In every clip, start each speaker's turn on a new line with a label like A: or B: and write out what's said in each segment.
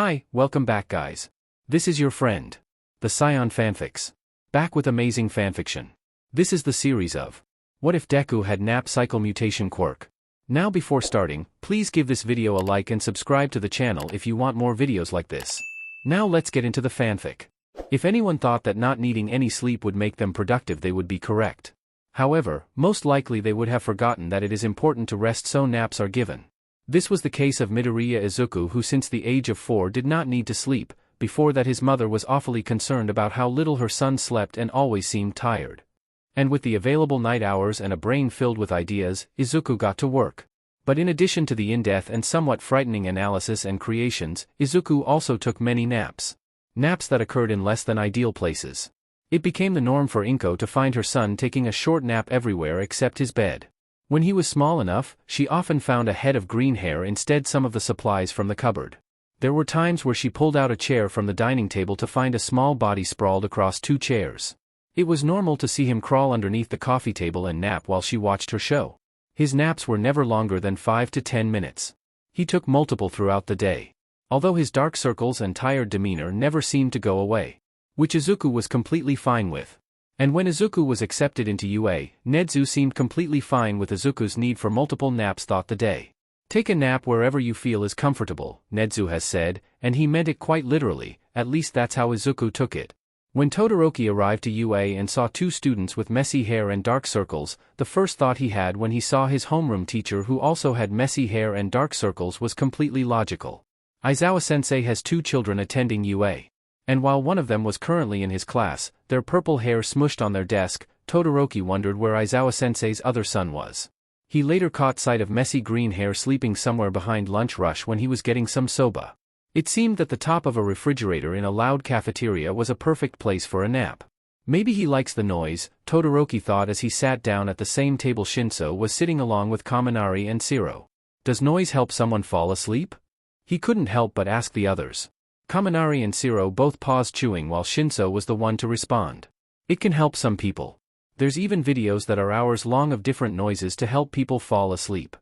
A: Hi, welcome back guys. This is your friend, the Scion Fanfics. Back with amazing fanfiction. This is the series of What if Deku had Nap Cycle Mutation Quirk? Now before starting, please give this video a like and subscribe to the channel if you want more videos like this. Now let's get into the fanfic. If anyone thought that not needing any sleep would make them productive, they would be correct. However, most likely they would have forgotten that it is important to rest so naps are given. This was the case of Midoriya Izuku, who since the age of 4 did not need to sleep. Before that his mother was awfully concerned about how little her son slept and always seemed tired. And with the available night hours and a brain filled with ideas, Izuku got to work. But in addition to the in-depth and somewhat frightening analysis and creations, Izuku also took many naps. Naps that occurred in less than ideal places. It became the norm for Inko to find her son taking a short nap everywhere except his bed. When he was small enough, she often found a head of green hair instead some of the supplies from the cupboard. There were times where she pulled out a chair from the dining table to find a small body sprawled across 2 chairs. It was normal to see him crawl underneath the coffee table and nap while she watched her show. His naps were never longer than 5 to 10 minutes. He took multiple throughout the day. Although his dark circles and tired demeanor never seemed to go away. Which Izuku was completely fine with. And when Izuku was accepted into UA, Nedzu seemed completely fine with Izuku's need for multiple naps throughout the day. Take a nap wherever you feel is comfortable, Nedzu has said, and he meant it quite literally, at least that's how Izuku took it. When Todoroki arrived to UA and saw 2 students with messy hair and dark circles, the first thought he had when he saw his homeroom teacher who also had messy hair and dark circles was completely logical. Aizawa-sensei has 2 children attending UA. And while one of them was currently in his class, their purple hair smushed on their desk, Todoroki wondered where Aizawa-sensei's other son was. He later caught sight of messy green hair sleeping somewhere behind lunch rush when he was getting some soba. It seemed that the top of a refrigerator in a loud cafeteria was a perfect place for a nap. Maybe he likes the noise, Todoroki thought as he sat down at the same table Shinso was sitting along with Kaminari and Shiro. Does noise help someone fall asleep? He couldn't help but ask the others. Kaminari and Shiro both paused chewing while Shinso was the one to respond. It can help some people. There's even videos that are hours long of different noises to help people fall asleep.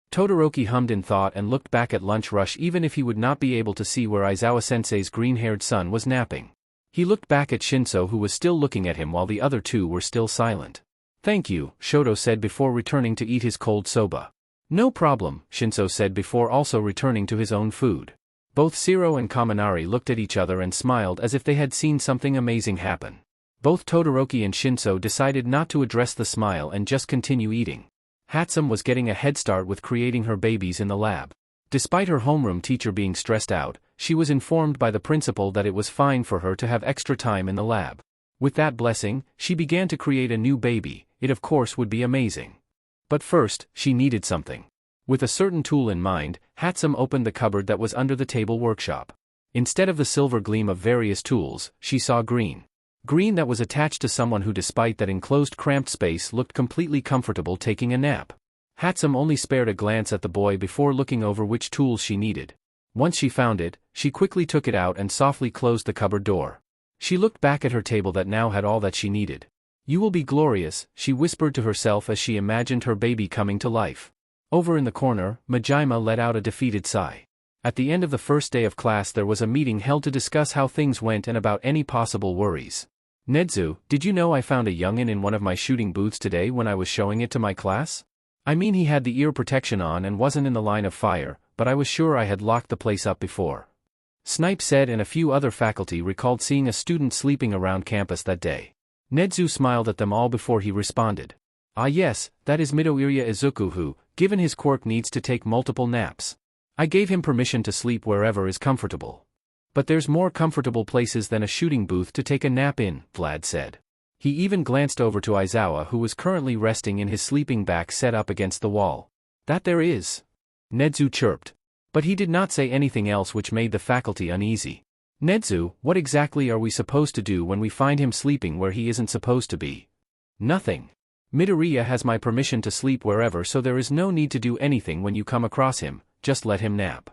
A: Todoroki hummed in thought and looked back at lunch rush even if he would not be able to see where Aizawa-sensei's green-haired son was napping. He looked back at Shinso who was still looking at him while the other 2 were still silent. Thank you, Shoto said before returning to eat his cold soba. No problem, Shinso said before also returning to his own food. Both Shiro and Kaminari looked at each other and smiled as if they had seen something amazing happen. Both Todoroki and Shinso decided not to address the smile and just continue eating. Hatsume was getting a head start with creating her babies in the lab. Despite her homeroom teacher being stressed out, she was informed by the principal that it was fine for her to have extra time in the lab. With that blessing, she began to create a new baby. It of course would be amazing. But first, she needed something. With a certain tool in mind, Hatsume opened the cupboard that was under the table workshop. Instead of the silver gleam of various tools, she saw green. Green that was attached to someone who despite that enclosed cramped space looked completely comfortable taking a nap. Hatsume only spared a glance at the boy before looking over which tools she needed. Once she found it, she quickly took it out and softly closed the cupboard door. She looked back at her table that now had all that she needed. You will be glorious, she whispered to herself as she imagined her baby coming to life. Over in the corner, Majima let out a defeated sigh. At the end of the first day of class there was a meeting held to discuss how things went and about any possible worries. Nedzu, did you know I found a youngin in one of my shooting booths today when I was showing it to my class? I mean he had the ear protection on and wasn't in the line of fire, but I was sure I had locked the place up before. Snipe said and a few other faculty recalled seeing a student sleeping around campus that day. Nedzu smiled at them all before he responded. Ah yes, that is Midoriya Izuku who, given his quirk needs to take multiple naps. I gave him permission to sleep wherever is comfortable. But there's more comfortable places than a shooting booth to take a nap in, Vlad said. He even glanced over to Aizawa who was currently resting in his sleeping bag set up against the wall. That there is. Nedzu chirped. But he did not say anything else which made the faculty uneasy. Nedzu, what exactly are we supposed to do when we find him sleeping where he isn't supposed to be? Nothing. Midoriya has my permission to sleep wherever so there is no need to do anything when you come across him, just let him nap.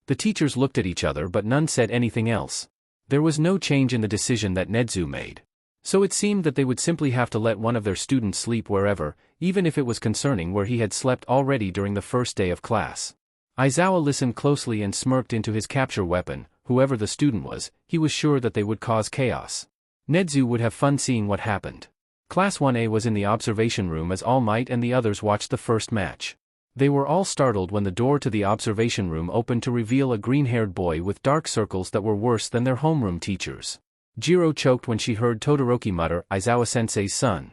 A: The teachers looked at each other but none said anything else. There was no change in the decision that Nedzu made. So it seemed that they would simply have to let one of their students sleep wherever, even if it was concerning where he had slept already during the first day of class. Aizawa listened closely and smirked into his capture weapon, whoever the student was, he was sure that they would cause chaos. Nedzu would have fun seeing what happened. Class 1A was in the observation room as All Might and the others watched the first match. They were all startled when the door to the observation room opened to reveal a green-haired boy with dark circles that were worse than their homeroom teachers. Jiro choked when she heard Todoroki mutter, "Aizawa-sensei's son."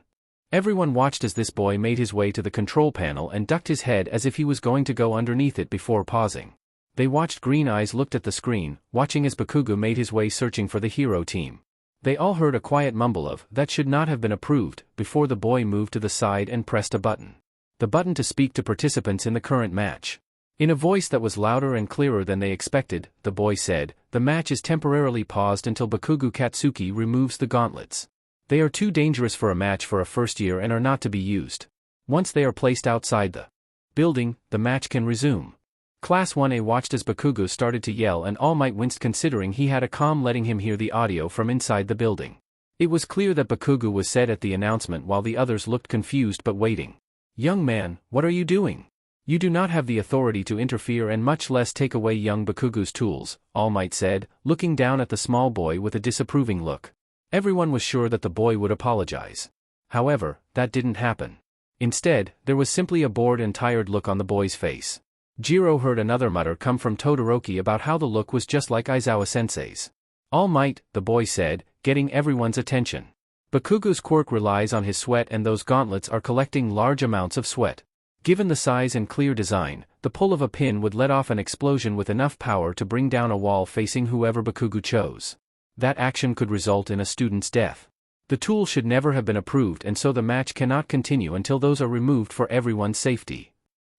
A: Everyone watched as this boy made his way to the control panel and ducked his head as if he was going to go underneath it before pausing. They watched. Green eyes looked at the screen, watching as Bakugo made his way searching for the hero team. They all heard a quiet mumble of, "That should not have been approved," before the boy moved to the side and pressed a button. The button to speak to participants in the current match. In a voice that was louder and clearer than they expected, the boy said, "The match is temporarily paused until Bakugo Katsuki removes the gauntlets. They are too dangerous for a match for a first year and are not to be used. Once they are placed outside the building, the match can resume." Class 1A watched as Bakugo started to yell and All Might winced considering he had a comm letting him hear the audio from inside the building. It was clear that Bakugo was said at the announcement while the others looked confused but waiting. "Young man, what are you doing? You do not have the authority to interfere and much less take away young Bakugo's tools," All Might said, looking down at the small boy with a disapproving look. Everyone was sure that the boy would apologize. However, that didn't happen. Instead, there was simply a bored and tired look on the boy's face. Jiro heard another mutter come from Todoroki about how the look was just like Aizawa-sensei's. "All Might," the boy said, getting everyone's attention. "Bakugo's quirk relies on his sweat and those gauntlets are collecting large amounts of sweat. Given the size and clear design, the pull of a pin would let off an explosion with enough power to bring down a wall facing whoever Bakugo chose. That action could result in a student's death. The tool should never have been approved and so the match cannot continue until those are removed for everyone's safety."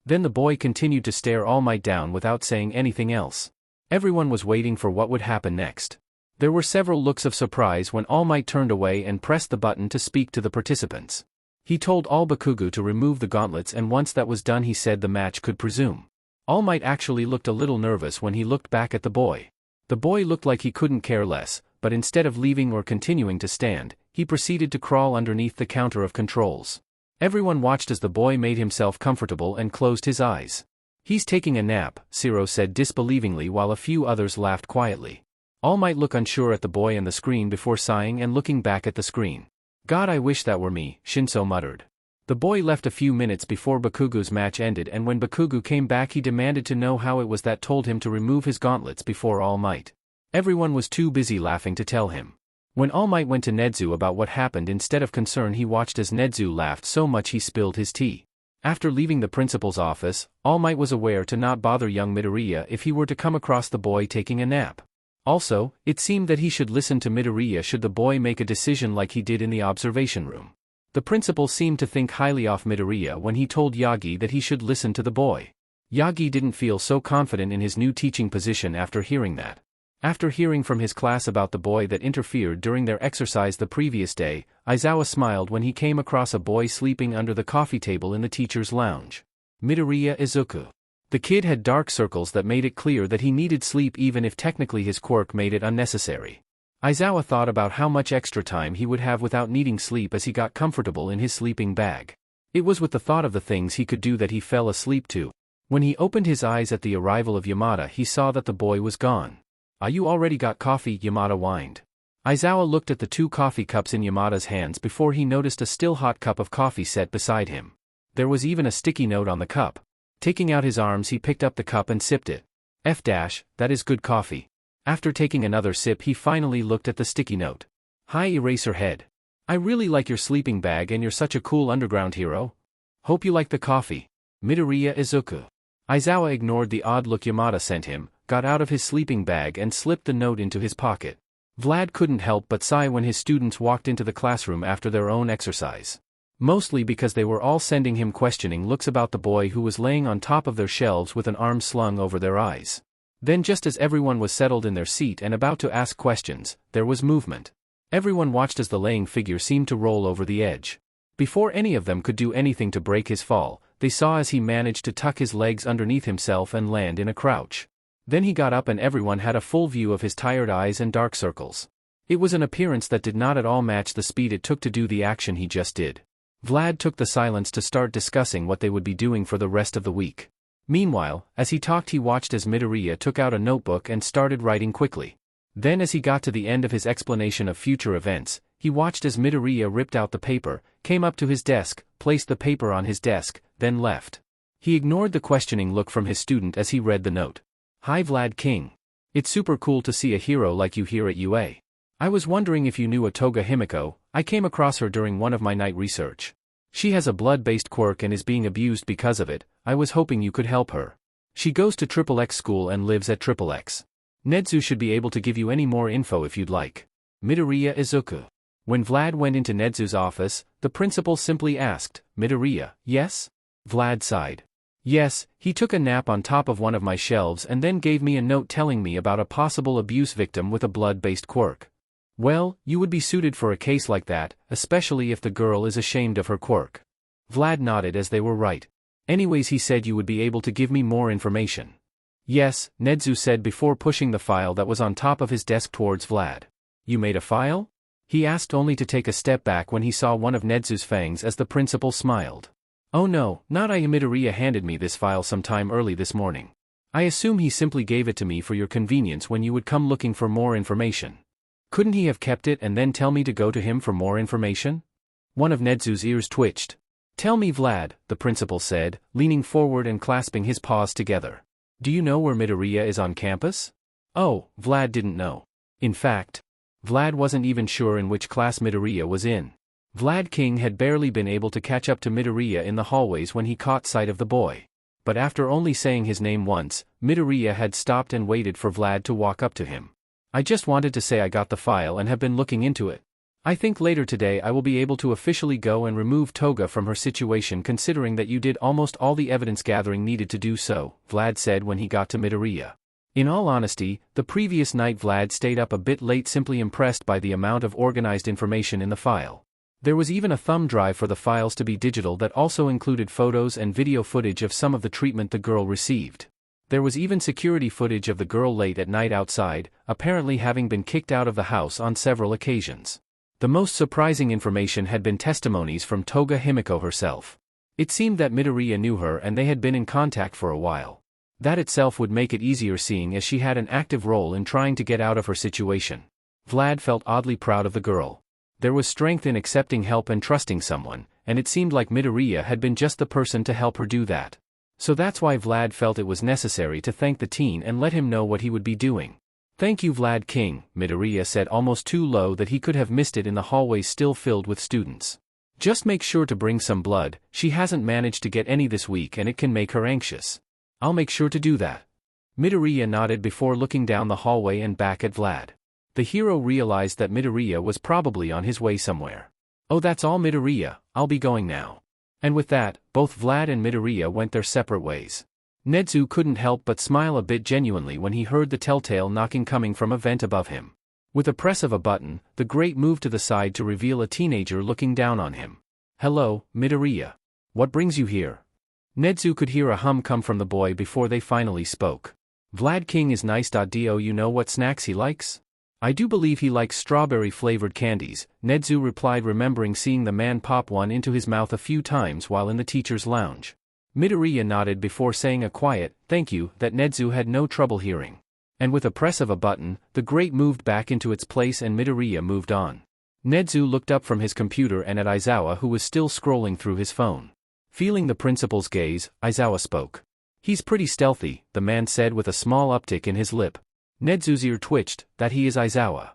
A: Then the boy continued to stare All Might down without saying anything else. Everyone was waiting for what would happen next. There were several looks of surprise when All Might turned away and pressed the button to speak to the participants. He told all Bakugo to remove the gauntlets and once that was done he said the match could resume. All Might actually looked a little nervous when he looked back at the boy. The boy looked like he couldn't care less, but instead of leaving or continuing to stand, he proceeded to crawl underneath the counter of controls. Everyone watched as the boy made himself comfortable and closed his eyes. "He's taking a nap," Siro said disbelievingly while a few others laughed quietly. All Might look unsure at the boy and the screen before sighing and looking back at the screen. "God, I wish that were me," Shinso muttered. The boy left a few minutes before Bakugo's match ended and when Bakugo came back he demanded to know how it was that told him to remove his gauntlets before All Might. Everyone was too busy laughing to tell him. When All Might went to Nedzu about what happened instead of concern he watched as Nedzu laughed so much he spilled his tea. After leaving the principal's office, All Might was aware to not bother young Midoriya if he were to come across the boy taking a nap. Also, it seemed that he should listen to Midoriya should the boy make a decision like he did in the observation room. The principal seemed to think highly of Midoriya when he told Yagi that he should listen to the boy. Yagi didn't feel so confident in his new teaching position after hearing that. After hearing from his class about the boy that interfered during their exercise the previous day, Aizawa smiled when he came across a boy sleeping under the coffee table in the teacher's lounge. Midoriya Izuku. The kid had dark circles that made it clear that he needed sleep even if technically his quirk made it unnecessary. Aizawa thought about how much extra time he would have without needing sleep as he got comfortable in his sleeping bag. It was with the thought of the things he could do that he fell asleep too. When he opened his eyes at the arrival of Yamada he saw that the boy was gone. "Ah, you already got coffee?" Yamada whined. Aizawa looked at the 2 coffee cups in Yamada's hands before he noticed a still hot cup of coffee set beside him. There was even a sticky note on the cup. Taking out his arms he picked up the cup and sipped it. That is good coffee." After taking another sip he finally looked at the sticky note. "Hi Eraserhead. I really like your sleeping bag and you're such a cool underground hero. Hope you like the coffee. Midoriya Izuku." Aizawa ignored the odd look Yamada sent him, got out of his sleeping bag and slipped the note into his pocket. Vlad couldn't help but sigh when his students walked into the classroom after their own exercise. Mostly because they were all sending him questioning looks about the boy who was laying on top of their shelves with an arm slung over their eyes. Then just as everyone was settled in their seat and about to ask questions, there was movement. Everyone watched as the laying figure seemed to roll over the edge. Before any of them could do anything to break his fall, they saw as he managed to tuck his legs underneath himself and land in a crouch. Then he got up and everyone had a full view of his tired eyes and dark circles. It was an appearance that did not at all match the speed it took to do the action he just did. Vlad took the silence to start discussing what they would be doing for the rest of the week. Meanwhile, as he talked he watched as Midoriya took out a notebook and started writing quickly. Then as he got to the end of his explanation of future events, he watched as Midoriya ripped out the paper, came up to his desk, placed the paper on his desk, then left. He ignored the questioning look from his student as he read the note. Hi Vlad King. It's super cool to see a hero like you here at UA. I was wondering if you knew a Toga Himiko. I came across her during one of my night research. She has a blood-based quirk and is being abused because of it. I was hoping you could help her. She goes to XXX school and lives at XXX. Nedzu should be able to give you any more info if you'd like. Midoriya Izuku. When Vlad went into Nedzu's office, the principal simply asked, Midoriya, yes? Vlad sighed. Yes, he took a nap on top of one of my shelves and then gave me a note telling me about a possible abuse victim with a blood-based quirk. Well, you would be suited for a case like that, especially if the girl is ashamed of her quirk. Vlad nodded as they were right. Anyways, he said you would be able to give me more information. Yes, Nedzu said before pushing the file that was on top of his desk towards Vlad. You made a file? He asked only to take a step back when he saw one of Nedzu's fangs as the principal smiled. Oh no, not I. Midoriya handed me this file sometime early this morning. I assume he simply gave it to me for your convenience when you would come looking for more information. Couldn't he have kept it and then tell me to go to him for more information? One of Nedzu's ears twitched. Tell me Vlad, the principal said, leaning forward and clasping his paws together. Do you know where Midoriya is on campus? Oh, Vlad didn't know. In fact, Vlad wasn't even sure in which class Midoriya was in. Vlad King had barely been able to catch up to Midoriya in the hallways when he caught sight of the boy. But after only saying his name once, Midoriya had stopped and waited for Vlad to walk up to him. I just wanted to say I got the file and have been looking into it. I think later today I will be able to officially go and remove Toga from her situation considering that you did almost all the evidence gathering needed to do so, Vlad said when he got to Midoriya. In all honesty, the previous night Vlad stayed up a bit late simply impressed by the amount of organized information in the file. There was even a thumb drive for the files to be digital that also included photos and video footage of some of the treatment the girl received. There was even security footage of the girl late at night outside, apparently having been kicked out of the house on several occasions. The most surprising information had been testimonies from Toga Himiko herself. It seemed that Midoriya knew her and they had been in contact for a while. That itself would make it easier seeing as she had an active role in trying to get out of her situation. Vlad felt oddly proud of the girl. There was strength in accepting help and trusting someone, and it seemed like Midoriya had been just the person to help her do that. So that's why Vlad felt it was necessary to thank the teen and let him know what he would be doing. Thank you Vlad King, Midoriya said almost too low that he could have missed it in the hallways still filled with students. Just make sure to bring some blood, she hasn't managed to get any this week and it can make her anxious. I'll make sure to do that. Midoriya nodded before looking down the hallway and back at Vlad. The hero realized that Midoriya was probably on his way somewhere. Oh, that's all Midoriya, I'll be going now. And with that, both Vlad and Midoriya went their separate ways. Nedzu couldn't help but smile a bit genuinely when he heard the telltale knocking coming from a vent above him. With a press of a button, the Great moved to the side to reveal a teenager looking down on him. Hello, Midoriya. What brings you here? Nedzu could hear a hum come from the boy before they finally spoke. Vlad King is nice. Do you know what snacks he likes? I do believe he likes strawberry-flavored candies, Nedzu replied remembering seeing the man pop one into his mouth a few times while in the teacher's lounge. Midoriya nodded before saying a quiet, thank you, that Nedzu had no trouble hearing. And with a press of a button, the grate moved back into its place and Midoriya moved on. Nedzu looked up from his computer and at Aizawa who was still scrolling through his phone. Feeling the principal's gaze, Aizawa spoke. He's pretty stealthy, the man said with a small uptick in his lip. Nedzu's ear twitched, that he is Aizawa.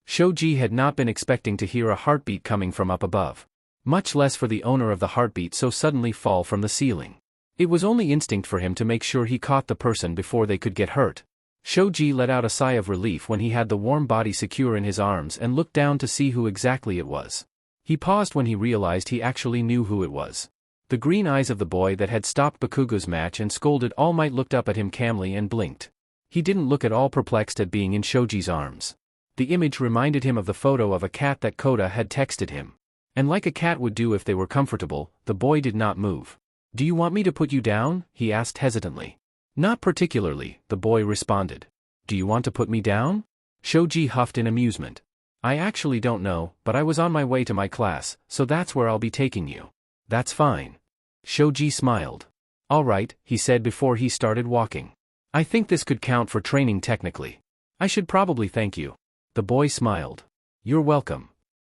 A: Shoji had not been expecting to hear a heartbeat coming from up above. Much less for the owner of the heartbeat so suddenly fall from the ceiling. It was only instinct for him to make sure he caught the person before they could get hurt. Shoji let out a sigh of relief when he had the warm body secure in his arms and looked down to see who exactly it was. He paused when he realized he actually knew who it was. The green eyes of the boy that had stopped Bakugo's match and scolded All Might looked up at him calmly and blinked. He didn't look at all perplexed at being in Shoji's arms. The image reminded him of the photo of a cat that Kota had texted him. And like a cat would do if they were comfortable, the boy did not move. Do you want me to put you down? He asked hesitantly. Not particularly, the boy responded. Do you want to put me down? Shoji huffed in amusement. I actually don't know, but I was on my way to my class, so that's where I'll be taking you. That's fine. Shoji smiled. All right, he said before he started walking. I think this could count for training technically. I should probably thank you. The boy smiled. You're welcome.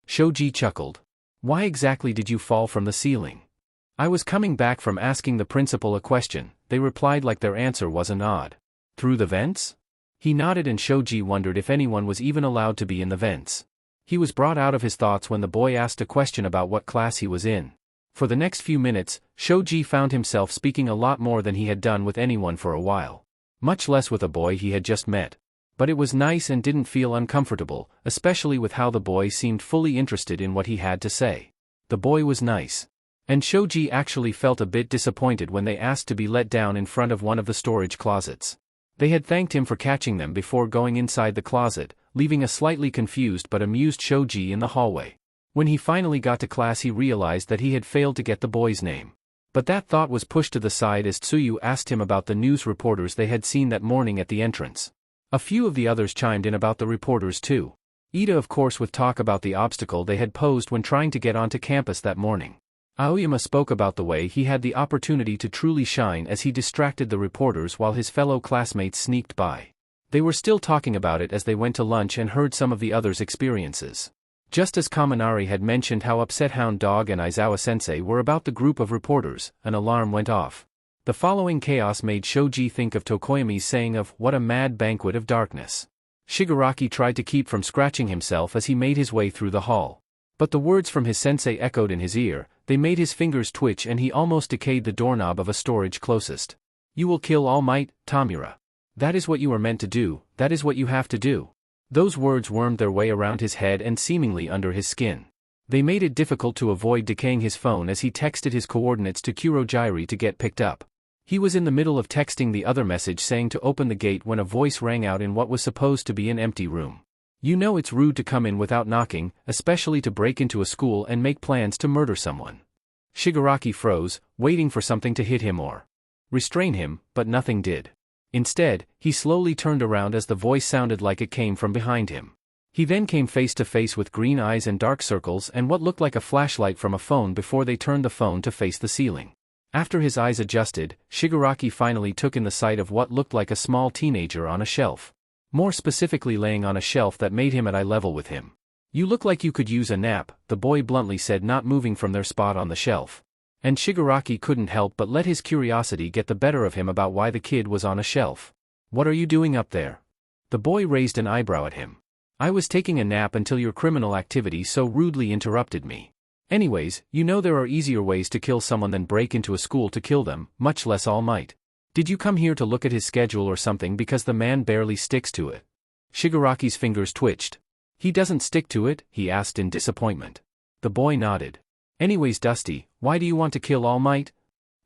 A: Shoji chuckled. Why exactly did you fall from the ceiling? I was coming back from asking the principal a question, they replied like their answer wasn't odd. Through the vents? He nodded and Shoji wondered if anyone was even allowed to be in the vents. He was brought out of his thoughts when the boy asked a question about what class he was in. For the next few minutes, Shoji found himself speaking a lot more than he had done with anyone for a while. Much less with a boy he had just met. But it was nice and didn't feel uncomfortable, especially with how the boy seemed fully interested in what he had to say. The boy was nice. And Shoji actually felt a bit disappointed when they asked to be let down in front of one of the storage closets. They had thanked him for catching them before going inside the closet, leaving a slightly confused but amused Shoji in the hallway. When he finally got to class he realized that he had failed to get the boy's name. But that thought was pushed to the side as Tsuyu asked him about the news reporters they had seen that morning at the entrance. A few of the others chimed in about the reporters too. Ida of course with talk about the obstacle they had posed when trying to get onto campus that morning. Aoyama spoke about the way he had the opportunity to truly shine as he distracted the reporters while his fellow classmates sneaked by. They were still talking about it as they went to lunch and heard some of the others' experiences. Just as Kaminari had mentioned how upset Hound Dog and Aizawa-sensei were about the group of reporters, an alarm went off. The following chaos made Shoji think of Tokoyami's saying of "what a mad banquet of darkness." Shigaraki tried to keep from scratching himself as he made his way through the hall. But the words from his sensei echoed in his ear, they made his fingers twitch and he almost decayed the doorknob of a storage closest. "You will kill All Might, Tamura. That is what you are meant to do, that is what you have to do." Those words wormed their way around his head and seemingly under his skin. They made it difficult to avoid decaying his phone as he texted his coordinates to Kurogiri to get picked up. He was in the middle of texting the other message saying to open the gate when a voice rang out in what was supposed to be an empty room. "You know it's rude to come in without knocking, especially to break into a school and make plans to murder someone." Shigaraki froze, waiting for something to hit him or restrain him, but nothing did. Instead, he slowly turned around as the voice sounded like it came from behind him. He then came face to face with green eyes and dark circles and what looked like a flashlight from a phone before they turned the phone to face the ceiling. After his eyes adjusted, Shigaraki finally took in the sight of what looked like a small teenager on a shelf. More specifically laying on a shelf that made him at eye level with him. "You look like you could use a nap," the boy bluntly said, not moving from their spot on the shelf. And Shigaraki couldn't help but let his curiosity get the better of him about why the kid was on a shelf. "What are you doing up there?" The boy raised an eyebrow at him. "I was taking a nap until your criminal activity so rudely interrupted me. Anyways, you know there are easier ways to kill someone than break into a school to kill them, much less All Might. Did you come here to look at his schedule or something because the man barely sticks to it?" Shigaraki's fingers twitched. "He doesn't stick to it?" he asked in disappointment. The boy nodded. "Anyways Dusty, why do you want to kill All Might?"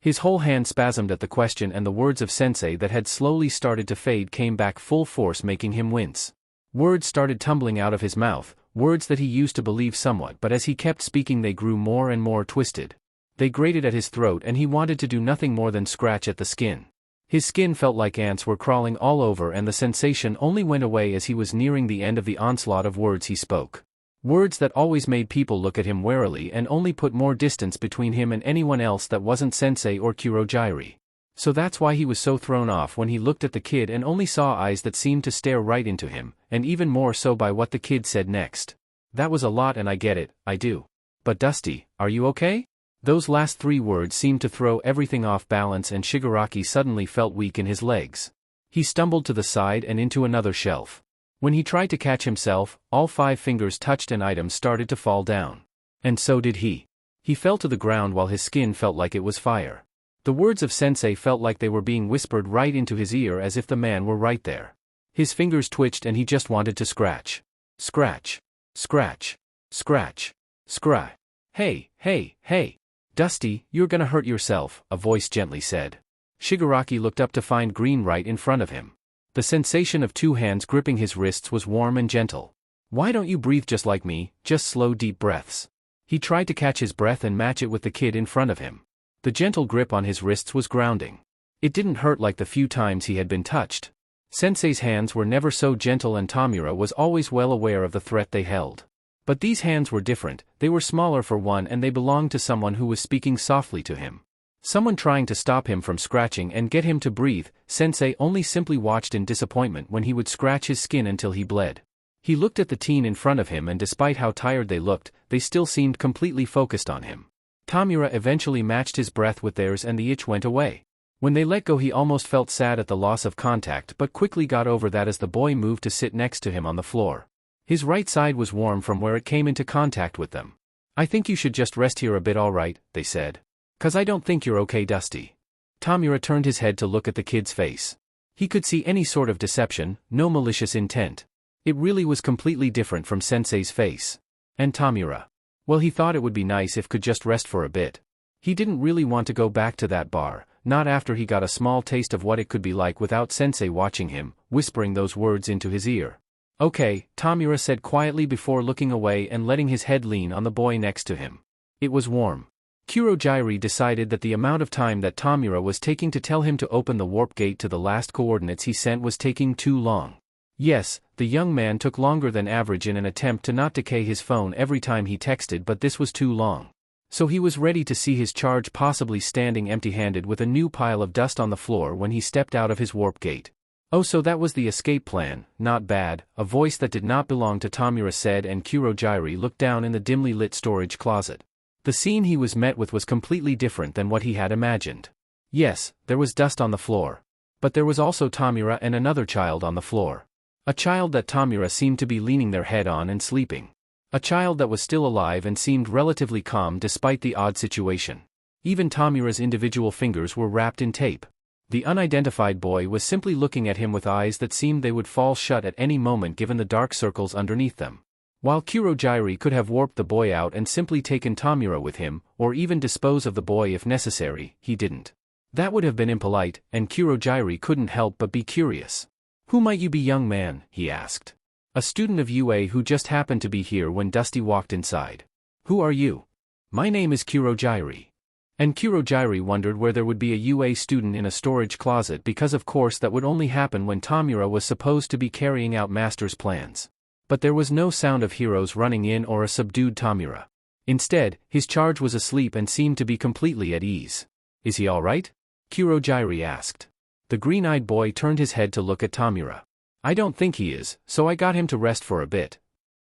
A: His whole hand spasmed at the question and the words of sensei that had slowly started to fade came back full force making him wince. Words started tumbling out of his mouth, words that he used to believe somewhat but as he kept speaking they grew more and more twisted. They grated at his throat and he wanted to do nothing more than scratch at the skin. His skin felt like ants were crawling all over and the sensation only went away as he was nearing the end of the onslaught of words he spoke. Words that always made people look at him warily and only put more distance between him and anyone else that wasn't sensei or Kurogiri. So that's why he was so thrown off when he looked at the kid and only saw eyes that seemed to stare right into him, and even more so by what the kid said next. "That was a lot and I get it, I do. But Dusty, are you okay?" Those last three words seemed to throw everything off balance and Shigaraki suddenly felt weak in his legs. He stumbled to the side and into another shelf. When he tried to catch himself, all 5 fingers touched and items started to fall down. And so did he. He fell to the ground while his skin felt like it was fire. The words of sensei felt like they were being whispered right into his ear as if the man were right there. His fingers twitched and he just wanted to scratch. Scratch. Scratch. Scratch. Scratch. "Hey, hey, hey. Dusty, you're gonna hurt yourself," a voice gently said. Shigaraki looked up to find Green right in front of him. The sensation of 2 hands gripping his wrists was warm and gentle. "Why don't you breathe just like me, just slow deep breaths?" He tried to catch his breath and match it with the kid in front of him. The gentle grip on his wrists was grounding. It didn't hurt like the few times he had been touched. Sensei's hands were never so gentle and Tamura was always well aware of the threat they held. But these hands were different, they were smaller for one and they belonged to someone who was speaking softly to him. Someone trying to stop him from scratching and get him to breathe. Sensei only simply watched in disappointment when he would scratch his skin until he bled. He looked at the teen in front of him, and despite how tired they looked, they still seemed completely focused on him. Tamura eventually matched his breath with theirs and the itch went away. When they let go, he almost felt sad at the loss of contact, but quickly got over that as the boy moved to sit next to him on the floor. His right side was warm from where it came into contact with them. "I think you should just rest here a bit, alright," they said. "'Cause I don't think you're okay, Dusty." Tamura turned his head to look at the kid's face. He could see any sort of deception, no malicious intent. It really was completely different from Sensei's face. And Tamura. Well, he thought it would be nice if could just rest for a bit. He didn't really want to go back to that bar, not after he got a small taste of what it could be like without Sensei watching him, whispering those words into his ear. "Okay," Tamura said quietly before looking away and letting his head lean on the boy next to him. It was warm. Kurogiri decided that the amount of time that Tamura was taking to tell him to open the warp gate to the last coordinates he sent was taking too long. Yes, the young man took longer than average in an attempt to not decay his phone every time he texted, but this was too long. So he was ready to see his charge possibly standing empty-handed with a new pile of dust on the floor when he stepped out of his warp gate. "Oh, so that was the escape plan, not bad," a voice that did not belong to Tamura said, and Kurogiri looked down in the dimly lit storage closet. The scene he was met with was completely different than what he had imagined. Yes, there was dust on the floor. But there was also Tamura and another child on the floor. A child that Tamura seemed to be leaning their head on and sleeping. A child that was still alive and seemed relatively calm despite the odd situation. Even Tamura's individual fingers were wrapped in tape. The unidentified boy was simply looking at him with eyes that seemed they would fall shut at any moment given the dark circles underneath them. While Kurogiri could have warped the boy out and simply taken Tamura with him, or even dispose of the boy if necessary, he didn't. That would have been impolite, and Kurogiri couldn't help but be curious. "Who might you be, young man?" he asked. "A student of UA who just happened to be here when Dusty walked inside." "Who are you?" "My name is Kurogiri." And Kurogiri wondered where there would be a UA student in a storage closet, because of course that would only happen when Tamura was supposed to be carrying out Master's plans. But there was no sound of heroes running in or a subdued Tamura. Instead, his charge was asleep and seemed to be completely at ease. "Is he alright?" Kurogiri asked. The green-eyed boy turned his head to look at Tamura. "I don't think he is, so I got him to rest for a bit."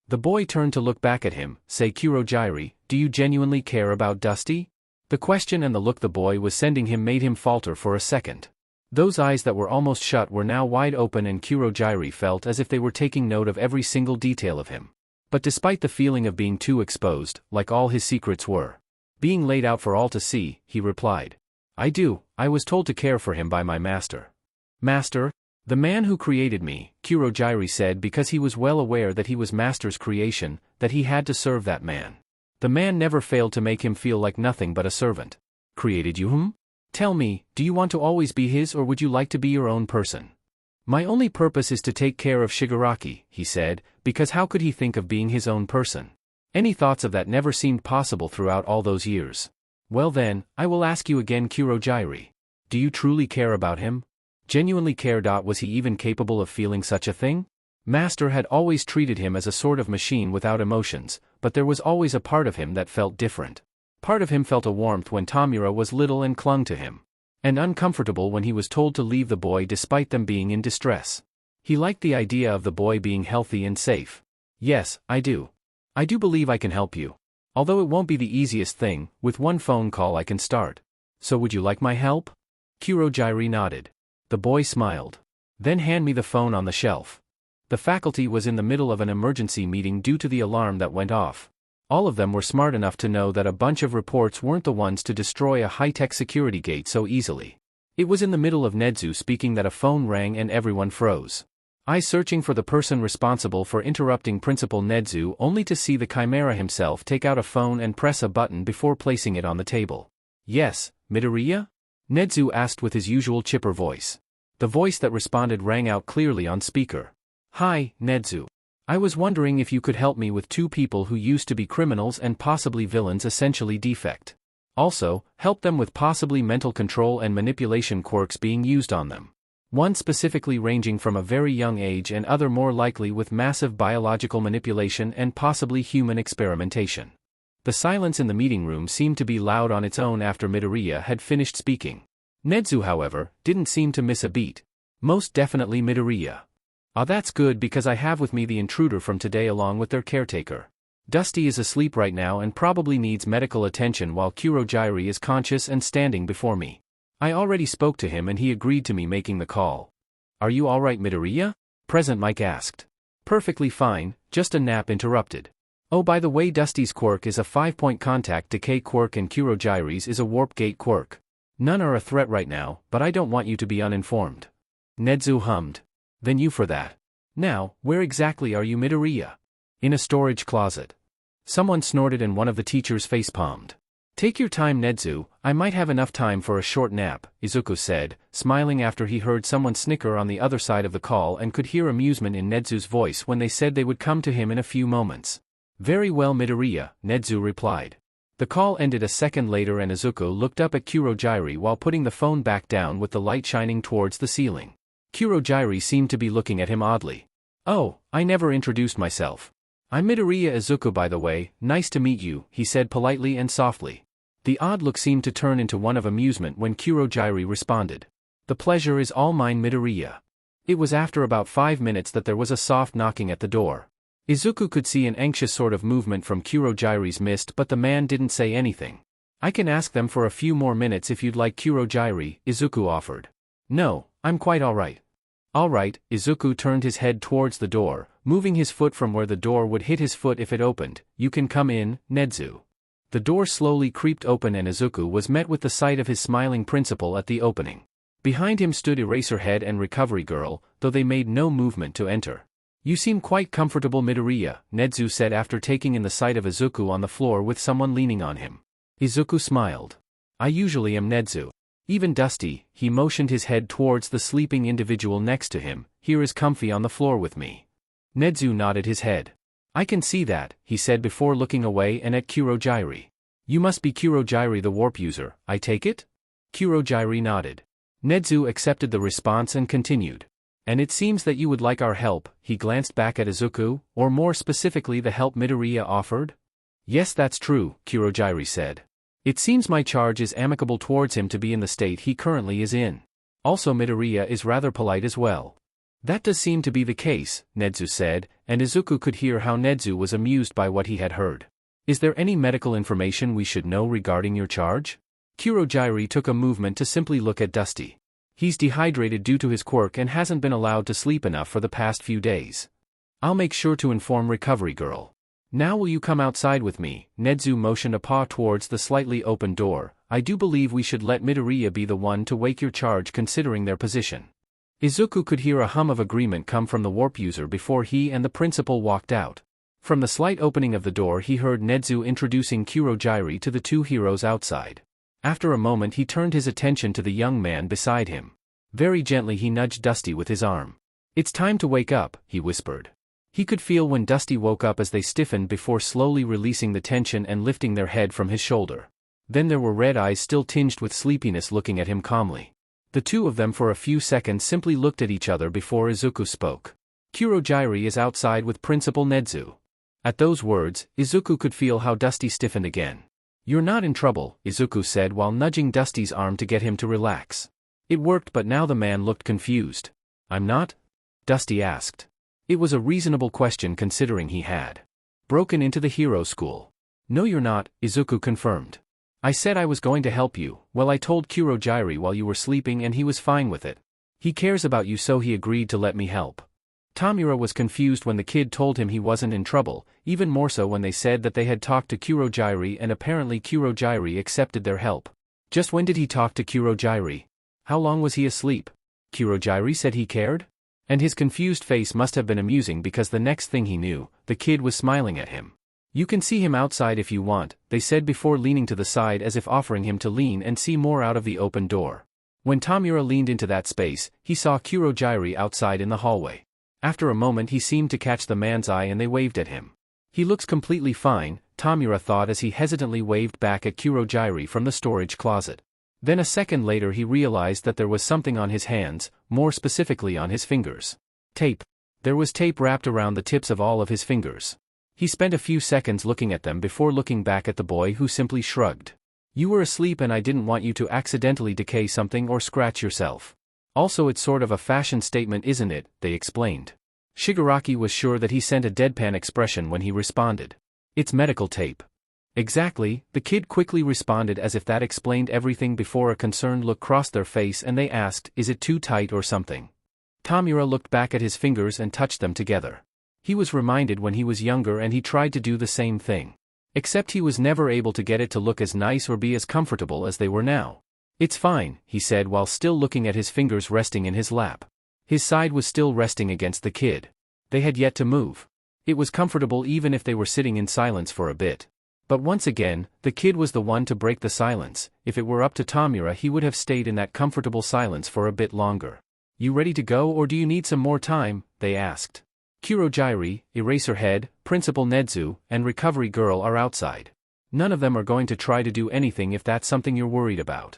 A: The boy turned to look back at him. "Say, Kurogiri, do you genuinely care about Dusty?" The question and the look the boy was sending him made him falter for a second. Those eyes that were almost shut were now wide open, and Kurogiri felt as if they were taking note of every single detail of him. But despite the feeling of being too exposed, like all his secrets were being laid out for all to see, he replied, "I do. I was told to care for him by my master." "Master?" "The man who created me," Kurogiri said, because he was well aware that he was Master's creation, that he had to serve that man. The man never failed to make him feel like nothing but a servant. "Created you, Tell me, do you want to always be his, or would you like to be your own person?" "My only purpose is to take care of Shigaraki," he said, because how could he think of being his own person? Any thoughts of that never seemed possible throughout all those years. "Well then, I will ask you again, Kurogiri. Do you truly care about him? Genuinely care? Was he even capable of feeling such a thing?" Master had always treated him as a sort of machine without emotions, but there was always a part of him that felt different. Part of him felt a warmth when Tamura was little and clung to him. And uncomfortable when he was told to leave the boy despite them being in distress. He liked the idea of the boy being healthy and safe. "Yes, I do. I do believe I can help you. Although it won't be the easiest thing, with one phone call I can start. So would you like my help?" Kurogiri nodded. The boy smiled. "Then hand me the phone on the shelf." The faculty was in the middle of an emergency meeting due to the alarm that went off. All of them were smart enough to know that a bunch of reports weren't the ones to destroy a high-tech security gate so easily. It was in the middle of Nedzu speaking that a phone rang and everyone froze. Eyes searching for the person responsible for interrupting Principal Nedzu, only to see the Chimera himself take out a phone and press a button before placing it on the table. "Yes, Midoriya?" Nedzu asked with his usual chipper voice. The voice that responded rang out clearly on speaker. "Hi, Nedzu. I was wondering if you could help me with two people who used to be criminals and possibly villains, essentially defect. Also, help them with possibly mental control and manipulation quirks being used on them. One specifically ranging from a very young age and other more likely with massive biological manipulation and possibly human experimentation." The silence in the meeting room seemed to be loud on its own after Midoriya had finished speaking. Nedzu, however, didn't seem to miss a beat. Most definitely Midoriya. Ah, that's good because I have with me the intruder from today along with their caretaker. Dusty is asleep right now and probably needs medical attention while Kurogiri is conscious and standing before me. I already spoke to him and he agreed to me making the call. Are you alright, Midoriya? Present Mike asked. Perfectly fine, just a nap interrupted. Oh, by the way, Dusty's quirk is a 5-point contact decay quirk and Kurogiri's is a warp gate quirk. None are a threat right now, but I don't want you to be uninformed. Nedzu hummed. Then you for that. Now, where exactly are you, Midoriya? In a storage closet. Someone snorted and one of the teachers facepalmed. Take your time, Nedzu, I might have enough time for a short nap, Izuku said, smiling after he heard someone snicker on the other side of the call and could hear amusement in Nedzu's voice when they said they would come to him in a few moments. Very well, Midoriya, Nedzu replied. The call ended a second later and Izuku looked up at Kurogiri while putting the phone back down with the light shining towards the ceiling. Kurogiri seemed to be looking at him oddly. Oh, I never introduced myself. I'm Midoriya Izuku, by the way, nice to meet you, he said politely and softly. The odd look seemed to turn into one of amusement when Kurogiri responded. The pleasure is all mine, Midoriya. It was after about 5 minutes that there was a soft knocking at the door. Izuku could see an anxious sort of movement from Kurogiri's mist, but the man didn't say anything. I can ask them for a few more minutes if you'd like, Kurogiri, Izuku offered. No, I'm quite alright. Alright, Izuku turned his head towards the door, moving his foot from where the door would hit his foot if it opened. You can come in, Nedzu. The door slowly creaked open and Izuku was met with the sight of his smiling principal at the opening. Behind him stood Eraserhead and Recovery Girl, though they made no movement to enter. You seem quite comfortable, Midoriya, Nedzu said after taking in the sight of Izuku on the floor with someone leaning on him. Izuku smiled. I usually am, Nedzu. Even Dusty, he motioned his head towards the sleeping individual next to him, here is comfy on the floor with me. Nedzu nodded his head. I can see that, he said before looking away and at Kurogiri. You must be Kurogiri the warp user, I take it? Kurogiri nodded. Nedzu accepted the response and continued. And it seems that you would like our help, he glanced back at Izuku, or more specifically the help Midoriya offered? Yes, that's true, Kurogiri said. It seems my charge is amicable towards him to be in the state he currently is in. Also Midoriya is rather polite as well. That does seem to be the case, Nedzu said, and Izuku could hear how Nedzu was amused by what he had heard. Is there any medical information we should know regarding your charge? Kurogiri took a movement to simply look at Dusty. He's dehydrated due to his quirk and hasn't been allowed to sleep enough for the past few days. I'll make sure to inform Recovery Girl. Now will you come outside with me? Nedzu motioned a paw towards the slightly open door. I do believe we should let Midoriya be the one to wake your charge considering their position. Izuku could hear a hum of agreement come from the warp user before he and the principal walked out. From the slight opening of the door he heard Nedzu introducing Kurogiri to the two heroes outside. After a moment he turned his attention to the young man beside him. Very gently he nudged Dusty with his arm. It's time to wake up, he whispered. He could feel when Dusty woke up as they stiffened before slowly releasing the tension and lifting their head from his shoulder. Then there were red eyes still tinged with sleepiness looking at him calmly. The two of them for a few seconds simply looked at each other before Izuku spoke. Kurogiri is outside with Principal Nedzu. At those words, Izuku could feel how Dusty stiffened again. You're not in trouble, Izuku said while nudging Dusty's arm to get him to relax. It worked, but now the man looked confused. I'm not? Dusty asked. It was a reasonable question considering he had broken into the hero school. No, you're not, Izuku confirmed. I said I was going to help you. Well, I told Kurogiri while you were sleeping and he was fine with it. He cares about you, so he agreed to let me help. Tamura was confused when the kid told him he wasn't in trouble, even more so when they said that they had talked to Kurogiri and apparently Kurogiri accepted their help. Just when did he talk to Kurogiri? How long was he asleep? Kurogiri said he cared? And his confused face must have been amusing because the next thing he knew, the kid was smiling at him. You can see him outside if you want, they said before leaning to the side as if offering him to lean and see more out of the open door. When Tamura leaned into that space, he saw Kurogiri outside in the hallway. After a moment he seemed to catch the man's eye and they waved at him. He looks completely fine, Tamura thought as he hesitantly waved back at Kurogiri from the storage closet. Then a second later he realized that there was something on his hands, more specifically on his fingers. Tape. There was tape wrapped around the tips of all of his fingers. He spent a few seconds looking at them before looking back at the boy, who simply shrugged. You were asleep and I didn't want you to accidentally decay something or scratch yourself. Also, it's sort of a fashion statement, isn't it? They explained. Shigaraki was sure that he sent a deadpan expression when he responded. It's medical tape. Exactly, the kid quickly responded as if that explained everything before a concerned look crossed their face and they asked, is it too tight or something? Tamura looked back at his fingers and touched them together. He was reminded when he was younger and he tried to do the same thing. Except he was never able to get it to look as nice or be as comfortable as they were now. It's fine, he said while still looking at his fingers resting in his lap. His side was still resting against the kid. They had yet to move. It was comfortable even if they were sitting in silence for a bit. But once again, the kid was the one to break the silence. If it were up to Tamura, he would have stayed in that comfortable silence for a bit longer. You ready to go or do you need some more time? They asked. Kurogiri, Eraserhead, Principal Nedzu, and Recovery Girl are outside. None of them are going to try to do anything if that's something you're worried about.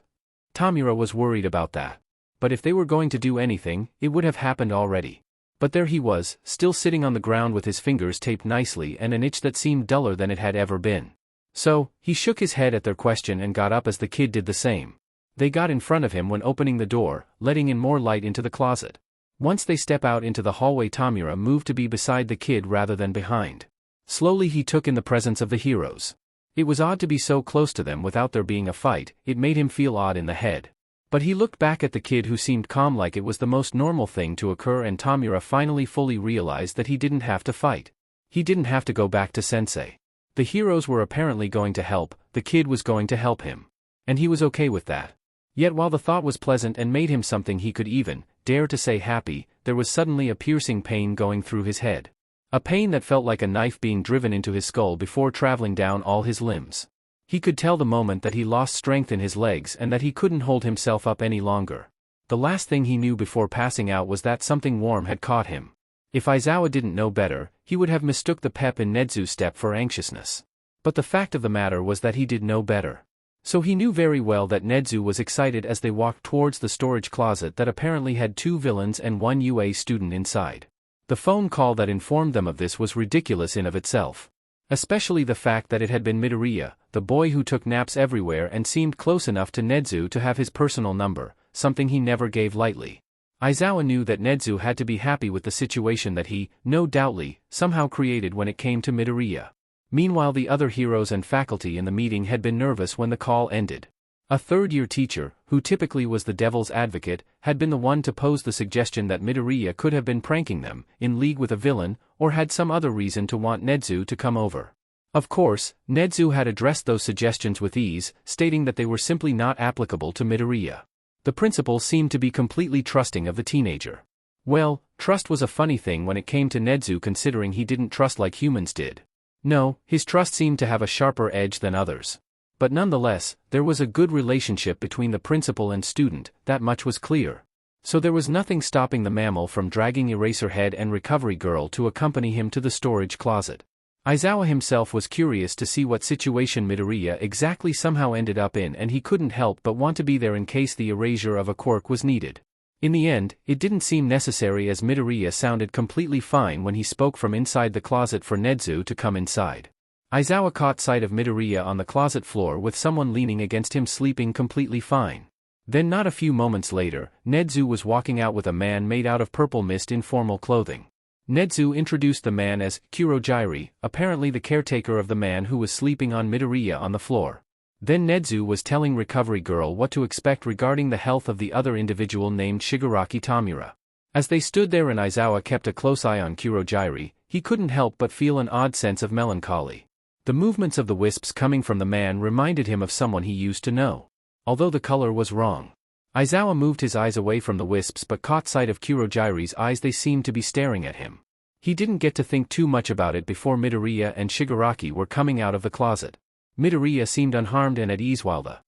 A: Tamura was worried about that. But if they were going to do anything, it would have happened already. But there he was, still sitting on the ground with his fingers taped nicely and an itch that seemed duller than it had ever been. So, he shook his head at their question and got up as the kid did the same. They got in front of him when opening the door, letting in more light into the closet. Once they step out into the hallway, Tamura moved to be beside the kid rather than behind. Slowly he took in the presence of the heroes. It was odd to be so close to them without there being a fight. It made him feel odd in the head. But he looked back at the kid who seemed calm, like it was the most normal thing to occur, and Tamura finally fully realized that he didn't have to fight. He didn't have to go back to Sensei. The heroes were apparently going to help, the kid was going to help him. And he was okay with that. Yet while the thought was pleasant and made him something he could even dare to say happy, there was suddenly a piercing pain going through his head. A pain that felt like a knife being driven into his skull before traveling down all his limbs. He could tell the moment that he lost strength in his legs and that he couldn't hold himself up any longer. The last thing he knew before passing out was that something warm had caught him. If Aizawa didn't know better, he would have mistook the pep in Nedzu's step for anxiousness. But the fact of the matter was that he did know better. So he knew very well that Nedzu was excited as they walked towards the storage closet that apparently had 2 villains and 1 UA student inside. The phone call that informed them of this was ridiculous in of itself. Especially the fact that it had been Midoriya, the boy who took naps everywhere and seemed close enough to Nedzu to have his personal number, something he never gave lightly. Aizawa knew that Nedzu had to be happy with the situation that he, no doubtly, somehow created when it came to Midoriya. Meanwhile, the other heroes and faculty in the meeting had been nervous when the call ended. A third-year teacher, who typically was the devil's advocate, had been the one to pose the suggestion that Midoriya could have been pranking them, in league with a villain, or had some other reason to want Nedzu to come over. Of course, Nedzu had addressed those suggestions with ease, stating that they were simply not applicable to Midoriya. The principal seemed to be completely trusting of the teenager. Well, trust was a funny thing when it came to Nedzu, considering he didn't trust like humans did. No, his trust seemed to have a sharper edge than others. But nonetheless, there was a good relationship between the principal and student, that much was clear. So there was nothing stopping the mammal from dragging Eraserhead and Recovery Girl to accompany him to the storage closet. Aizawa himself was curious to see what situation Midoriya exactly somehow ended up in, and he couldn't help but want to be there in case the erasure of a quirk was needed. In the end, it didn't seem necessary, as Midoriya sounded completely fine when he spoke from inside the closet for Nedzu to come inside. Aizawa caught sight of Midoriya on the closet floor with someone leaning against him, sleeping completely fine. Then not a few moments later, Nedzu was walking out with a man made out of purple mist in formal clothing. Nedzu introduced the man as Kurogiri, apparently the caretaker of the man who was sleeping on Midoriya on the floor. Then Nedzu was telling Recovery Girl what to expect regarding the health of the other individual named Shigaraki Tamura. As they stood there and Aizawa kept a close eye on Kurogiri, he couldn't help but feel an odd sense of melancholy. The movements of the wisps coming from the man reminded him of someone he used to know. Although the color was wrong. Aizawa moved his eyes away from the wisps but caught sight of Kurogiri's eyes. They seemed to be staring at him. He didn't get to think too much about it before Midoriya and Shigaraki were coming out of the closet. Midoriya seemed unharmed and at ease while the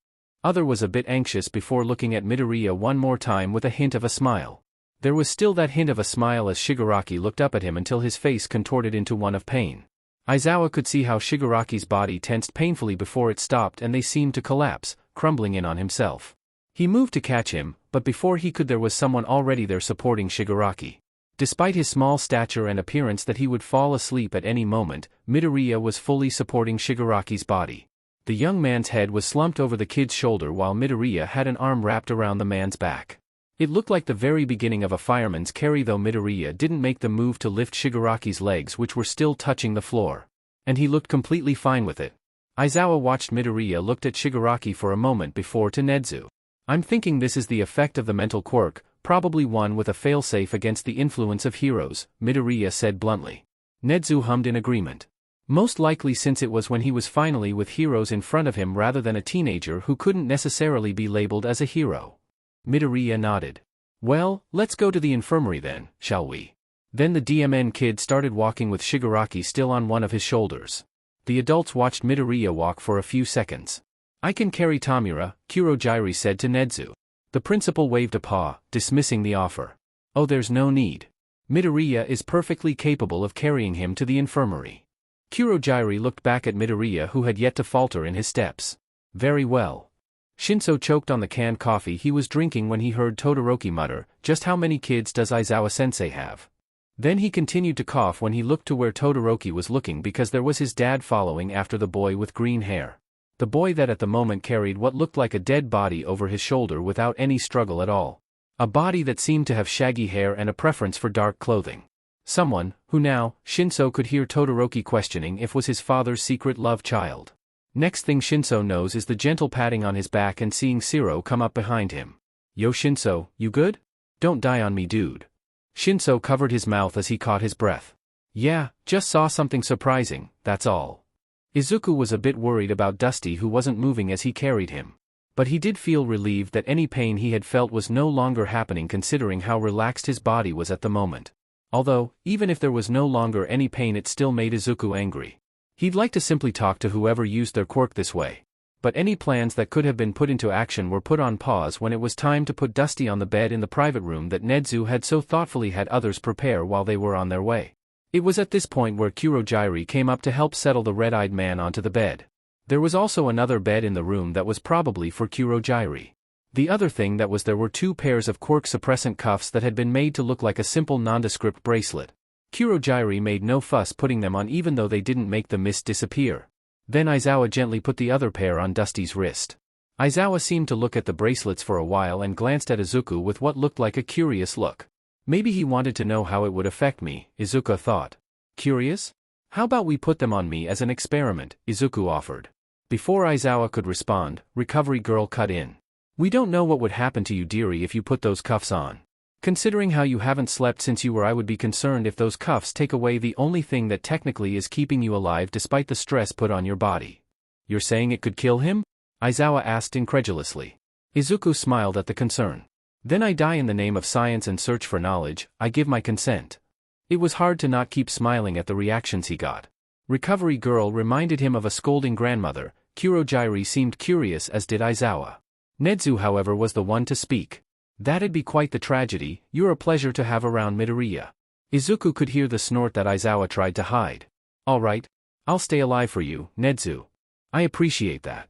A: other was a bit anxious before looking at Midoriya one more time with a hint of a smile. There was still that hint of a smile as Shigaraki looked up at him until his face contorted into one of pain. Aizawa could see how Shigaraki's body tensed painfully before it stopped and they seemed to collapse, crumbling in on himself. He moved to catch him, but before he could there was someone already there supporting Shigaraki. Despite his small stature and appearance that he would fall asleep at any moment, Midoriya was fully supporting Shigaraki's body. The young man's head was slumped over the kid's shoulder while Midoriya had an arm wrapped around the man's back. It looked like the very beginning of a fireman's carry, though Midoriya didn't make the move to lift Shigaraki's legs, which were still touching the floor. And he looked completely fine with it. Aizawa watched Midoriya looked at Shigaraki for a moment before to Nedzu. I'm thinking this is the effect of the mental quirk, probably one with a failsafe against the influence of heroes, Midoriya said bluntly. Nedzu hummed in agreement. Most likely, since it was when he was finally with heroes in front of him rather than a teenager who couldn't necessarily be labeled as a hero. Midoriya nodded. Well, let's go to the infirmary then, shall we? Then the DMN kid started walking with Shigaraki still on one of his shoulders. The adults watched Midoriya walk for a few seconds. I can carry Tamura, Kurogiri said to Nedzu. The principal waved a paw, dismissing the offer. Oh, there's no need. Midoriya is perfectly capable of carrying him to the infirmary. Kurogiri looked back at Midoriya, who had yet to falter in his steps. Very well. Shinso choked on the canned coffee he was drinking when he heard Todoroki mutter, just how many kids does Aizawa-sensei have? Then he continued to cough when he looked to where Todoroki was looking, because there was his dad following after the boy with green hair. The boy that at the moment carried what looked like a dead body over his shoulder without any struggle at all. A body that seemed to have shaggy hair and a preference for dark clothing. Someone, who now, Shinso could hear Todoroki questioning if was his father's secret love child. Next thing Shinso knows is the gentle patting on his back and seeing Shiro come up behind him. Yo Shinso, you good? Don't die on me, dude. Shinso covered his mouth as he caught his breath. Yeah, just saw something surprising, that's all. Izuku was a bit worried about Dusty, who wasn't moving as he carried him. But he did feel relieved that any pain he had felt was no longer happening, considering how relaxed his body was at the moment. Although, even if there was no longer any pain, it still made Izuku angry. He'd like to simply talk to whoever used their quirk this way. But any plans that could have been put into action were put on pause when it was time to put Dusty on the bed in the private room that Nedzu had so thoughtfully had others prepare while they were on their way. It was at this point where Kurogiri came up to help settle the red-eyed man onto the bed. There was also another bed in the room that was probably for Kurogiri. The other thing that was there were 2 pairs of quirk suppressant cuffs that had been made to look like a simple nondescript bracelet. Kurogiri made no fuss putting them on, even though they didn't make the mist disappear. Then Aizawa gently put the other pair on Dusty's wrist. Aizawa seemed to look at the bracelets for a while and glanced at Izuku with what looked like a curious look. Maybe he wanted to know how it would affect me, Izuku thought. Curious? How about we put them on me as an experiment, Izuku offered. Before Aizawa could respond, Recovery Girl cut in. We don't know what would happen to you, dearie, if you put those cuffs on. Considering how you haven't slept since you were, I would be concerned if those cuffs take away the only thing that technically is keeping you alive despite the stress put on your body. You're saying it could kill him? Aizawa asked incredulously. Izuku smiled at the concern. Then I die in the name of science and search for knowledge, I give my consent. It was hard to not keep smiling at the reactions he got. Recovery Girl reminded him of a scolding grandmother. Kurogiri seemed curious, as did Aizawa. Nedzu, however, was the one to speak. That'd be quite the tragedy. You're a pleasure to have around, Midoriya. Izuku could hear the snort that Aizawa tried to hide. All right. I'll stay alive for you, Nedzu. I appreciate that.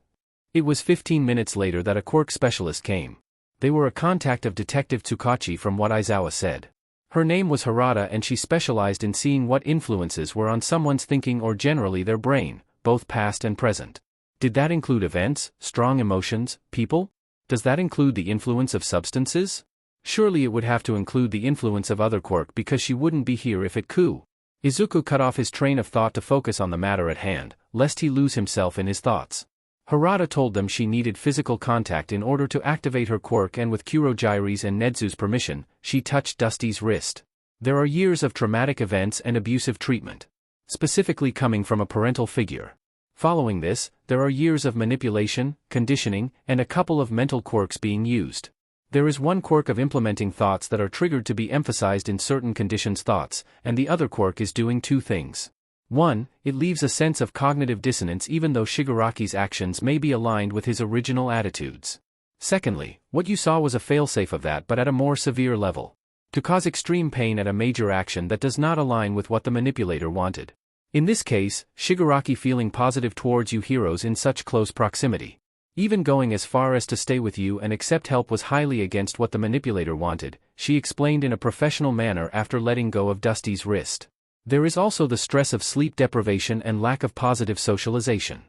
A: It was 15 minutes later that a quirk specialist came. They were a contact of Detective Tsukachi, from what Aizawa said. Her name was Harada and she specialized in seeing what influences were on someone's thinking or generally their brain, both past and present. Did that include events, strong emotions, people? Does that include the influence of substances? Surely it would have to include the influence of other quirk, because she wouldn't be here if it could. Izuku cut off his train of thought to focus on the matter at hand, lest he lose himself in his thoughts. Harada told them she needed physical contact in order to activate her quirk, and with Kurogiri's and Nedzu's permission, she touched Dusty's wrist. There are years of traumatic events and abusive treatment. Specifically coming from a parental figure. Following this, there are years of manipulation, conditioning, and a couple of mental quirks being used. There is one quirk of implementing thoughts that are triggered to be emphasized in certain conditions thoughts, and the other quirk is doing 2 things. 1, it leaves a sense of cognitive dissonance even though Shigaraki's actions may be aligned with his original attitudes. Secondly, what you saw was a failsafe of that, but at a more severe level. To cause extreme pain at a major action that does not align with what the manipulator wanted. In this case, Shigaraki feeling positive towards you heroes in such close proximity. Even going as far as to stay with you and accept help was highly against what the manipulator wanted, she explained in a professional manner after letting go of Dusty's wrist. There is also the stress of sleep deprivation and lack of positive socialization.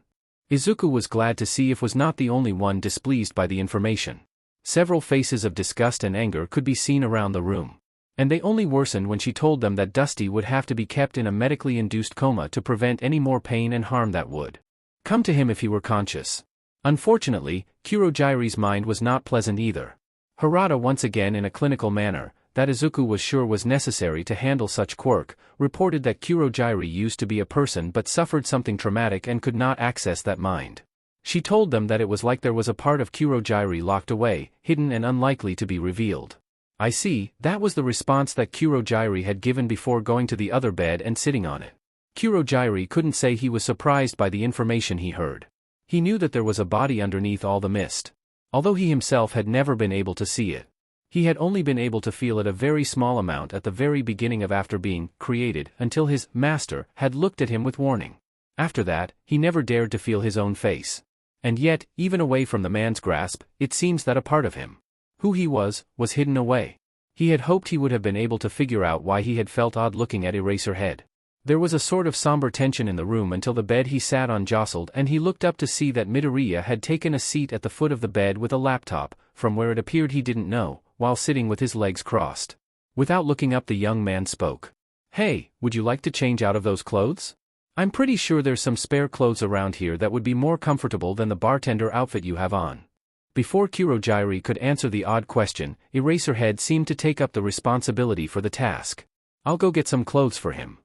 A: Izuku was glad to see if was not the only one displeased by the information. Several faces of disgust and anger could be seen around the room. And they only worsened when she told them that Dusty would have to be kept in a medically induced coma to prevent any more pain and harm that would come to him if he were conscious. Unfortunately, Kurogiri's mind was not pleasant either. Harada once again in a clinical manner, that Izuku was sure was necessary to handle such quirk, reported that Kurogiri used to be a person but suffered something traumatic and could not access that mind. She told them that it was like there was a part of Kurogiri locked away, hidden and unlikely to be revealed. I see, that was the response that Kurogiri had given before going to the other bed and sitting on it. Kurogiri couldn't say he was surprised by the information he heard. He knew that there was a body underneath all the mist. Although he himself had never been able to see it. He had only been able to feel it a very small amount at the very beginning of after being created, until his master had looked at him with warning. After that, he never dared to feel his own face. And yet, even away from the man's grasp, it seems that a part of him, who he was hidden away. He had hoped he would have been able to figure out why he had felt odd looking at Eraserhead. There was a sort of somber tension in the room until the bed he sat on jostled and he looked up to see that Midoriya had taken a seat at the foot of the bed with a laptop, from where it appeared he didn't know, while sitting with his legs crossed. Without looking up, the young man spoke. "Hey, would you like to change out of those clothes? I'm pretty sure there's some spare clothes around here that would be more comfortable than the bartender outfit you have on." Before Kurogiri could answer the odd question, Eraserhead seemed to take up the responsibility for the task. "I'll go get some clothes for him."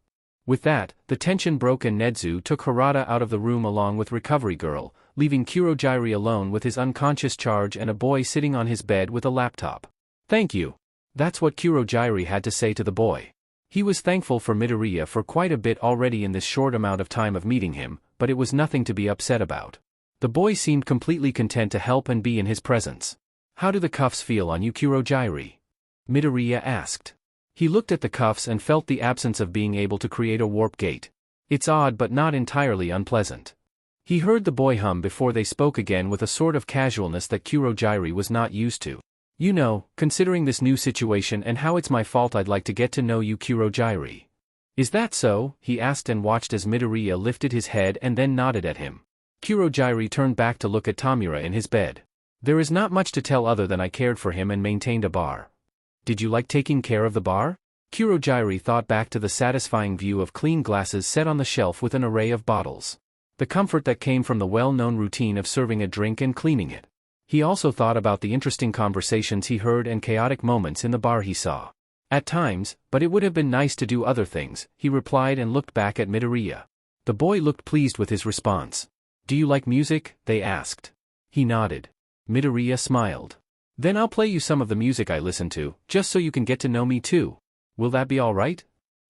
A: With that, the tension broke and Nedzu took Harada out of the room along with Recovery Girl, leaving Kurogiri alone with his unconscious charge and a boy sitting on his bed with a laptop. "Thank you." That's what Kurogiri had to say to the boy. He was thankful for Midoriya for quite a bit already in this short amount of time of meeting him, but it was nothing to be upset about. The boy seemed completely content to help and be in his presence. "How do the cuffs feel on you, Kurogiri?" Midoriya asked. He looked at the cuffs and felt the absence of being able to create a warp gate. It's odd but not entirely unpleasant. He heard the boy hum before they spoke again with a sort of casualness that Kurogiri was not used to. "You know, considering this new situation and how it's my fault, I'd like to get to know you, Kurogiri." "Is that so?" he asked and watched as Midoriya lifted his head and then nodded at him. Kurogiri turned back to look at Tamura in his bed. "There is not much to tell other than I cared for him and maintained a bar." "Did you like taking care of the bar?" Kurogiri thought back to the satisfying view of clean glasses set on the shelf with an array of bottles. The comfort that came from the well-known routine of serving a drink and cleaning it. He also thought about the interesting conversations he heard and chaotic moments in the bar he saw. "At times, but it would have been nice to do other things," he replied and looked back at Midoriya. The boy looked pleased with his response. "Do you like music?" they asked. He nodded. Midoriya smiled. "Then I'll play you some of the music I listen to, just so you can get to know me too. Will that be all right?"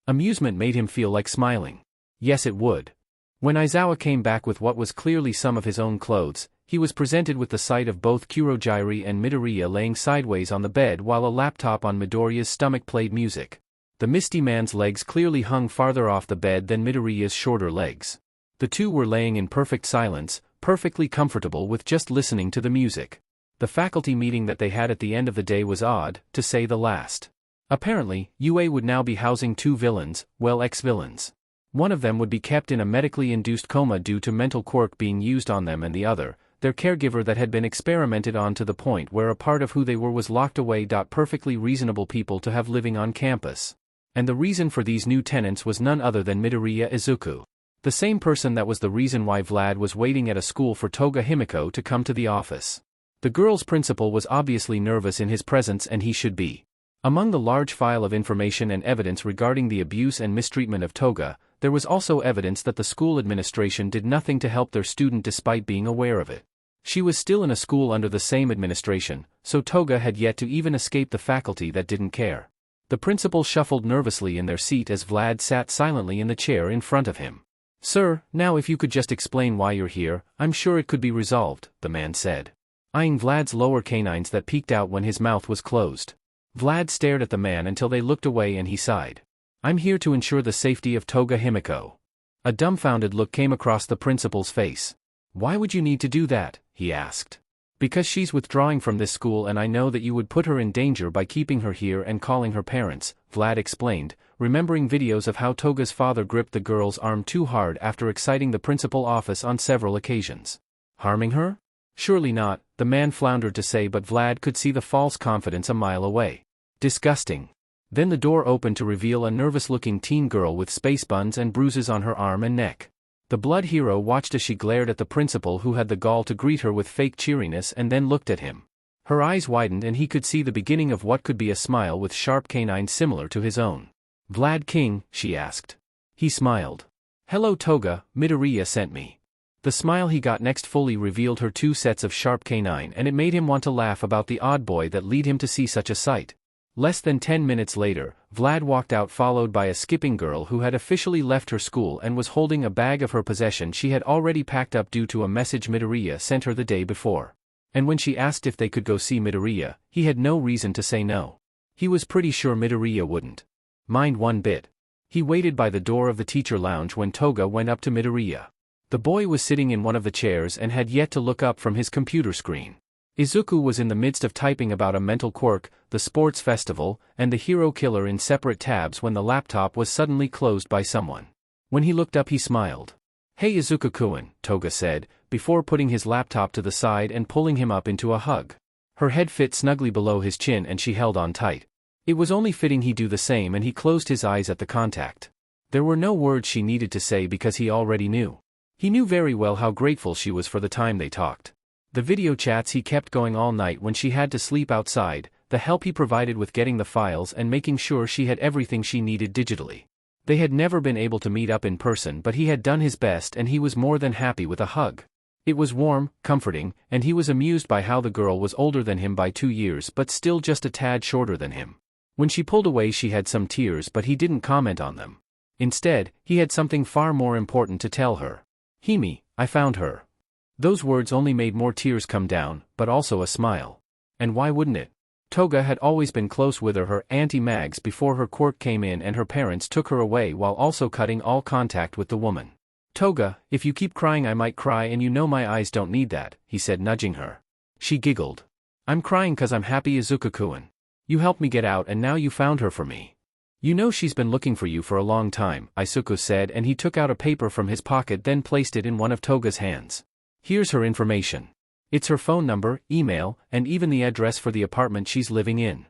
A: Amusement made him feel like smiling. Yes, it would. When Aizawa came back with what was clearly some of his own clothes, he was presented with the sight of both Kurogiri and Midoriya laying sideways on the bed while a laptop on Midoriya's stomach played music. The misty man's legs clearly hung farther off the bed than Midoriya's shorter legs. The two were laying in perfect silence, perfectly comfortable with just listening to the music. The faculty meeting that they had at the end of the day was odd, to say the last. Apparently, UA would now be housing two villains, well, ex-villains. One of them would be kept in a medically induced coma due to mental quirk being used on them, and the other, their caregiver that had been experimented on to the point where a part of who they were was locked away. Perfectly reasonable people to have living on campus. And the reason for these new tenants was none other than Midoriya Izuku. The same person that was the reason why Vlad was waiting at a school for Toga Himiko to come to the office. The girl's principal was obviously nervous in his presence, and he should be. Among the large file of information and evidence regarding the abuse and mistreatment of Toga, there was also evidence that the school administration did nothing to help their student despite being aware of it. She was still in a school under the same administration, so Toga had yet to even escape the faculty that didn't care. The principal shuffled nervously in their seat as Vlad sat silently in the chair in front of him. "Sir, now if you could just explain why you're here, I'm sure it could be resolved," the man said, eyeing Vlad's lower canines that peeked out when his mouth was closed. Vlad stared at the man until they looked away and he sighed. "I'm here to ensure the safety of Toga Himiko." A dumbfounded look came across the principal's face. Why would you need to do that? He asked. Because she's withdrawing from this school and I know that you would put her in danger by keeping her here and calling her parents, Vlad explained, remembering videos of how Toga's father gripped the girl's arm too hard after exciting the principal office on several occasions. Harming her? Surely not, the man floundered to say, but Vlad could see the false confidence a mile away. Disgusting. Then the door opened to reveal a nervous-looking teen girl with space buns and bruises on her arm and neck. The blood hero watched as she glared at the principal, who had the gall to greet her with fake cheeriness, and then looked at him. Her eyes widened and he could see the beginning of what could be a smile with sharp canines similar to his own. Vlad King, she asked. He smiled. Hello Toga, Midoriya sent me. The smile he got next fully revealed her 2 sets of sharp canine, and it made him want to laugh about the odd boy that led him to see such a sight. Less than 10 minutes later, Vlad walked out followed by a skipping girl who had officially left her school and was holding a bag of her possession she had already packed up due to a message Midoriya sent her the day before. And when she asked if they could go see Midoriya, he had no reason to say no. He was pretty sure Midoriya wouldn't mind one bit. He waited by the door of the teacher lounge when Toga went up to Midoriya. The boy was sitting in one of the chairs and had yet to look up from his computer screen. Izuku was in the midst of typing about a mental quirk, the sports festival, and the hero killer in separate tabs when the laptop was suddenly closed by someone. When he looked up he smiled. Hey Izuku-kun, Toga said, before putting his laptop to the side and pulling him up into a hug. Her head fit snugly below his chin and she held on tight. It was only fitting he do the same, and he closed his eyes at the contact. There were no words she needed to say because he already knew. He knew very well how grateful she was for the time they talked. The video chats he kept going all night when she had to sleep outside, the help he provided with getting the files and making sure she had everything she needed digitally. They had never been able to meet up in person, but he had done his best and he was more than happy with a hug. It was warm, comforting, and he was amused by how the girl was older than him by 2 years but still just a tad shorter than him. When she pulled away she had some tears, but he didn't comment on them. Instead, he had something far more important to tell her. Himi, I found her. Those words only made more tears come down, but also a smile. And why wouldn't it? Toga had always been close with her Auntie Mags before her quirk came in and her parents took her away while also cutting all contact with the woman. Toga, if you keep crying I might cry, and you know my eyes don't need that, he said, nudging her. She giggled. I'm crying cause I'm happy Izuku-kun. You helped me get out and now you found her for me. You know she's been looking for you for a long time, Izuku said, and he took out a paper from his pocket then placed it in one of Toga's hands. Here's her information. It's her phone number, email, and even the address for the apartment she's living in.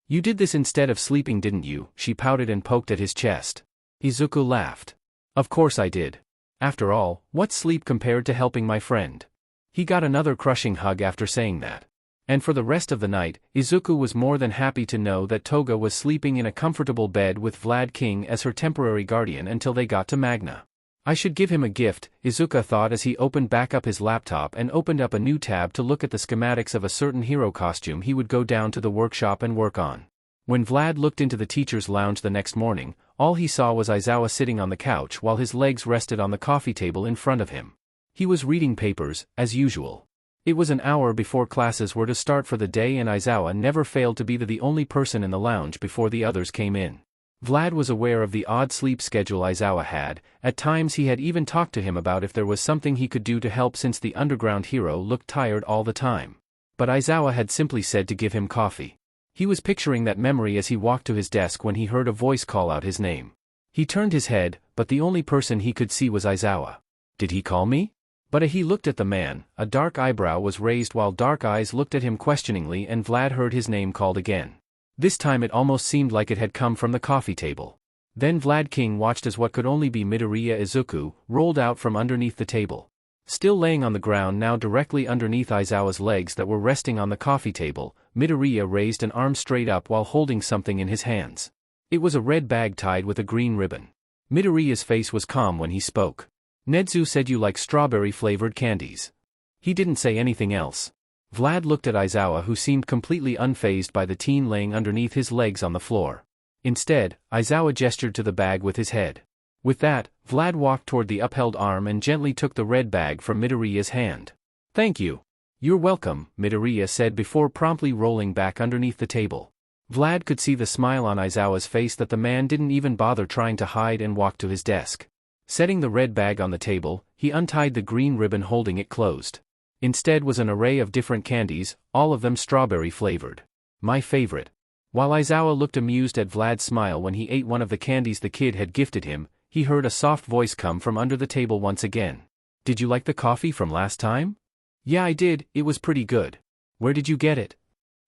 A: You did this instead of sleeping, didn't you? She pouted and poked at his chest. Izuku laughed. Of course I did. After all, what's sleep compared to helping my friend? He got another crushing hug after saying that. And for the rest of the night, Izuku was more than happy to know that Toga was sleeping in a comfortable bed with Vlad King as her temporary guardian until they got to Magna. I should give him a gift, Izuku thought as he opened back up his laptop and opened up a new tab to look at the schematics of a certain hero costume he would go down to the workshop and work on. When Vlad looked into the teacher's lounge the next morning, all he saw was Aizawa sitting on the couch while his legs rested on the coffee table in front of him. He was reading papers, as usual. It was an hour before classes were to start for the day and Aizawa never failed to be the only person in the lounge before the others came in. Vlad was aware of the odd sleep schedule Aizawa had. At times he had even talked to him about if there was something he could do to help since the underground hero looked tired all the time. But Aizawa had simply said to give him coffee. He was picturing that memory as he walked to his desk when he heard a voice call out his name. He turned his head, but the only person he could see was Aizawa. Did he call me? But he looked at the man, a dark eyebrow was raised while dark eyes looked at him questioningly, and Vlad heard his name called again. This time it almost seemed like it had come from the coffee table. Then Vlad King watched as what could only be Midoriya Izuku rolled out from underneath the table. Still laying on the ground now directly underneath Aizawa's legs that were resting on the coffee table, Midoriya raised an arm straight up while holding something in his hands. It was a red bag tied with a green ribbon. Midoriya's face was calm when he spoke. Nedzu said you like strawberry-flavored candies. He didn't say anything else. Vlad looked at Aizawa, who seemed completely unfazed by the teen laying underneath his legs on the floor. Instead, Aizawa gestured to the bag with his head. With that, Vlad walked toward the upheld arm and gently took the red bag from Midoriya's hand. Thank you. You're welcome, Midoriya said before promptly rolling back underneath the table. Vlad could see the smile on Aizawa's face that the man didn't even bother trying to hide and walked to his desk. Setting the red bag on the table, he untied the green ribbon holding it closed. Instead was an array of different candies, all of them strawberry-flavored. My favorite. While Aizawa looked amused at Vlad's smile when he ate one of the candies the kid had gifted him, he heard a soft voice come from under the table once again. Did you like the coffee from last time? Yeah, I did, it was pretty good. Where did you get it?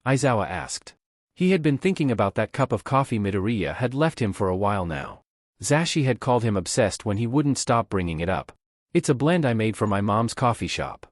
A: Aizawa asked. He had been thinking about that cup of coffee Midoriya had left him for a while now. Zashi had called him obsessed when he wouldn't stop bringing it up. It's a blend I made for my mom's coffee shop.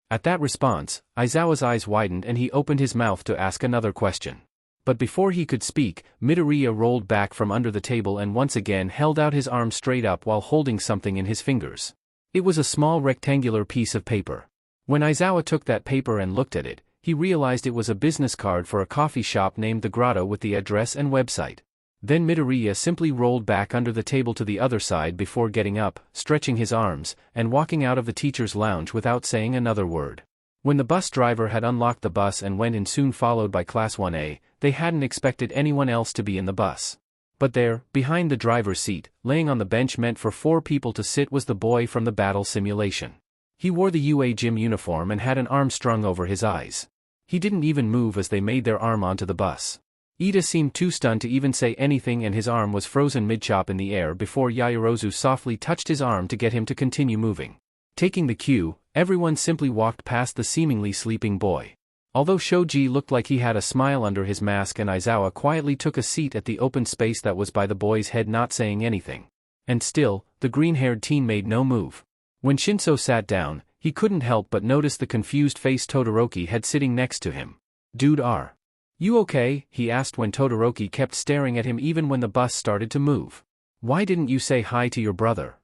A: At that response, Aizawa's eyes widened and he opened his mouth to ask another question. But before he could speak, Midoriya rolled back from under the table and once again held out his arm straight up while holding something in his fingers. It was a small rectangular piece of paper. When Aizawa took that paper and looked at it, he realized it was a business card for a coffee shop named the Grotto with the address and website. Then Midoriya simply rolled back under the table to the other side before getting up, stretching his arms, and walking out of the teacher's lounge without saying another word. When the bus driver had unlocked the bus and went in soon followed by Class 1A, they hadn't expected anyone else to be in the bus. But there, behind the driver's seat, laying on the bench meant for 4 people to sit was the boy from the battle simulation. He wore the UA gym uniform and had an arm strung over his eyes. He didn't even move as they made their arm onto the bus. Ida seemed too stunned to even say anything and his arm was frozen mid-chop in the air before Yaoyorozu softly touched his arm to get him to continue moving. Taking the cue, everyone simply walked past the seemingly sleeping boy. Although Shoji looked like he had a smile under his mask and Aizawa quietly took a seat at the open space that was by the boy's head not saying anything. And still, the green-haired teen made no move. When Shinso sat down, he couldn't help but notice the confused face Todoroki had sitting next to him. Dude, are you okay? He asked when Todoroki kept staring at him even when the bus started to move. Why didn't you say hi to your brother?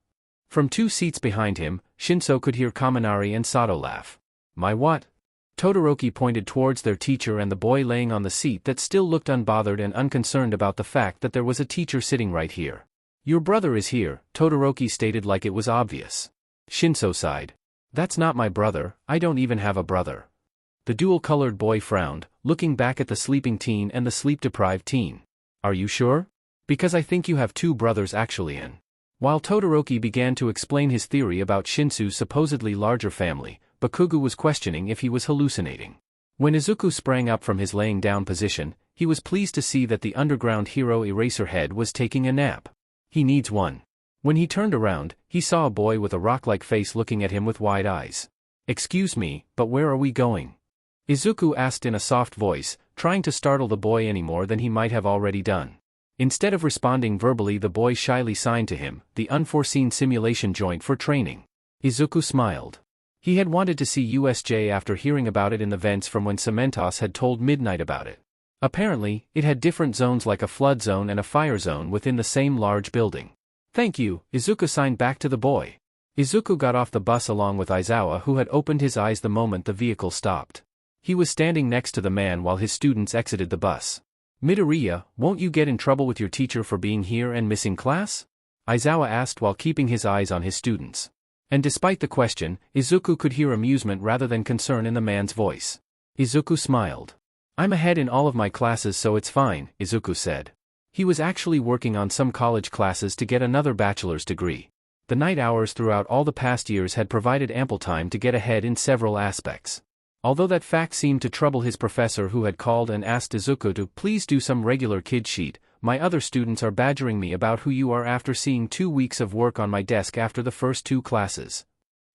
A: From 2 seats behind him, Shinso could hear Kaminari and Sato laugh. My what? Todoroki pointed towards their teacher and the boy laying on the seat that still looked unbothered and unconcerned about the fact that there was a teacher sitting right here. Your brother is here, Todoroki stated like it was obvious. Shinso sighed. That's not my brother, I don't even have a brother. The dual-colored boy frowned, looking back at the sleeping teen and the sleep-deprived teen. Are you sure? Because I think you have 2 brothers actually in. While Todoroki began to explain his theory about Shinsu's supposedly larger family, Bakugo was questioning if he was hallucinating. When Izuku sprang up from his laying down position, he was pleased to see that the underground hero Eraserhead was taking a nap. He needs one. When he turned around, he saw a boy with a rock-like face looking at him with wide eyes. Excuse me, but where are we going? Izuku asked in a soft voice, trying to startle the boy any more than he might have already done. Instead of responding verbally, the boy shyly signed to him, the unforeseen simulation joint for training. Izuku smiled. He had wanted to see USJ after hearing about it in the vents from when Cementos had told Midnight about it. Apparently, it had different zones like a flood zone and a fire zone within the same large building. Thank you, Izuku signed back to the boy. Izuku got off the bus along with Aizawa, who had opened his eyes the moment the vehicle stopped. He was standing next to the man while his students exited the bus. Midoriya, won't you get in trouble with your teacher for being here and missing class? Aizawa asked while keeping his eyes on his students. And despite the question, Izuku could hear amusement rather than concern in the man's voice. Izuku smiled. I'm ahead in all of my classes so it's fine, Izuku said. He was actually working on some college classes to get another bachelor's degree. The night hours throughout all the past years had provided ample time to get ahead in several aspects. Although that fact seemed to trouble his professor, who had called and asked Izuku to please do some regular kid sheet, my other students are badgering me about who you are after seeing 2 weeks of work on my desk after the first 2 classes.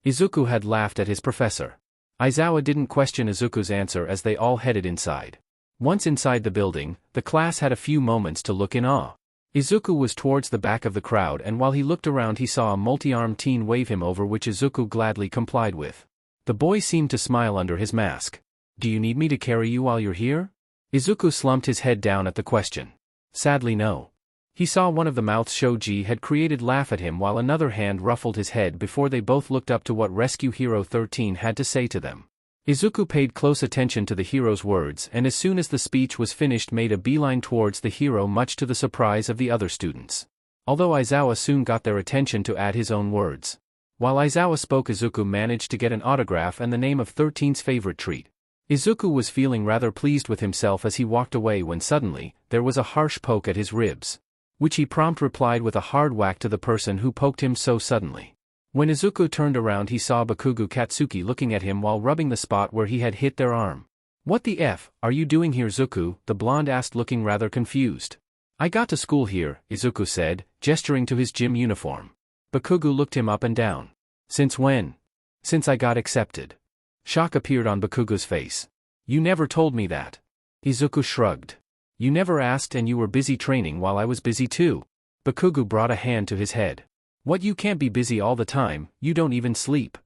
A: Izuku had laughed at his professor. Aizawa didn't question Izuku's answer as they all headed inside. Once inside the building, the class had a few moments to look in awe. Izuku was towards the back of the crowd, and while he looked around he saw a multi-armed teen wave him over, which Izuku gladly complied with. The boy seemed to smile under his mask. Do you need me to carry you while you're here? Izuku slumped his head down at the question. Sadly no. He saw one of the mouths Shoji had created laugh at him while another hand ruffled his head before they both looked up to what Rescue Hero 13 had to say to them. Izuku paid close attention to the hero's words and as soon as the speech was finished made a beeline towards the hero, much to the surprise of the other students. Although Aizawa soon got their attention to add his own words. While Aizawa spoke, Izuku managed to get an autograph and the name of 13's favorite treat. Izuku was feeling rather pleased with himself as he walked away when suddenly, there was a harsh poke at his ribs. which he prompt replied with a hard whack to the person who poked him so suddenly. When Izuku turned around he saw Bakugo Katsuki looking at him while rubbing the spot where he had hit their arm. "What the F are you doing here, Zuku?" the blonde asked, looking rather confused. "I got to school here," Izuku said, gesturing to his gym uniform. Bakugo looked him up and down. "Since when?" "Since I got accepted." Shock appeared on Bakugo's face. "You never told me that." Izuku shrugged. "You never asked, and you were busy training while I was busy too." Bakugo brought a hand to his head. "What, you can't be busy all the time, you don't even sleep."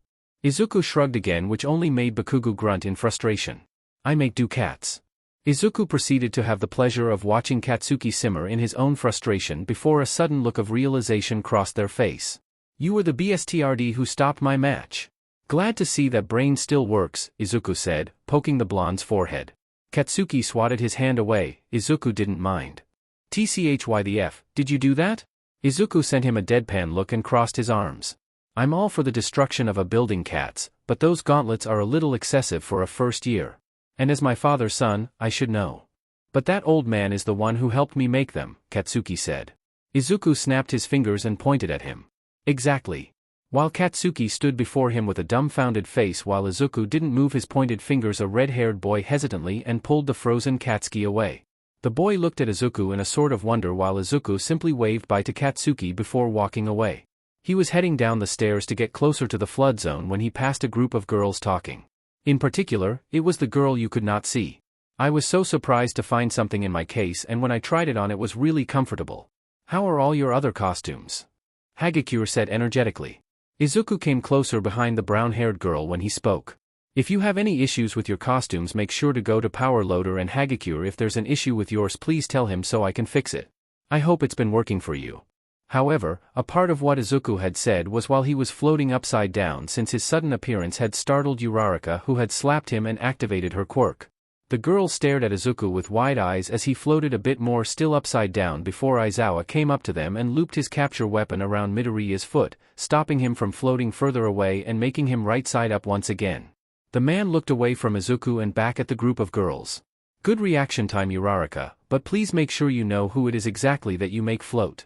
A: Izuku shrugged again, which only made Bakugo grunt in frustration. "I make do, cats." Izuku proceeded to have the pleasure of watching Katsuki simmer in his own frustration before a sudden look of realization crossed their face. "You were the BSTRD who stopped my match." "Glad to see that brain still works," Izuku said, poking the blonde's forehead. Katsuki swatted his hand away. Izuku didn't mind. "Tchy the F, did you do that?" Izuku sent him a deadpan look and crossed his arms. "I'm all for the destruction of a building, cats, but those gauntlets are a little excessive for a first year. And as my father's son, I should know." "But that old man is the one who helped me make them," Katsuki said. Izuku snapped his fingers and pointed at him. "Exactly." While Katsuki stood before him with a dumbfounded face while Izuku didn't move his pointed fingers, a red-haired boy hesitantly and pulled the frozen Katsuki away. The boy looked at Izuku in a sort of wonder while Izuku simply waved bye to Katsuki before walking away. He was heading down the stairs to get closer to the flood zone when he passed a group of girls talking. In particular, it was the girl you could not see. "I was so surprised to find something in my case, and when I tried it on it was really comfortable. How are all your other costumes?" Hagakure said energetically. Izuku came closer behind the brown-haired girl when he spoke. "If you have any issues with your costumes, make sure to go to Power Loader, and Hagakure, if there's an issue with yours, please tell him so I can fix it. I hope it's been working for you." However, a part of what Izuku had said was while he was floating upside down, since his sudden appearance had startled Uraraka, who had slapped him and activated her quirk. The girl stared at Izuku with wide eyes as he floated a bit more still upside down before Aizawa came up to them and looped his capture weapon around Midoriya's foot, stopping him from floating further away and making him right side up once again. The man looked away from Izuku and back at the group of girls. "Good reaction time, Uraraka, but please make sure you know who it is exactly that you make float."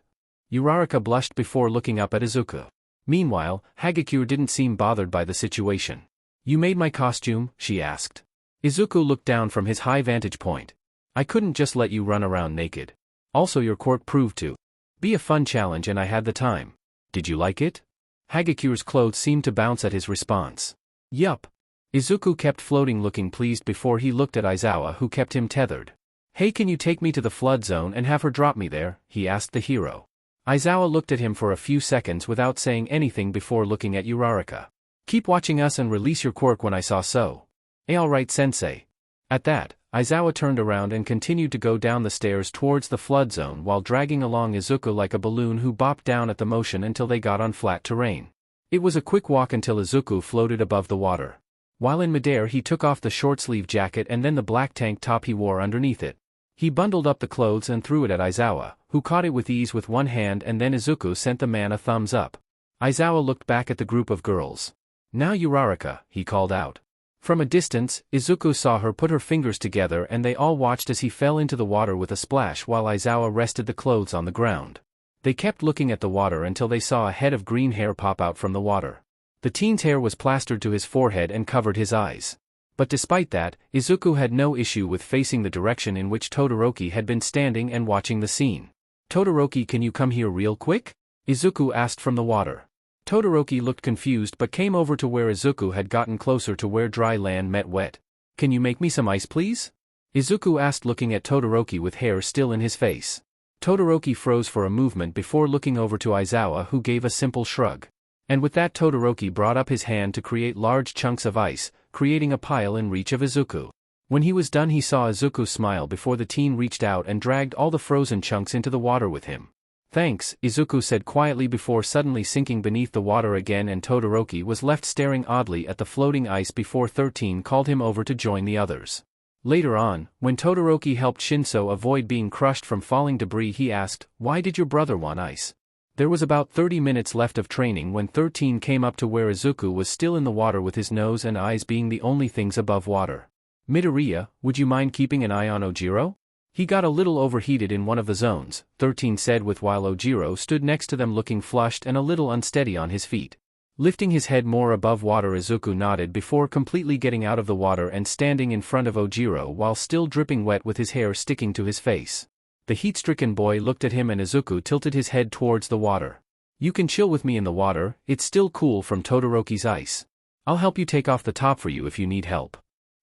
A: Uraraka blushed before looking up at Izuku. Meanwhile, Hagakure didn't seem bothered by the situation. "You made my costume?" she asked. Izuku looked down from his high vantage point. "I couldn't just let you run around naked. Also, your quirk proved to be a fun challenge and I had the time. Did you like it?" Hagakure's clothes seemed to bounce at his response. "Yup." Izuku kept floating, looking pleased before he looked at Aizawa, who kept him tethered. "Hey, can you take me to the flood zone and have her drop me there?" he asked the hero. Aizawa looked at him for a few seconds without saying anything before looking at Uraraka. "Keep watching us and release your quirk when I saw so." "Alright, sensei." At that, Aizawa turned around and continued to go down the stairs towards the flood zone while dragging along Izuku like a balloon who bopped down at the motion until they got on flat terrain. It was a quick walk until Izuku floated above the water. While in midair, he took off the short-sleeve jacket and then the black tank top he wore underneath it. He bundled up the clothes and threw it at Aizawa, who caught it with ease with one hand, and then Izuku sent the man a thumbs up. Aizawa looked back at the group of girls. "Now Uraraka," he called out. From a distance, Izuku saw her put her fingers together and they all watched as he fell into the water with a splash while Aizawa rested the clothes on the ground. They kept looking at the water until they saw a head of green hair pop out from the water. The teen's hair was plastered to his forehead and covered his eyes. But despite that, Izuku had no issue with facing the direction in which Todoroki had been standing and watching the scene. "Todoroki, can you come here real quick?" Izuku asked from the water. Todoroki looked confused but came over to where Izuku had gotten closer to where dry land met wet. "Can you make me some ice, please?" Izuku asked, looking at Todoroki with hair still in his face. Todoroki froze for a movement before looking over to Aizawa, who gave a simple shrug. And with that, Todoroki brought up his hand to create large chunks of ice, creating a pile in reach of Izuku. When he was done, he saw Izuku smile before the teen reached out and dragged all the frozen chunks into the water with him. "Thanks," Izuku said quietly before suddenly sinking beneath the water again, and Todoroki was left staring oddly at the floating ice before 13 called him over to join the others. Later on, when Todoroki helped Shinso avoid being crushed from falling debris, he asked, "Why did your brother want ice?" There was about 30 minutes left of training when 13 came up to where Izuku was still in the water with his nose and eyes being the only things above water. "Midoriya, would you mind keeping an eye on Ojiro?" He got a little overheated in one of the zones, 13 said while Ojiro stood next to them looking flushed and a little unsteady on his feet. Lifting his head more above water, Izuku nodded before completely getting out of the water and standing in front of Ojiro while still dripping wet with his hair sticking to his face. The heat-stricken boy looked at him and Izuku tilted his head towards the water. "You can chill with me in the water, it's still cool from Todoroki's ice. I'll help you take off the top for you if you need help."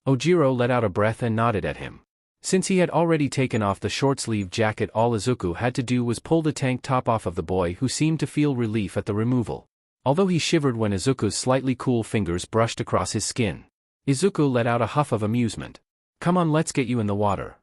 A: Ojiro let out a breath and nodded at him. Since he had already taken off the short-sleeved jacket, all Izuku had to do was pull the tank top off of the boy, who seemed to feel relief at the removal. Although he shivered when Izuku's slightly cool fingers brushed across his skin. Izuku let out a huff of amusement. "Come on, let's get you in the water."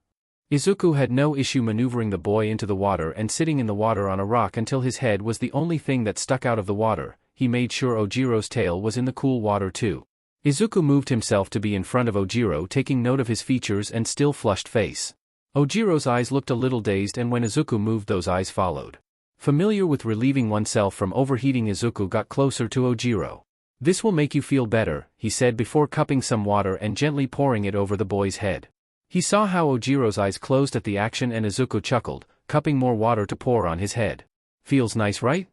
A: Izuku had no issue maneuvering the boy into the water and sitting in the water on a rock until his head was the only thing that stuck out of the water. He made sure Ojiro's tail was in the cool water too. Izuku moved himself to be in front of Ojiro, taking note of his features and still flushed face. Ojiro's eyes looked a little dazed, and when Izuku moved, those eyes followed. Familiar with relieving oneself from overheating, Izuku got closer to Ojiro. "This will make you feel better," he said before cupping some water and gently pouring it over the boy's head. He saw how Ojiro's eyes closed at the action and Izuku chuckled, cupping more water to pour on his head. "Feels nice, right?"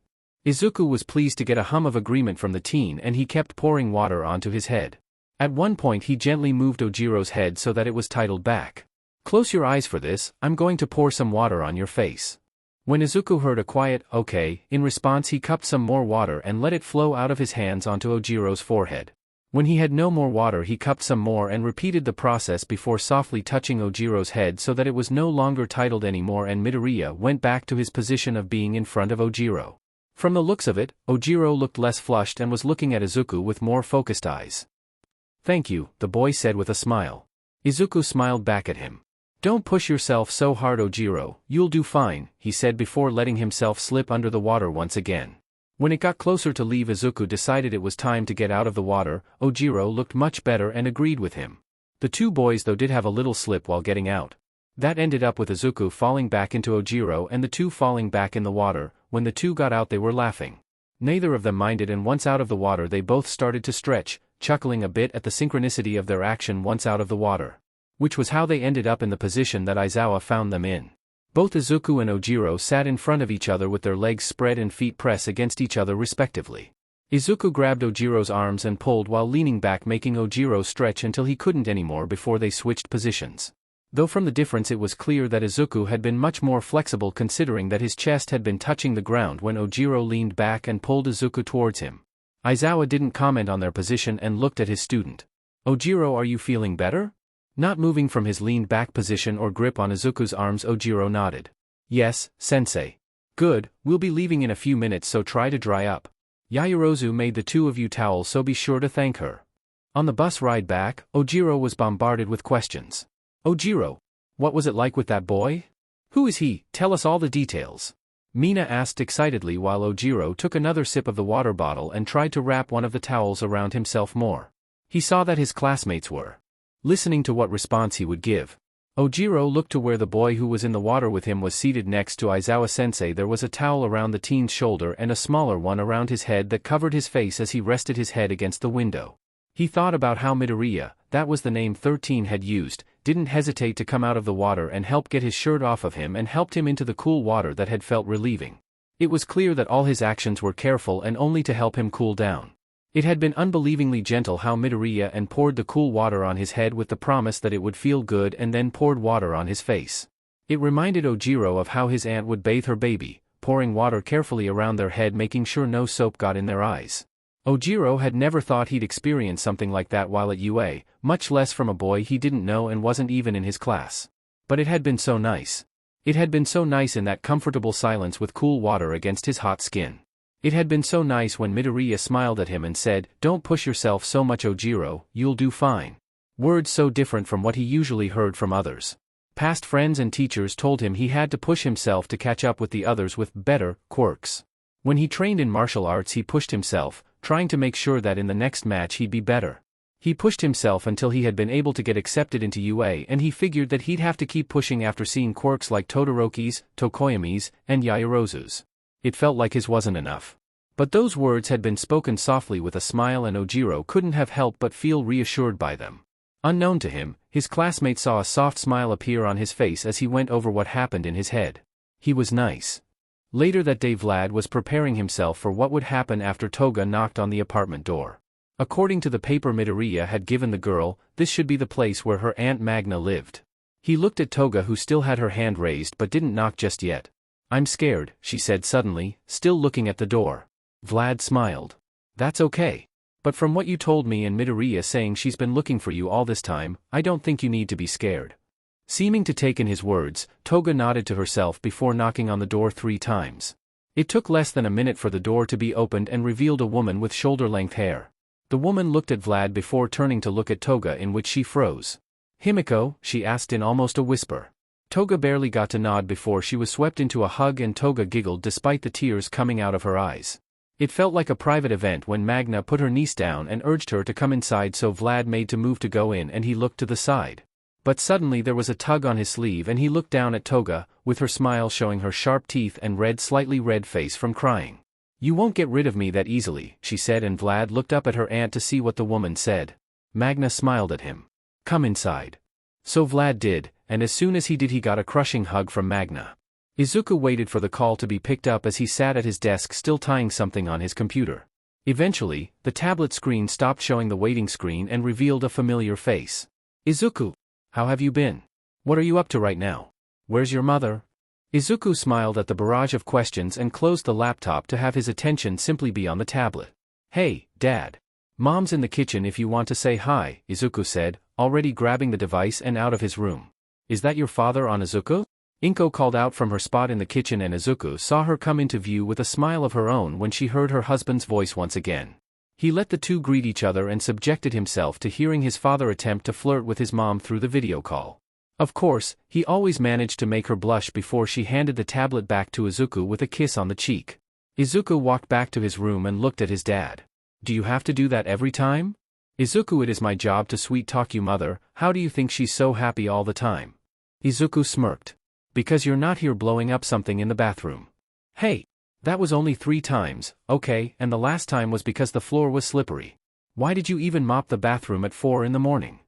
A: Izuku was pleased to get a hum of agreement from the teen, and he kept pouring water onto his head. At one point he gently moved Ojiro's head so that it was tilted back. "Close your eyes for this, I'm going to pour some water on your face." When Izuku heard a quiet, "okay," in response, he cupped some more water and let it flow out of his hands onto Ojiro's forehead. When he had no more water, he cupped some more and repeated the process before softly touching Ojiro's head so that it was no longer tilted anymore, and Midoriya went back to his position of being in front of Ojiro. From the looks of it, Ojiro looked less flushed and was looking at Izuku with more focused eyes. "Thank you," the boy said with a smile. Izuku smiled back at him. "Don't push yourself so hard, Ojiro, you'll do fine," he said before letting himself slip under the water once again. When it got closer to leave, Izuku decided it was time to get out of the water. Ojiro looked much better and agreed with him. The two boys though did have a little slip while getting out. That ended up with Izuku falling back into Ojiro and the two falling back in the water. When the two got out, they were laughing. Neither of them minded, and once out of the water they both started to stretch, chuckling a bit at the synchronicity of their action once out of the water. Which was how they ended up in the position that Aizawa found them in. Both Izuku and Ojiro sat in front of each other with their legs spread and feet pressed against each other respectively. Izuku grabbed Ojiro's arms and pulled while leaning back, making Ojiro stretch until he couldn't anymore before they switched positions. Though from the difference it was clear that Izuku had been much more flexible, considering that his chest had been touching the ground when Ojiro leaned back and pulled Izuku towards him. Aizawa didn't comment on their position and looked at his student. "Ojiro, are you feeling better?" Not moving from his leaned back position or grip on Izuku's arms, Ojiro nodded. "Yes, sensei." "Good, we'll be leaving in a few minutes, so try to dry up. Yaoyorozu made the two of you towels, so be sure to thank her." On the bus ride back, Ojiro was bombarded with questions. "Ojiro, what was it like with that boy? Who is he? Tell us all the details." Mina asked excitedly while Ojiro took another sip of the water bottle and tried to wrap one of the towels around himself more. He saw that his classmates were listening to what response he would give. Ojiro looked to where the boy who was in the water with him was seated next to Aizawa-sensei. There was a towel around the teen's shoulder and a smaller one around his head that covered his face as he rested his head against the window. He thought about how Midoriya, that was the name 13 had used, didn't hesitate to come out of the water and help get his shirt off of him and helped him into the cool water that had felt relieving. It was clear that all his actions were careful and only to help him cool down. It had been unbelievingly gentle how Midoriya and poured the cool water on his head with the promise that it would feel good, and then poured water on his face. It reminded Ojiro of how his aunt would bathe her baby, pouring water carefully around their head, making sure no soap got in their eyes. Ojiro had never thought he'd experience something like that while at UA, much less from a boy he didn't know and wasn't even in his class. But it had been so nice. It had been so nice in that comfortable silence with cool water against his hot skin. It had been so nice when Midoriya smiled at him and said, "Don't push yourself so much, Ojiro, you'll do fine." Words so different from what he usually heard from others. Past friends and teachers told him he had to push himself to catch up with the others with better quirks. When he trained in martial arts, he pushed himself, trying to make sure that in the next match he'd be better. He pushed himself until he had been able to get accepted into UA, and he figured that he'd have to keep pushing after seeing quirks like Todoroki's, Tokoyami's, and Yaoyorozu's. It felt like his wasn't enough. But those words had been spoken softly with a smile, and Ojiro couldn't have helped but feel reassured by them. Unknown to him, His classmate saw a soft smile appear on his face as he went over what happened in his head. He was nice. Later that day Vlad was preparing himself for what would happen after Toga knocked on the apartment door. According to the paper Midoriya had given the girl, this should be the place where her Aunt Magna lived. He looked at Toga, who still had her hand raised but didn't knock just yet. "I'm scared," she said suddenly, still looking at the door. Vlad smiled. "That's okay. But from what you told me and Midoriya saying she's been looking for you all this time, I don't think you need to be scared." Seeming to take in his words, Toga nodded to herself before knocking on the door 3 times. It took less than a minute for the door to be opened and revealed a woman with shoulder-length hair. The woman looked at Vlad before turning to look at Toga, in which she froze. "Himiko?" she asked in almost a whisper. Toga barely got to nod before she was swept into a hug, and Toga giggled despite the tears coming out of her eyes. It felt like a private event when Magna put her niece down and urged her to come inside, so Vlad made to move to go in, and he looked to the side. But suddenly there was a tug on his sleeve and he looked down at Toga, with her smile showing her sharp teeth and slightly red face from crying. "You won't get rid of me that easily," she said, and Vlad looked up at her aunt to see what the woman said. Magna smiled at him. "Come inside." So Vlad did, and as soon as he did he got a crushing hug from Magna. Izuku waited for the call to be picked up as he sat at his desk still tying something on his computer. Eventually, the tablet screen stopped showing the waiting screen and revealed a familiar face. "Izuku. How have you been? What are you up to right now? Where's your mother?" Izuku smiled at the barrage of questions and closed the laptop to have his attention simply be on the tablet. "Hey, Dad. Mom's in the kitchen if you want to say hi," Izuku said, already grabbing the device and out of his room. "Is that your father on Izuku?" Inko called out from her spot in the kitchen, and Izuku saw her come into view with a smile of her own when she heard her husband's voice once again. He let the two greet each other and subjected himself to hearing his father attempt to flirt with his mom through the video call. Of course, he always managed to make her blush before she handed the tablet back to Izuku with a kiss on the cheek. Izuku walked back to his room and looked at his dad. "Do you have to do that every time?" "Izuku, it is my job to sweet-talk you, mother. How do you think she's so happy all the time?" Izuku smirked. "Because you're not here blowing up something in the bathroom." "Hey! That was only 3 times, okay, and the last time was because the floor was slippery. Why did you even mop the bathroom at 4 in the morning?"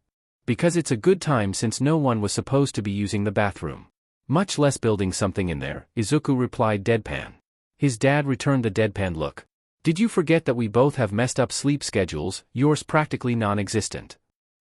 A: "Because it's a good time since no one was supposed to be using the bathroom. Much less building something in there," Izuku replied deadpan. His dad returned the deadpan look. "Did you forget that we both have messed up sleep schedules, yours practically non-existent?"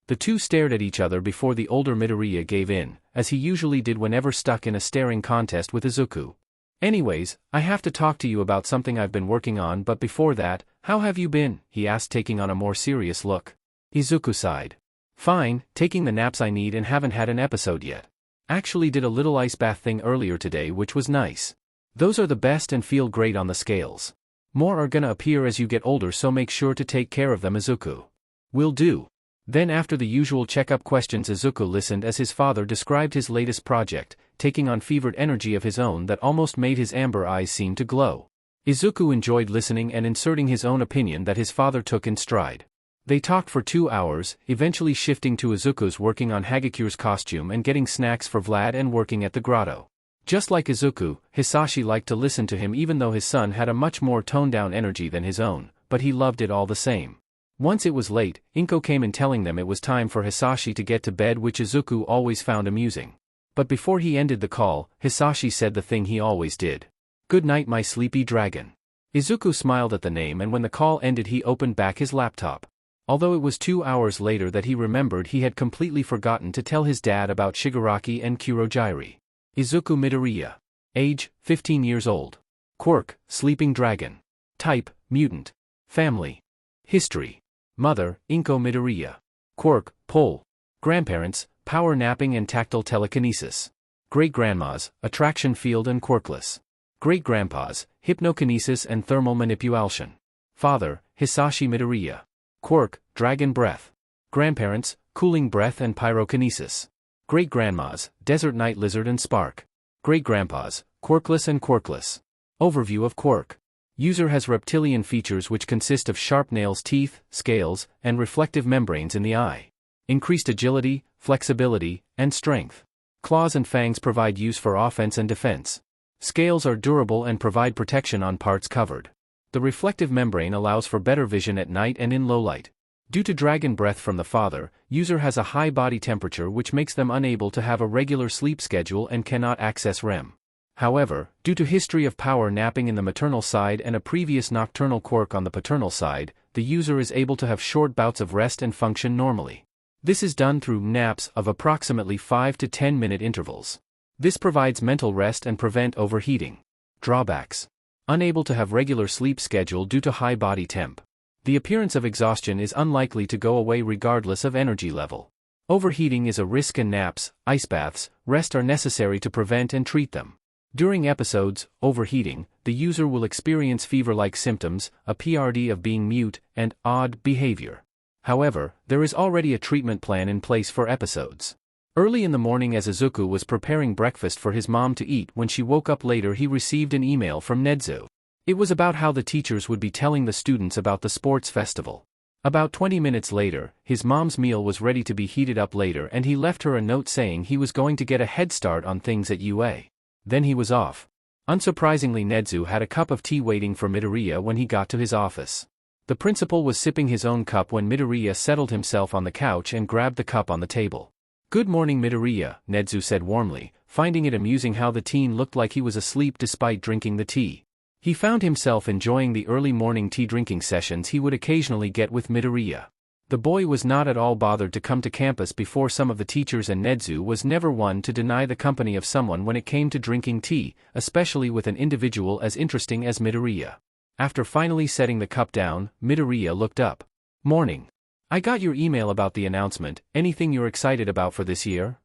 A: The two stared at each other before the older Midoriya gave in, as he usually did whenever stuck in a staring contest with Izuku. "Anyways, I have to talk to you about something I've been working on, but before that, how have you been?" he asked, taking on a more serious look. Izuku sighed. "Fine, taking the naps I need and haven't had an episode yet. Actually did a little ice bath thing earlier today, which was nice. Those are the best and feel great on the scales. More are gonna appear as you get older, so make sure to take care of them, Izuku." "Will do." Then after the usual checkup questions, Izuku listened as his father described his latest project, taking on fevered energy of his own that almost made his amber eyes seem to glow. Izuku enjoyed listening and inserting his own opinion that his father took in stride. They talked for 2 hours, eventually shifting to Izuku's working on Hagakure's costume and getting snacks for Vlad and working at the grotto. Just like Izuku, Hisashi liked to listen to him even though his son had a much more toned-down energy than his own, but he loved it all the same. Once it was late, Inko came in telling them it was time for Hisashi to get to bed, which Izuku always found amusing. But before he ended the call, Hisashi said the thing he always did. "Good night, my sleepy dragon." Izuku smiled at the name, and when the call ended he opened back his laptop. Although it was 2 hours later that he remembered he had completely forgotten to tell his dad about Shigaraki and Kurogiri. Izuku Midoriya. Age, 15 years old. Quirk, sleeping dragon. Type, mutant. Family. History. Mother, Inko Midoriya. Quirk, pole. Grandparents, power napping and tactile telekinesis. Great-grandmas, attraction field and quirkless. Great-grandpas, hypnokinesis and thermal manipulation. Father, Hisashi Midoriya. Quirk, dragon breath. Grandparents, cooling breath and pyrokinesis. Great-grandmas, desert night lizard and spark. Great-grandpas, quirkless and quirkless. Overview of Quirk. User has reptilian features which consist of sharp nails, teeth, scales, and reflective membranes in the eye. Increased agility, flexibility, and strength. Claws and fangs provide use for offense and defense. Scales are durable and provide protection on parts covered. The reflective membrane allows for better vision at night and in low light. Due to dragon breath from the father, user has a high body temperature which makes them unable to have a regular sleep schedule and cannot access REM. However, due to history of power napping in the maternal side and a previous nocturnal quirk on the paternal side, the user is able to have short bouts of rest and function normally. This is done through naps of approximately 5 to 10 minute intervals. This provides mental rest and prevent overheating. Drawbacks: unable to have regular sleep schedule due to high body temp. The appearance of exhaustion is unlikely to go away regardless of energy level. Overheating is a risk and naps, ice baths, rest are necessary to prevent and treat them. During episodes, overheating, the user will experience fever-like symptoms, a PRD of being mute, and odd behavior. However, there is already a treatment plan in place for episodes. Early in the morning as Izuku was preparing breakfast for his mom to eat, when she woke up later he received an email from Nedzu. It was about how the teachers would be telling the students about the sports festival. About 20 minutes later, his mom's meal was ready to be heated up later and he left her a note saying he was going to get a head start on things at UA. Then he was off. Unsurprisingly, Nedzu had a cup of tea waiting for Midoriya when he got to his office. The principal was sipping his own cup when Midoriya settled himself on the couch and grabbed the cup on the table. "Good morning, Midoriya," Nedzu said warmly, finding it amusing how the teen looked like he was asleep despite drinking the tea. He found himself enjoying the early morning tea drinking sessions he would occasionally get with Midoriya. The boy was not at all bothered to come to campus before some of the teachers, and Nedzu was never one to deny the company of someone when it came to drinking tea, especially with an individual as interesting as Midoriya. After finally setting the cup down, Midoriya looked up. "Morning. I got your email about the announcement. Anything you're excited about for this year?"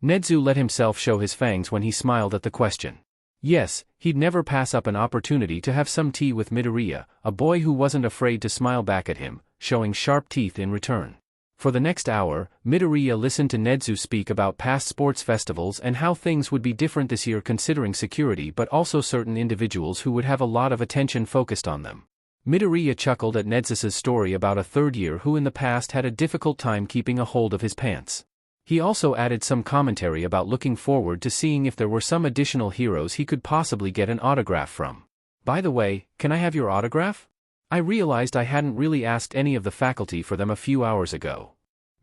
A: Nedzu let himself show his fangs when he smiled at the question. Yes, he'd never pass up an opportunity to have some tea with Midoriya, a boy who wasn't afraid to smile back at him, showing sharp teeth in return. For the next hour, Midoriya listened to Nedzu speak about past sports festivals and how things would be different this year considering security but also certain individuals who would have a lot of attention focused on them. Midoriya chuckled at Nedzu's story about a third year who in the past had a difficult time keeping a hold of his pants. He also added some commentary about looking forward to seeing if there were some additional heroes he could possibly get an autograph from. "By the way, can I have your autograph? I realized I hadn't really asked any of the faculty for them a few hours ago,"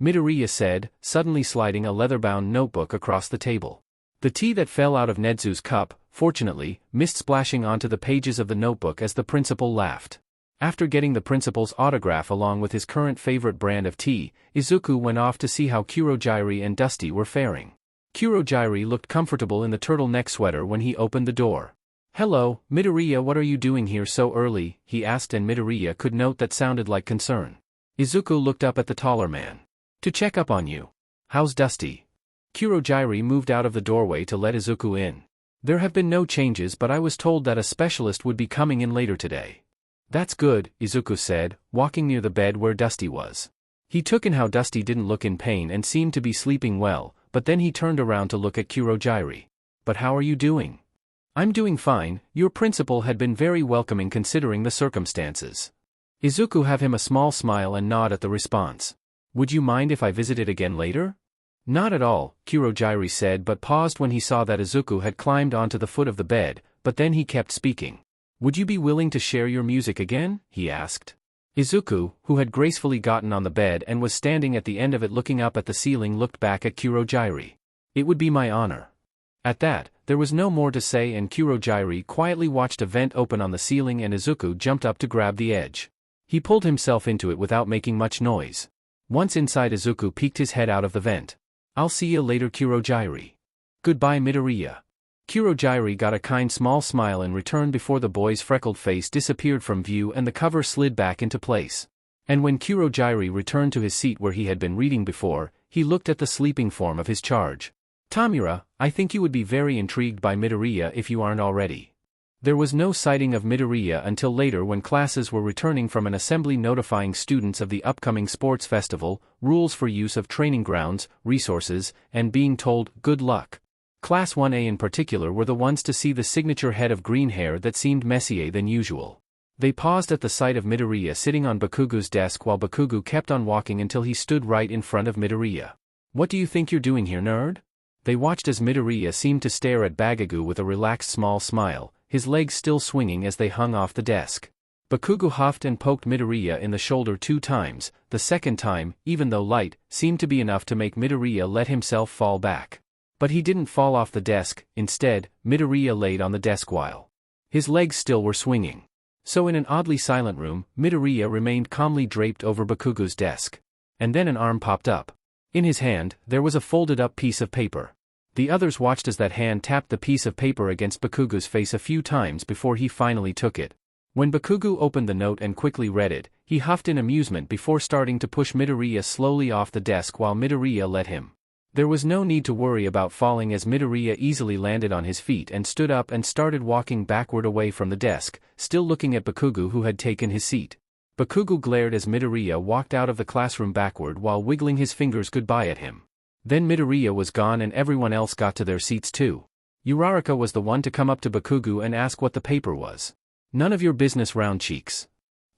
A: Midoriya said, suddenly sliding a leather-bound notebook across the table. The tea that fell out of Nedzu's cup, fortunately, missed splashing onto the pages of the notebook as the principal laughed. After getting the principal's autograph along with his current favorite brand of tea, Izuku went off to see how Kurogiri and Dusty were faring. Kurogiri looked comfortable in the turtleneck sweater when he opened the door. "Hello, Midoriya, what are you doing here so early?" he asked, and Midoriya could note that sounded like concern. Izuku looked up at the taller man. "To check up on you. How's Dusty?" Kurogiri moved out of the doorway to let Izuku in. "There have been no changes, but I was told that a specialist would be coming in later today." "That's good," Izuku said, walking near the bed where Dusty was. He took in how Dusty didn't look in pain and seemed to be sleeping well, but then he turned around to look at Kurogiri. "But how are you doing?" "I'm doing fine. Your principal had been very welcoming considering the circumstances." Izuku gave him a small smile and nod at the response. "Would you mind if I visited again later?" "Not at all," Kurogiri said, but paused when he saw that Izuku had climbed onto the foot of the bed, but then he kept speaking. "Would you be willing to share your music again?" he asked. Izuku, who had gracefully gotten on the bed and was standing at the end of it looking up at the ceiling, looked back at Kurogiri. "It would be my honor." At that, there was no more to say and Kurogiri quietly watched a vent open on the ceiling and Izuku jumped up to grab the edge. He pulled himself into it without making much noise. Once inside, Izuku peeked his head out of the vent. "I'll see you later, Kurogiri." "Goodbye, Midoriya." Kurogiri got a kind small smile in return before the boy's freckled face disappeared from view and the cover slid back into place. And when Kurogiri returned to his seat where he had been reading before, he looked at the sleeping form of his charge. "Tamura, I think you would be very intrigued by Midoriya if you aren't already." There was no sighting of Midoriya until later when classes were returning from an assembly notifying students of the upcoming sports festival, rules for use of training grounds, resources, and being told, "Good luck." Class 1A in particular were the ones to see the signature head of green hair that seemed messier than usual. They paused at the sight of Midoriya sitting on Bakugu's desk while Bakugu kept on walking until he stood right in front of Midoriya. "What do you think you're doing here, nerd?" They watched as Midoriya seemed to stare at Bakugu with a relaxed small smile, his legs still swinging as they hung off the desk. Bakugo huffed and poked Midoriya in the shoulder 2 times. The second time, even though light, seemed to be enough to make Midoriya let himself fall back. But he didn't fall off the desk. Instead, Midoriya laid on the desk while his legs still were swinging. So in an oddly silent room, Midoriya remained calmly draped over Bakugo's desk. And then an arm popped up. In his hand, there was a folded-up piece of paper. The others watched as that hand tapped the piece of paper against Bakugo's face a few times before he finally took it. When Bakugo opened the note and quickly read it, he huffed in amusement before starting to push Midoriya slowly off the desk while Midoriya let him. There was no need to worry about falling as Midoriya easily landed on his feet and stood up and started walking backward away from the desk, still looking at Bakugo who had taken his seat. Bakugo glared as Midoriya walked out of the classroom backward while wiggling his fingers goodbye at him. Then Midoriya was gone and everyone else got to their seats too. Uraraka was the one to come up to Bakugo and ask what the paper was. None of your business, round cheeks.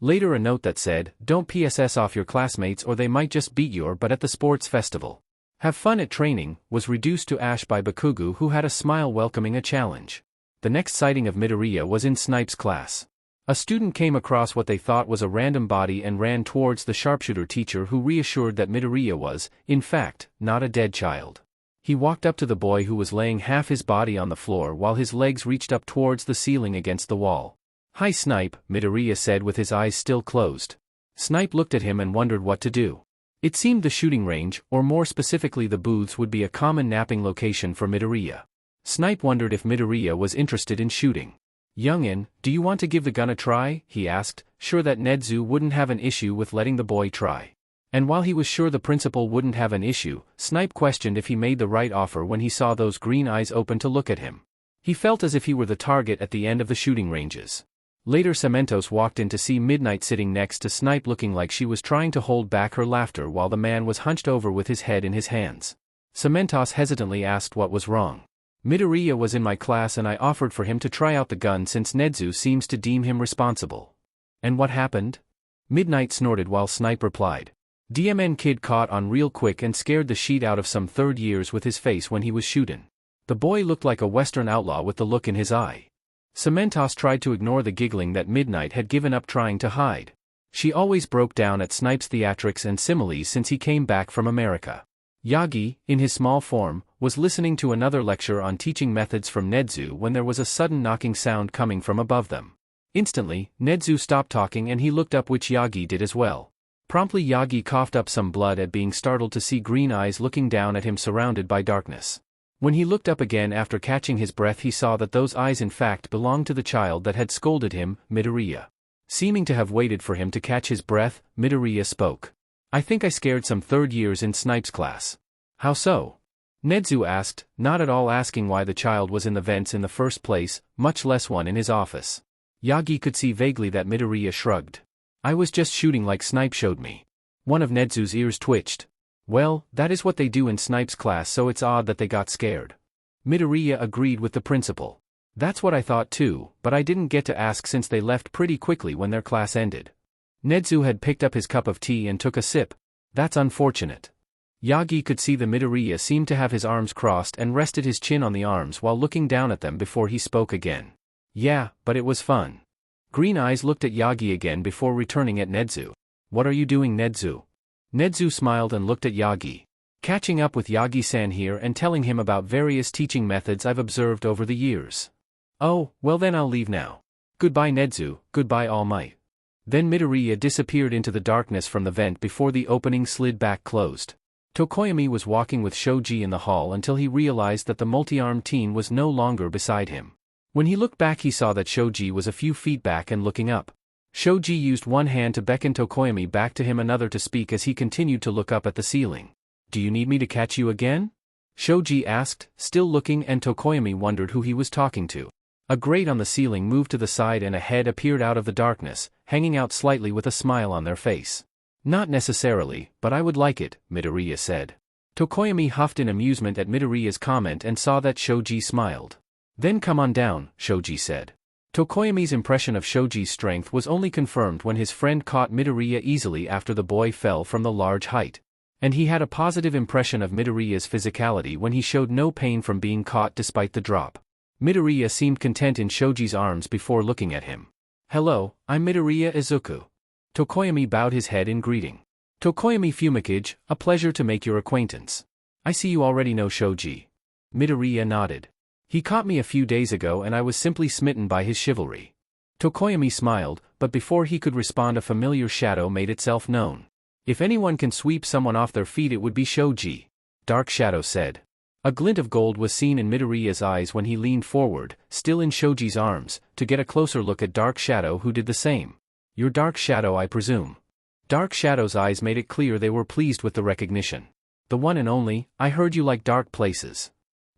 A: Later a note that said, don't PSS off your classmates or they might just beat your butt at the sports festival. Have fun at training, was reduced to ash by Bakugo who had a smile welcoming a challenge. The next sighting of Midoriya was in Snipe's class. A student came across what they thought was a random body and ran towards the sharpshooter teacher who reassured that Midoriya was, in fact, not a dead child. He walked up to the boy who was laying half his body on the floor while his legs reached up towards the ceiling against the wall. Hi Snipe, Midoriya said with his eyes still closed. Snipe looked at him and wondered what to do. It seemed the shooting range, or more specifically the booths, would be a common napping location for Midoriya. Snipe wondered if Midoriya was interested in shooting. Youngin, do you want to give the gun a try? He asked, sure that Nedzu wouldn't have an issue with letting the boy try. And while he was sure the principal wouldn't have an issue, Snipe questioned if he made the right offer when he saw those green eyes open to look at him. He felt as if he were the target at the end of the shooting ranges. Later Cementos walked in to see Midnight sitting next to Snipe looking like she was trying to hold back her laughter while the man was hunched over with his head in his hands. Cementos hesitantly asked what was wrong. Midoriya was in my class and I offered for him to try out the gun since Nedzu seems to deem him responsible. And what happened? Midnight snorted while Snipe replied. DMN kid caught on real quick and scared the sheet out of some third years with his face when he was shootin'. The boy looked like a western outlaw with the look in his eye. Cementos tried to ignore the giggling that Midnight had given up trying to hide. She always broke down at Snipe's theatrics and similes since he came back from America. Yagi, in his small form, was listening to another lecture on teaching methods from Nedzu when there was a sudden knocking sound coming from above them. Instantly, Nedzu stopped talking and he looked up, which Yagi did as well. Promptly Yagi coughed up some blood at being startled to see green eyes looking down at him surrounded by darkness. When he looked up again after catching his breath, he saw that those eyes in fact belonged to the child that had scolded him, Midoriya. Seeming to have waited for him to catch his breath, Midoriya spoke. I think I scared some third years in Snipe's class. How so? Nedzu asked, not at all asking why the child was in the vents in the first place, much less one in his office. Yagi could see vaguely that Midoriya shrugged. I was just shooting like Snipe showed me. One of Nedzu's ears twitched. Well, that is what they do in Snipe's class, so it's odd that they got scared. Midoriya agreed with the principal. That's what I thought too, but I didn't get to ask since they left pretty quickly when their class ended. Nedzu had picked up his cup of tea and took a sip. That's unfortunate. Yagi could see the Midoriya seemed to have his arms crossed and rested his chin on the arms while looking down at them before he spoke again. Yeah, but it was fun. Green eyes looked at Yagi again before returning at Nedzu. What are you doing, Nedzu? Nedzu smiled and looked at Yagi. Catching up with Yagi-san here and telling him about various teaching methods I've observed over the years. Oh, well then I'll leave now. Goodbye Nedzu, goodbye All Might. Then Midoriya disappeared into the darkness from the vent before the opening slid back closed. Tokoyami was walking with Shoji in the hall until he realized that the multi-armed teen was no longer beside him. When he looked back he saw that Shoji was a few feet back and looking up. Shoji used one hand to beckon Tokoyami back to him, another to speak as he continued to look up at the ceiling. Do you need me to catch you again? Shoji asked, still looking, and Tokoyami wondered who he was talking to. A grate on the ceiling moved to the side and a head appeared out of the darkness, hanging out slightly with a smile on their face. Not necessarily, but I would like it, Midoriya said. Tokoyami huffed in amusement at Midoriya's comment and saw that Shoji smiled. Then come on down, Shoji said. Tokoyami's impression of Shoji's strength was only confirmed when his friend caught Midoriya easily after the boy fell from the large height. And he had a positive impression of Midoriya's physicality when he showed no pain from being caught despite the drop. Midoriya seemed content in Shoji's arms before looking at him. Hello, I'm Midoriya Izuku. Tokoyami bowed his head in greeting. Tokoyami Fumikage, a pleasure to make your acquaintance. I see you already know Shoji. Midoriya nodded. He caught me a few days ago and I was simply smitten by his chivalry. Tokoyami smiled, but before he could respond a familiar shadow made itself known. If anyone can sweep someone off their feet it would be Shoji. Dark Shadow said. A glint of gold was seen in Midoriya's eyes when he leaned forward, still in Shoji's arms, to get a closer look at Dark Shadow, who did the same. You're Dark Shadow, I presume. Dark Shadow's eyes made it clear they were pleased with the recognition. The one and only, I heard you like dark places.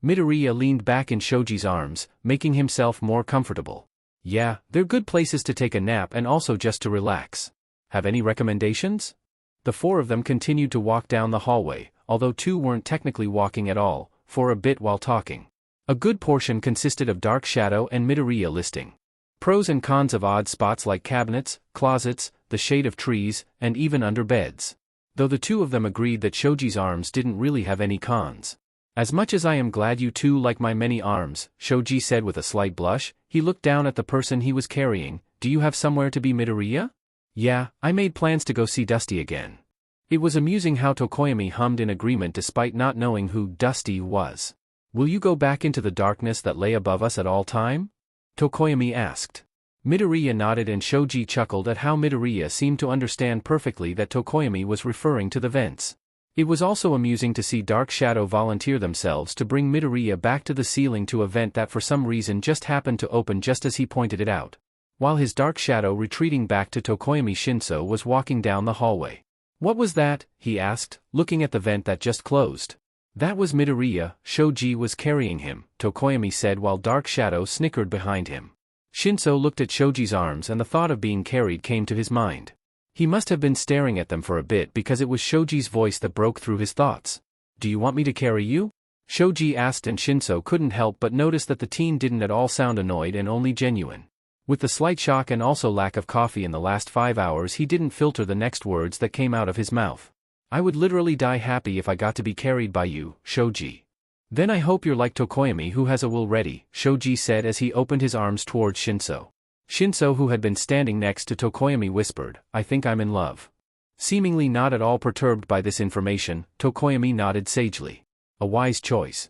A: Midoriya leaned back in Shoji's arms, making himself more comfortable. Yeah, they're good places to take a nap and also just to relax. Have any recommendations? The four of them continued to walk down the hallway, although two weren't technically walking at all, for a bit while talking. A good portion consisted of Dark Shadow and Midoriya listing pros and cons of odd spots like cabinets, closets, the shade of trees, and even under beds. Though the two of them agreed that Shoji's arms didn't really have any cons. As much as I am glad you two like my many arms, Shoji said with a slight blush. He looked down at the person he was carrying. Do you have somewhere to be, Midoriya? Yeah, I made plans to go see Dusty again. It was amusing how Tokoyami hummed in agreement despite not knowing who Dusty was. Will you go back into the darkness that lay above us at all time? Tokoyami asked. Midoriya nodded and Shoji chuckled at how Midoriya seemed to understand perfectly that Tokoyami was referring to the vents. It was also amusing to see Dark Shadow volunteer themselves to bring Midoriya back to the ceiling to a vent that for some reason just happened to open just as he pointed it out. While his Dark Shadow retreating back to Tokoyami, Shinso was walking down the hallway. What was that? He asked, looking at the vent that just closed. That was Midoriya. Shoji was carrying him, Tokoyami said while Dark Shadow snickered behind him. Shinso looked at Shoji's arms and the thought of being carried came to his mind. He must have been staring at them for a bit because it was Shoji's voice that broke through his thoughts. Do you want me to carry you? Shoji asked and Shinso couldn't help but notice that the teen didn't at all sound annoyed and only genuine. With the slight shock and also lack of coffee in the last 5 hours he didn't filter the next words that came out of his mouth. I would literally die happy if I got to be carried by you, Shoji. Then I hope you're like Tokoyami who has a will ready, Shoji said as he opened his arms towards Shinso. Shinso, who had been standing next to Tokoyami, whispered, I think I'm in love. Seemingly not at all perturbed by this information, Tokoyami nodded sagely. A wise choice.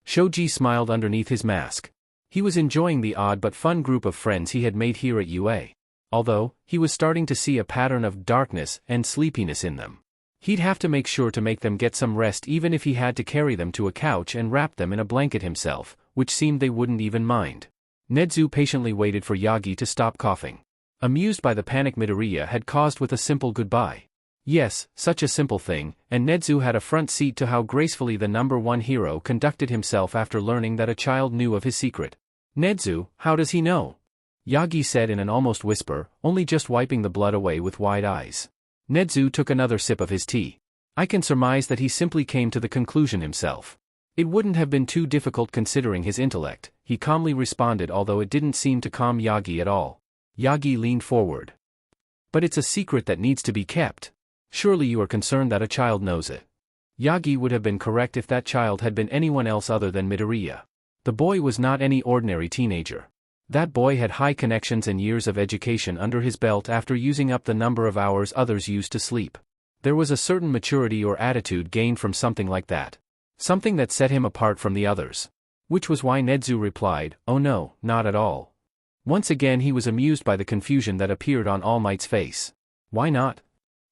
A: Shoji smiled underneath his mask. He was enjoying the odd but fun group of friends he had made here at UA. Although, he was starting to see a pattern of darkness and sleepiness in them. He'd have to make sure to make them get some rest even if he had to carry them to a couch and wrap them in a blanket himself, which seemed they wouldn't even mind. Nedzu patiently waited for Yagi to stop coughing. Amused by the panic Midoriya had caused with a simple goodbye. Yes, such a simple thing, and Nedzu had a front seat to how gracefully the number one hero conducted himself after learning that a child knew of his secret. Nedzu, how does he know? Yagi said in an almost whisper, only just wiping the blood away with wide eyes. Nedzu took another sip of his tea. I can surmise that he simply came to the conclusion himself. It wouldn't have been too difficult considering his intellect, he calmly responded, although it didn't seem to calm Yagi at all. Yagi leaned forward. But it's a secret that needs to be kept. Surely you are concerned that a child knows it. Yagi would have been correct if that child had been anyone else other than Midoriya. The boy was not any ordinary teenager. That boy had high connections and years of education under his belt after using up the number of hours others used to sleep. There was a certain maturity or attitude gained from something like that. Something that set him apart from the others. Which was why Nedzu replied, oh no, not at all. Once again he was amused by the confusion that appeared on All Might's face. Why not?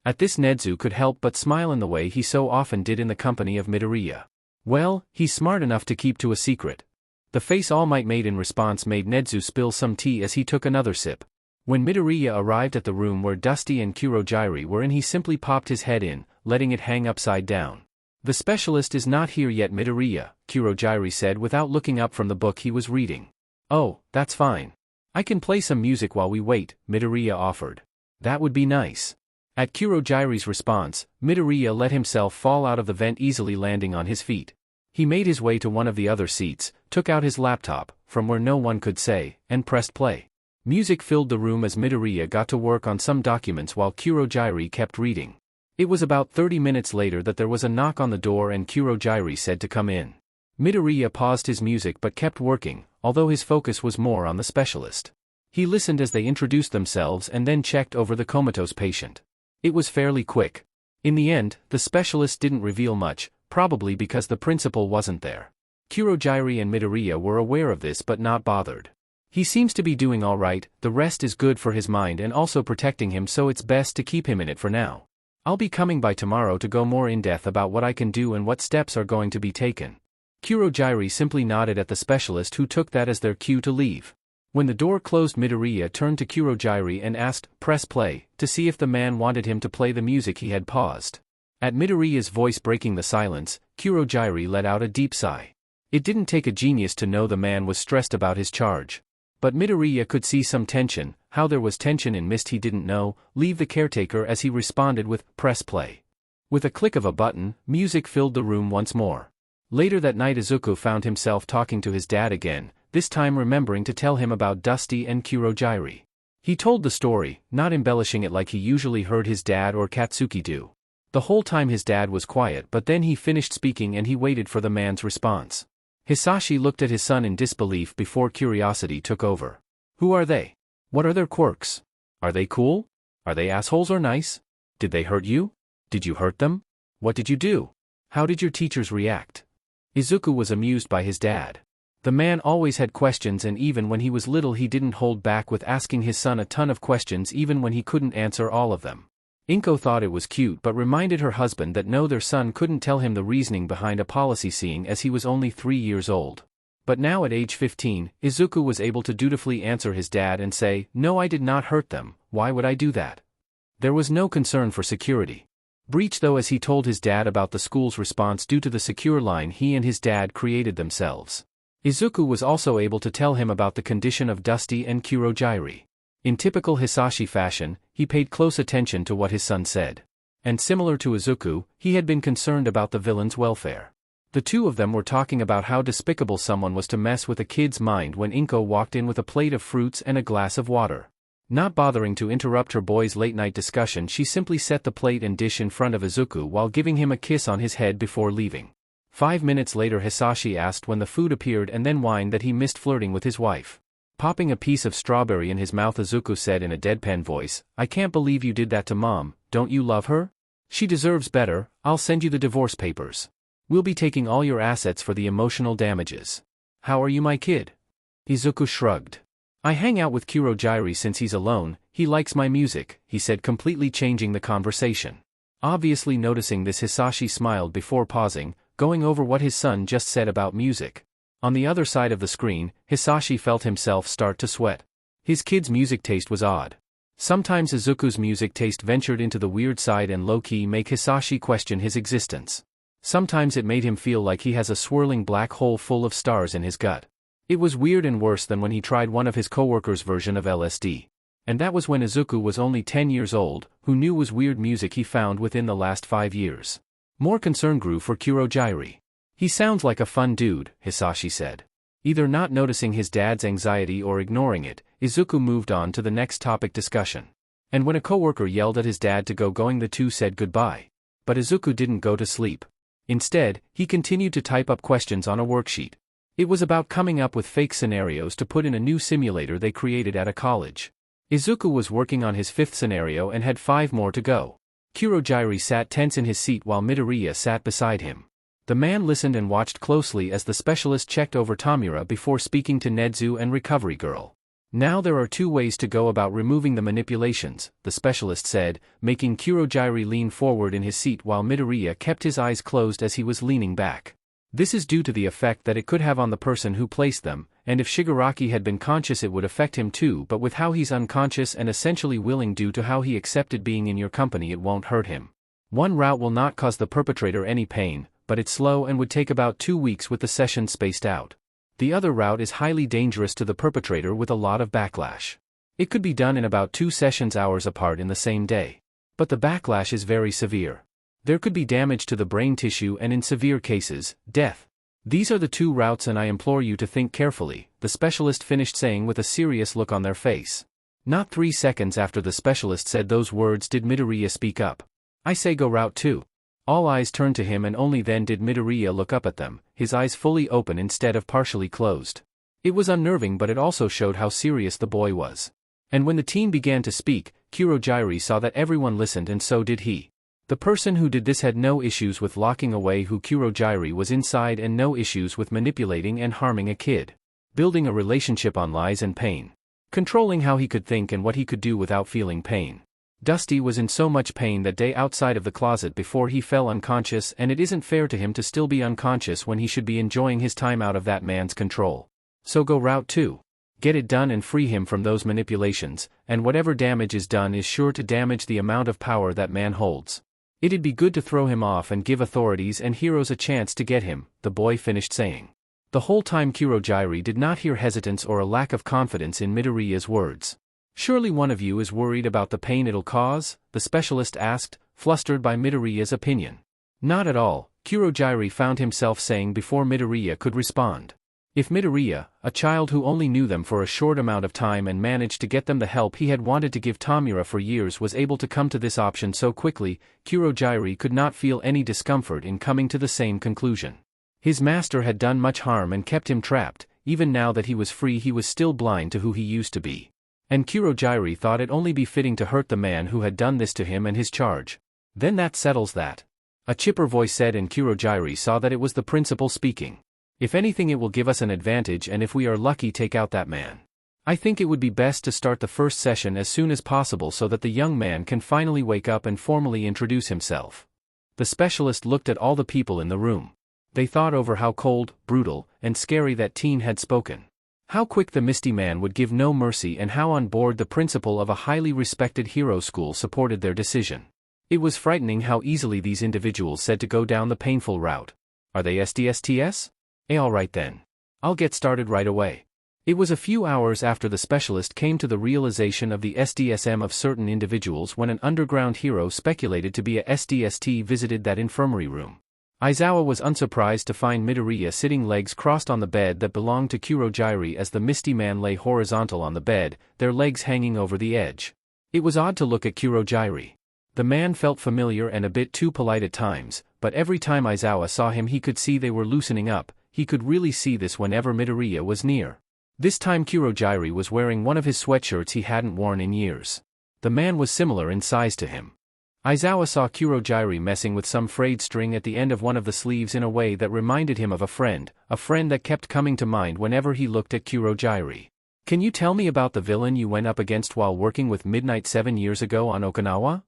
A: At this Nedzu could help but smile in the way he so often did in the company of Midoriya. Well, he's smart enough to keep to a secret. The face All Might made in response made Nedzu spill some tea as he took another sip. When Midoriya arrived at the room where Dusty and Kurogiri were in, he simply popped his head in, letting it hang upside down. The specialist is not here yet, Midoriya, Kurogiri said without looking up from the book he was reading. Oh, that's fine. I can play some music while we wait, Midoriya offered. That would be nice. At Kurogiri's response, Midoriya let himself fall out of the vent, easily landing on his feet. He made his way to one of the other seats, took out his laptop, from where no one could say, and pressed play. Music filled the room as Midoriya got to work on some documents while Kurogiri kept reading. It was about 30 minutes later that there was a knock on the door and Kurogiri said to come in. Midoriya paused his music but kept working, although his focus was more on the specialist. He listened as they introduced themselves and then checked over the comatose patient. It was fairly quick. In the end, the specialist didn't reveal much, probably because the principal wasn't there. Kurogiri and Midoriya were aware of this but not bothered. He seems to be doing alright, the rest is good for his mind and also protecting him, so it's best to keep him in it for now. I'll be coming by tomorrow to go more in depth about what I can do and what steps are going to be taken. Kurogiri simply nodded at the specialist, who took that as their cue to leave. When the door closed, Midoriya turned to Kurogiri and asked, "Press play," to see if the man wanted him to play the music he had paused. At Midoriya's voice breaking the silence, Kurogiri let out a deep sigh. It didn't take a genius to know the man was stressed about his charge. But Midoriya could see some tension. How there was tension in Mist he didn't know. Leave the caretaker, as he responded with, "Press play." With a click of a button, music filled the room once more. Later that night, Izuku found himself talking to his dad again, this time remembering to tell him about Dusty and Kurogiri. He told the story, not embellishing it like he usually heard his dad or Katsuki do. The whole time his dad was quiet, but then he finished speaking and he waited for the man's response. Hisashi looked at his son in disbelief before curiosity took over. "Who are they? What are their quirks? Are they cool? Are they assholes or nice? Did they hurt you? Did you hurt them? What did you do? How did your teachers react?" Izuku was amused by his dad. The man always had questions, and even when he was little he didn't hold back with asking his son a ton of questions even when he couldn't answer all of them. Inko thought it was cute but reminded her husband that no, their son couldn't tell him the reasoning behind a policy, seeing as he was only 3 years old. But now at age 15, Izuku was able to dutifully answer his dad and say, "No, I did not hurt them, why would I do that?" There was no concern for security breach though, as he told his dad about the school's response due to the secure line he and his dad created themselves. Izuku was also able to tell him about the condition of Dusty and Kurogiri. In typical Hisashi fashion, he paid close attention to what his son said. And similar to Izuku, he had been concerned about the villain's welfare. The two of them were talking about how despicable someone was to mess with a kid's mind when Inko walked in with a plate of fruits and a glass of water. Not bothering to interrupt her boys' late-night discussion, she simply set the plate and dish in front of Izuku while giving him a kiss on his head before leaving. 5 minutes later, Hisashi asked when the food appeared and then whined that he missed flirting with his wife. Popping a piece of strawberry in his mouth, Izuku said in a deadpan voice, "I can't believe you did that to Mom. Don't you love her? She deserves better. I'll send you the divorce papers. We'll be taking all your assets for the emotional damages. How are you, my kid?" Izuku shrugged. "I hang out with Kurogiri since he's alone. He likes my music," he said, completely changing the conversation. Obviously noticing this, Hisashi smiled before pausing, going over what his son just said about music. On the other side of the screen, Hisashi felt himself start to sweat. His kid's music taste was odd. Sometimes Izuku's music taste ventured into the weird side and low-key make Hisashi question his existence. Sometimes it made him feel like he has a swirling black hole full of stars in his gut. It was weird and worse than when he tried one of his coworkers' version of LSD. And that was when Izuku was only 10 years old, who knew was weird music he found within the last 5 years. More concern grew for Kurogiri. "He sounds like a fun dude," Hisashi said. Either not noticing his dad's anxiety or ignoring it, Izuku moved on to the next topic discussion. And when a coworker yelled at his dad to go going, the two said goodbye. But Izuku didn't go to sleep. Instead, he continued to type up questions on a worksheet. It was about coming up with fake scenarios to put in a new simulator they created at a college. Izuku was working on his 5th scenario and had 5 more to go. Kurogiri sat tense in his seat while Midoriya sat beside him. The man listened and watched closely as the specialist checked over Tamura before speaking to Nedzu and Recovery Girl. "Now there are 2 ways to go about removing the manipulations," the specialist said, making Kurogiri lean forward in his seat while Midoriya kept his eyes closed as he was leaning back. "This is due to the effect that it could have on the person who placed them, and if Shigaraki had been conscious it would affect him too, but with how he's unconscious and essentially willing due to how he accepted being in your company, it won't hurt him. One route will not cause the perpetrator any pain, but it's slow and would take about 2 weeks with the sessions spaced out. The other route is highly dangerous to the perpetrator with a lot of backlash. It could be done in about 2 sessions hours apart in the same day. But the backlash is very severe. There could be damage to the brain tissue and in severe cases, death. These are the 2 routes and I implore you to think carefully," the specialist finished saying with a serious look on their face. Not 3 seconds after the specialist said those words did Midoriya speak up. "I say go route 2. All eyes turned to him and only then did Midoriya look up at them, his eyes fully open instead of partially closed. It was unnerving, but it also showed how serious the boy was. And when the teen began to speak, Kurogiri saw that everyone listened, and so did he. The person who did this had no issues with locking away who Kurogiri was inside, and no issues with manipulating and harming a kid. Building a relationship on lies and pain. Controlling how he could think and what he could do without feeling pain. Dusty was in so much pain that day outside of the closet before he fell unconscious, and it isn't fair to him to still be unconscious when he should be enjoying his time out of that man's control. So go route 2. Get it done and free him from those manipulations, and whatever damage is done is sure to damage the amount of power that man holds. It'd be good to throw him off and give authorities and heroes a chance to get him, the boy finished saying. The whole time Kurogiri did not hear hesitance or a lack of confidence in Midoriya's words. Surely one of you is worried about the pain it'll cause? The specialist asked, flustered by Midoriya's opinion. Not at all, Kurogiri found himself saying before Midoriya could respond. If Midoriya, a child who only knew them for a short amount of time and managed to get them the help he had wanted to give Tamura for years, was able to come to this option so quickly, Kurogiri could not feel any discomfort in coming to the same conclusion. His master had done much harm and kept him trapped. Even now that he was free, he was still blind to who he used to be. And Kurogiri thought it only be fitting to hurt the man who had done this to him and his charge. Then that settles that. A chipper voice said, and Kurogiri saw that it was the principal speaking. If anything, it will give us an advantage, and if we are lucky, take out that man. I think it would be best to start the first session as soon as possible so that the young man can finally wake up and formally introduce himself. The specialist looked at all the people in the room. They thought over how cold, brutal, and scary that teen had spoken. How quick the Misty Man would give no mercy, and how on board the principal of a highly respected hero school supported their decision. It was frightening how easily these individuals said to go down the painful route. Are they SDSTS? Alright then. I'll get started right away. It was a few hours after the specialist came to the realization of the SDSM of certain individuals when an underground hero speculated to be a SDST visited that infirmary room. Aizawa was unsurprised to find Midoriya sitting legs crossed on the bed that belonged to Kurogiri as the Misty Man lay horizontal on the bed, their legs hanging over the edge. It was odd to look at Kurogiri. The man felt familiar and a bit too polite at times, but every time Aizawa saw him he could see they were loosening up. He could really see this whenever Midoriya was near. This time Kurogiri was wearing one of his sweatshirts he hadn't worn in years. The man was similar in size to him. Aizawa saw Kurogiri messing with some frayed string at the end of one of the sleeves in a way that reminded him of a friend that kept coming to mind whenever he looked at Kurogiri. Can you tell me about the villain you went up against while working with Midnight 7 years ago on Okinawa?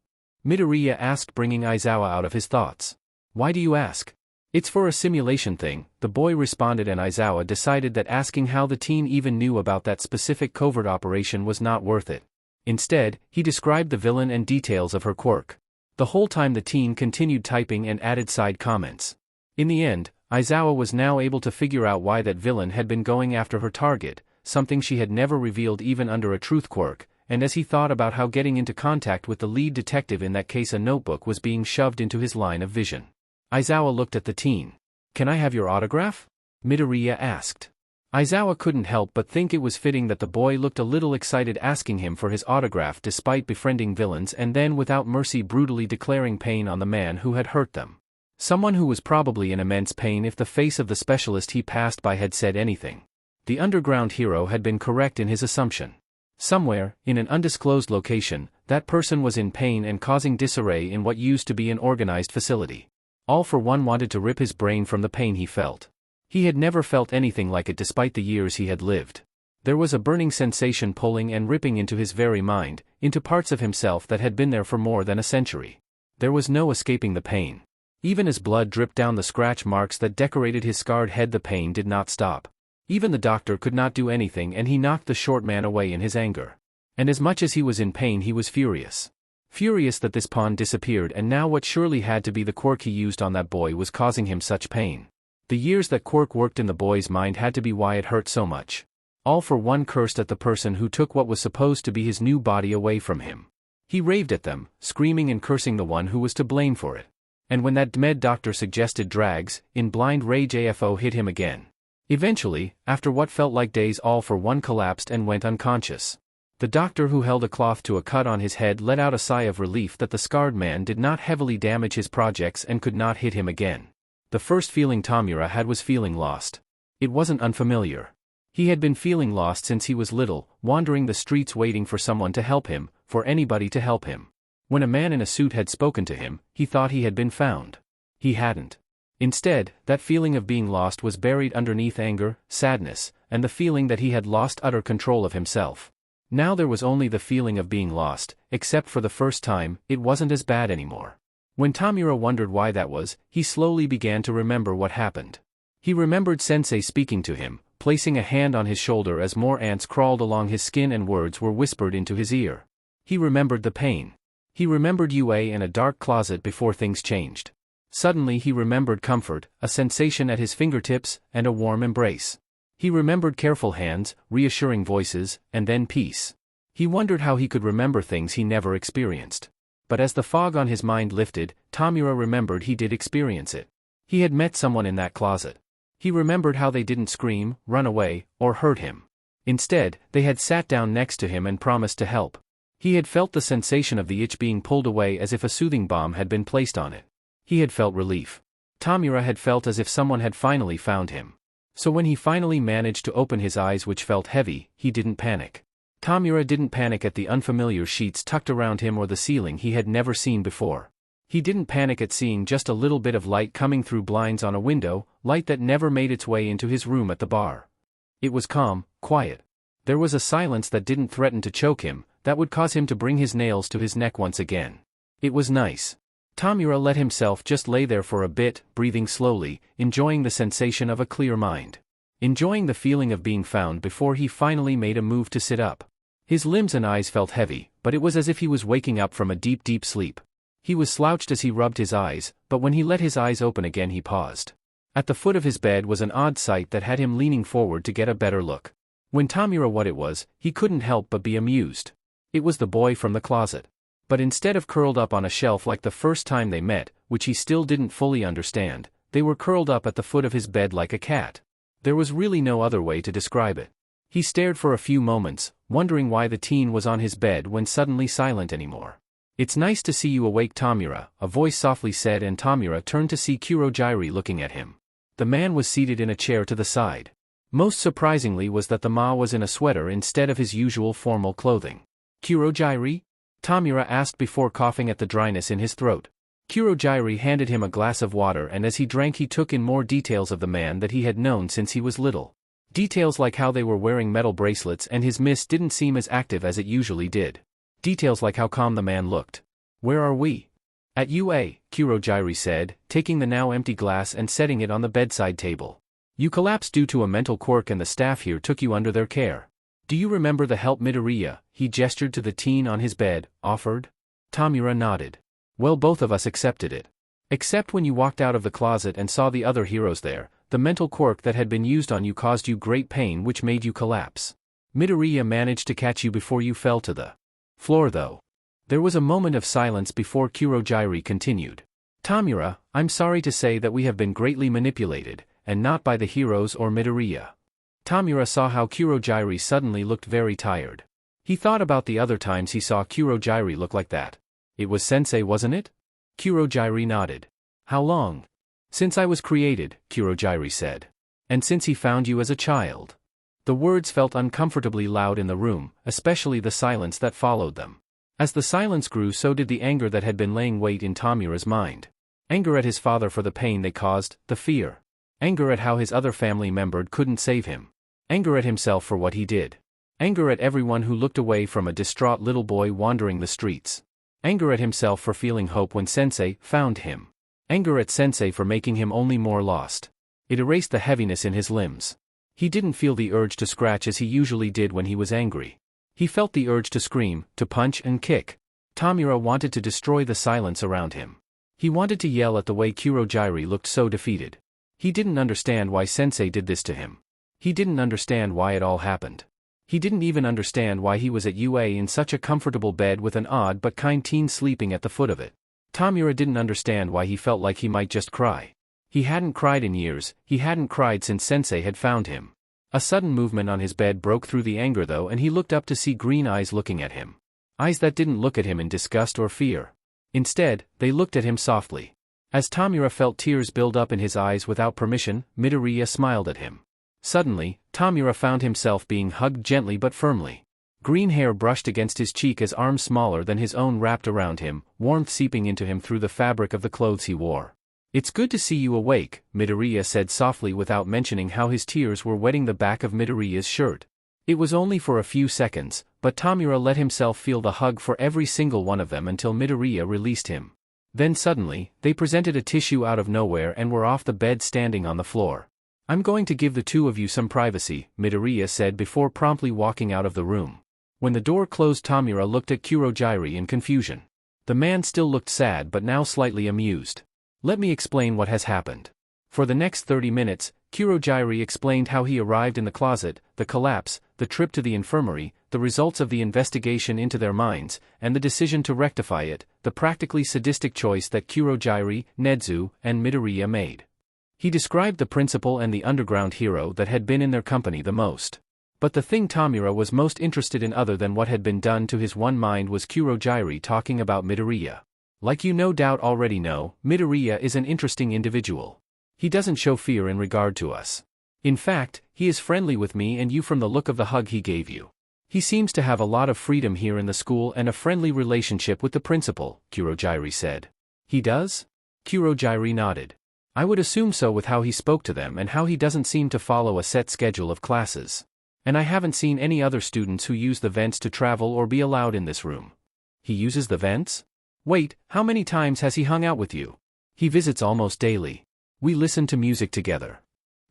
A: Midoriya asked, bringing Aizawa out of his thoughts. Why do you ask? It's for a simulation thing, the boy responded, and Aizawa decided that asking how the teen even knew about that specific covert operation was not worth it. Instead, he described the villain and details of her quirk. The whole time the teen continued typing and added side comments. In the end, Aizawa was now able to figure out why that villain had been going after her target, something she had never revealed even under a truth quirk, and as he thought about how getting into contact with the lead detective in that case, a notebook was being shoved into his line of vision. Aizawa looked at the teen. Can I have your autograph? Midoriya asked. Aizawa couldn't help but think it was fitting that the boy looked a little excited asking him for his autograph despite befriending villains and then without mercy brutally declaring pain on the man who had hurt them. Someone who was probably in immense pain if the face of the specialist he passed by had said anything. The underground hero had been correct in his assumption. Somewhere, in an undisclosed location, that person was in pain and causing disarray in what used to be an organized facility. All for One wanted to rip his brain from the pain he felt. He had never felt anything like it despite the years he had lived. There was a burning sensation pulling and ripping into his very mind, into parts of himself that had been there for more than a century. There was no escaping the pain. Even as blood dripped down the scratch marks that decorated his scarred head, the pain did not stop. Even the doctor could not do anything, and he knocked the short man away in his anger. And as much as he was in pain, he was furious. Furious that this pawn disappeared, and now what surely had to be the quirk he used on that boy was causing him such pain. The years that quirk worked in the boy's mind had to be why it hurt so much. All for One cursed at the person who took what was supposed to be his new body away from him. He raved at them, screaming and cursing the one who was to blame for it. And when that med doctor suggested drags, in blind rage AFO hit him again. Eventually, after what felt like days, All for One collapsed and went unconscious. The doctor, who held a cloth to a cut on his head, let out a sigh of relief that the scarred man did not heavily damage his projects and could not hit him again. The first feeling Tamura had was feeling lost. It wasn't unfamiliar. He had been feeling lost since he was little, wandering the streets waiting for someone to help him, for anybody to help him. When a man in a suit had spoken to him, he thought he had been found. He hadn't. Instead, that feeling of being lost was buried underneath anger, sadness, and the feeling that he had lost utter control of himself. Now there was only the feeling of being lost, except for the first time, it wasn't as bad anymore. When Tamura wondered why that was, he slowly began to remember what happened. He remembered Sensei speaking to him, placing a hand on his shoulder as more ants crawled along his skin and words were whispered into his ear. He remembered the pain. He remembered UA in a dark closet before things changed. Suddenly he remembered comfort, a sensation at his fingertips, and a warm embrace. He remembered careful hands, reassuring voices, and then peace. He wondered how he could remember things he never experienced. But as the fog on his mind lifted, Tamura remembered he did experience it. He had met someone in that closet. He remembered how they didn't scream, run away, or hurt him. Instead, they had sat down next to him and promised to help. He had felt the sensation of the itch being pulled away as if a soothing balm had been placed on it. He had felt relief. Tamura had felt as if someone had finally found him. So when he finally managed to open his eyes, which felt heavy, he didn't panic. Tamura didn't panic at the unfamiliar sheets tucked around him or the ceiling he had never seen before. He didn't panic at seeing just a little bit of light coming through blinds on a window, light that never made its way into his room at the bar. It was calm, quiet. There was a silence that didn't threaten to choke him, that would cause him to bring his nails to his neck once again. It was nice. Tamura let himself just lay there for a bit, breathing slowly, enjoying the sensation of a clear mind. Enjoying the feeling of being found before he finally made a move to sit up. His limbs and eyes felt heavy, but it was as if he was waking up from a deep, deep sleep. He was slouched as he rubbed his eyes, but when he let his eyes open again he paused. At the foot of his bed was an odd sight that had him leaning forward to get a better look. When Tamura what it was, he couldn't help but be amused. It was the boy from the closet. But instead of curled up on a shelf like the first time they met, which he still didn't fully understand, they were curled up at the foot of his bed like a cat. There was really no other way to describe it. He stared for a few moments, wondering why the teen was on his bed when suddenly silent anymore. "It's nice to see you awake, Tamura," a voice softly said, and Tamura turned to see Kurogiri looking at him. The man was seated in a chair to the side. Most surprisingly was that the ma was in a sweater instead of his usual formal clothing. "Kurogiri?" Tamura asked before coughing at the dryness in his throat. Kurogiri handed him a glass of water, and as he drank he took in more details of the man that he had known since he was little. Details like how they were wearing metal bracelets and his mist didn't seem as active as it usually did. Details like how calm the man looked. "Where are we?" "At UA, Kurogiri said, taking the now empty glass and setting it on the bedside table. "You collapsed due to a mental quirk and the staff here took you under their care. Do you remember the help Midoriya," he gestured to the teen on his bed, "offered?" Tamura nodded. "Well, both of us accepted it. Except when you walked out of the closet and saw the other heroes there, the mental quirk that had been used on you caused you great pain which made you collapse. Midoriya managed to catch you before you fell to the floor though." There was a moment of silence before Kurogiri continued. "Tamura, I'm sorry to say that we have been greatly manipulated, and not by the heroes or Midoriya." Tamura saw how Kurogiri suddenly looked very tired. He thought about the other times he saw Kurogiri look like that. "It was Sensei, wasn't it?" Kurogiri nodded. "How long?" "Since I was created," Kurogiri said. "And since he found you as a child." The words felt uncomfortably loud in the room, especially the silence that followed them. As the silence grew, so did the anger that had been laying wait in Tamura's mind. Anger at his father for the pain they caused, the fear. Anger at how his other family member couldn't save him. Anger at himself for what he did. Anger at everyone who looked away from a distraught little boy wandering the streets. Anger at himself for feeling hope when Sensei found him. Anger at Sensei for making him only more lost. It erased the heaviness in his limbs. He didn't feel the urge to scratch as he usually did when he was angry. He felt the urge to scream, to punch and kick. Tamura wanted to destroy the silence around him. He wanted to yell at the way Kurogiri looked so defeated. He didn't understand why Sensei did this to him. He didn't understand why it all happened. He didn't even understand why he was at UA in such a comfortable bed with an odd but kind teen sleeping at the foot of it. Tamura didn't understand why he felt like he might just cry. He hadn't cried in years, he hadn't cried since Sensei had found him. A sudden movement on his bed broke through the anger though, and he looked up to see green eyes looking at him. Eyes that didn't look at him in disgust or fear. Instead, they looked at him softly. As Tamura felt tears build up in his eyes without permission, Midoriya smiled at him. Suddenly, Tamura found himself being hugged gently but firmly. Green hair brushed against his cheek as arms smaller than his own wrapped around him, warmth seeping into him through the fabric of the clothes he wore. "It's good to see you awake," Midoriya said softly without mentioning how his tears were wetting the back of Midoriya's shirt. It was only for a few seconds, but Tamura let himself feel the hug for every single one of them until Midoriya released him. Then suddenly, they presented a tissue out of nowhere and were off the bed standing on the floor. "I'm going to give the two of you some privacy," Midoriya said before promptly walking out of the room. When the door closed, Tamura looked at Kurogiri in confusion. The man still looked sad but now slightly amused. "Let me explain what has happened." For the next 30 minutes, Kurogiri explained how he arrived in the closet, the collapse, the trip to the infirmary, the results of the investigation into their minds, and the decision to rectify it, the practically sadistic choice that Kurogiri, Nedzu, and Midoriya made. He described the principal and the underground hero that had been in their company the most. But the thing Tamura was most interested in other than what had been done to his one mind was Kurogiri talking about Midoriya. "Like you no doubt already know, Midoriya is an interesting individual. He doesn't show fear in regard to us. In fact, he is friendly with me and you from the look of the hug he gave you. He seems to have a lot of freedom here in the school and a friendly relationship with the principal," Kurogiri said. "He does?" Kurogiri nodded. "I would assume so with how he spoke to them and how he doesn't seem to follow a set schedule of classes. And I haven't seen any other students who use the vents to travel or be allowed in this room." "He uses the vents? Wait, how many times has he hung out with you?" "He visits almost daily. We listen to music together."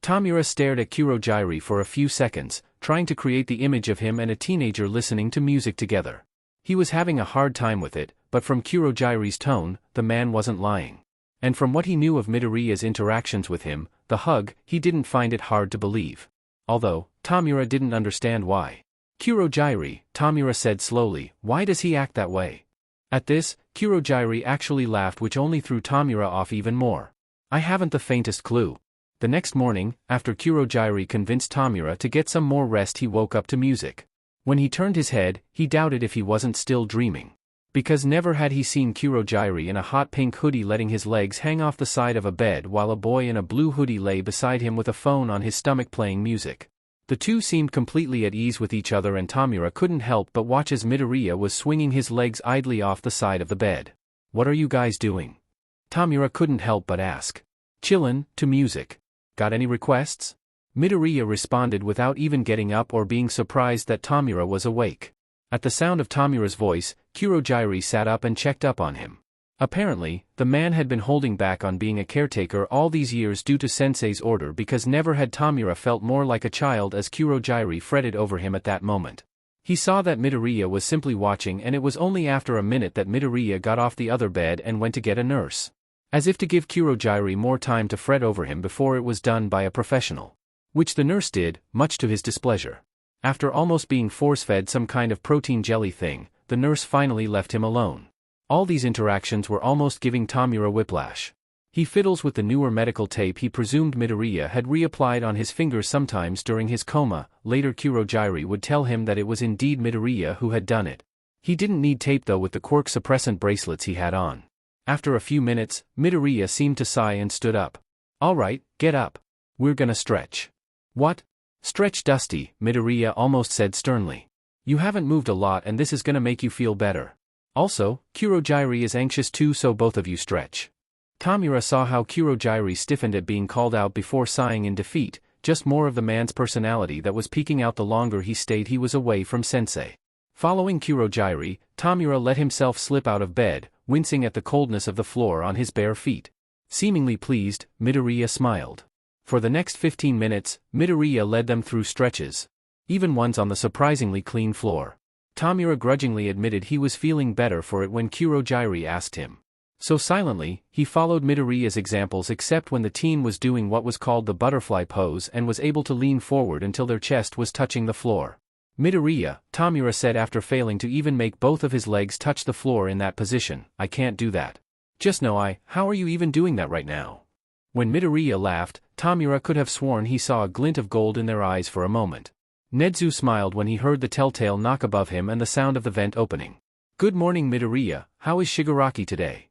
A: Tamura stared at Kurogiri for a few seconds, trying to create the image of him and a teenager listening to music together. He was having a hard time with it, but from Kurogiri's tone, the man wasn't lying. And from what he knew of Midoriya's interactions with him, the hug, he didn't find it hard to believe. Although, Tamura didn't understand why. "Kurogiri," Tamura said slowly, "why does he act that way?" At this, Kurogiri actually laughed, which only threw Tamura off even more. "I haven't the faintest clue." The next morning, after Kurogiri convinced Tamura to get some more rest, he woke up to music. When he turned his head, he doubted if he wasn't still dreaming. Because never had he seen Kurogiri in a hot pink hoodie letting his legs hang off the side of a bed while a boy in a blue hoodie lay beside him with a phone on his stomach playing music. The two seemed completely at ease with each other and Tamura couldn't help but watch as Midoriya was swinging his legs idly off the side of the bed. "What are you guys doing?" Tamura couldn't help but ask. "Chillin', to music. Got any requests?" Midoriya responded without even getting up or being surprised that Tamura was awake. At the sound of Tamura's voice, Kurogiri sat up and checked up on him. Apparently, the man had been holding back on being a caretaker all these years due to Sensei's order, because never had Tamura felt more like a child as Kurogiri fretted over him at that moment. He saw that Midoriya was simply watching, and it was only after a minute that Midoriya got off the other bed and went to get a nurse. As if to give Kurogiri more time to fret over him before it was done by a professional. Which the nurse did, much to his displeasure. After almost being force-fed some kind of protein jelly thing, the nurse finally left him alone. All these interactions were almost giving Tamura whiplash. He fiddles with the newer medical tape he presumed Midoriya had reapplied on his fingers sometimes during his coma. Later Kurogiri would tell him that it was indeed Midoriya who had done it. He didn't need tape though with the quirk suppressant bracelets he had on. After a few minutes, Midoriya seemed to sigh and stood up. "All right, get up. We're gonna stretch." "What? Stretch, Dusty," Midoriya almost said sternly. "You haven't moved a lot and this is gonna make you feel better. Also, Kurogiri is anxious too, so both of you stretch." Tamura saw how Kurogiri stiffened at being called out before sighing in defeat, just more of the man's personality that was peeking out the longer he stayed he was away from Sensei. Following Kurogiri, Tamura let himself slip out of bed, wincing at the coldness of the floor on his bare feet. Seemingly pleased, Midoriya smiled. For the next 15 minutes, Midoriya led them through stretches. Even ones on the surprisingly clean floor. Tamura grudgingly admitted he was feeling better for it when Kurogiri asked him. So silently, he followed Midoriya's examples except when the teen was doing what was called the butterfly pose and was able to lean forward until their chest was touching the floor. "Midoriya," Tamura said after failing to even make both of his legs touch the floor in that position, "I can't do that." "Just no, how are you even doing that right now?" When Midoriya laughed, Tamura could have sworn he saw a glint of gold in their eyes for a moment. Nedzu smiled when he heard the telltale knock above him and the sound of the vent opening. "Good morning, Midoriya, how is Shigaraki today?"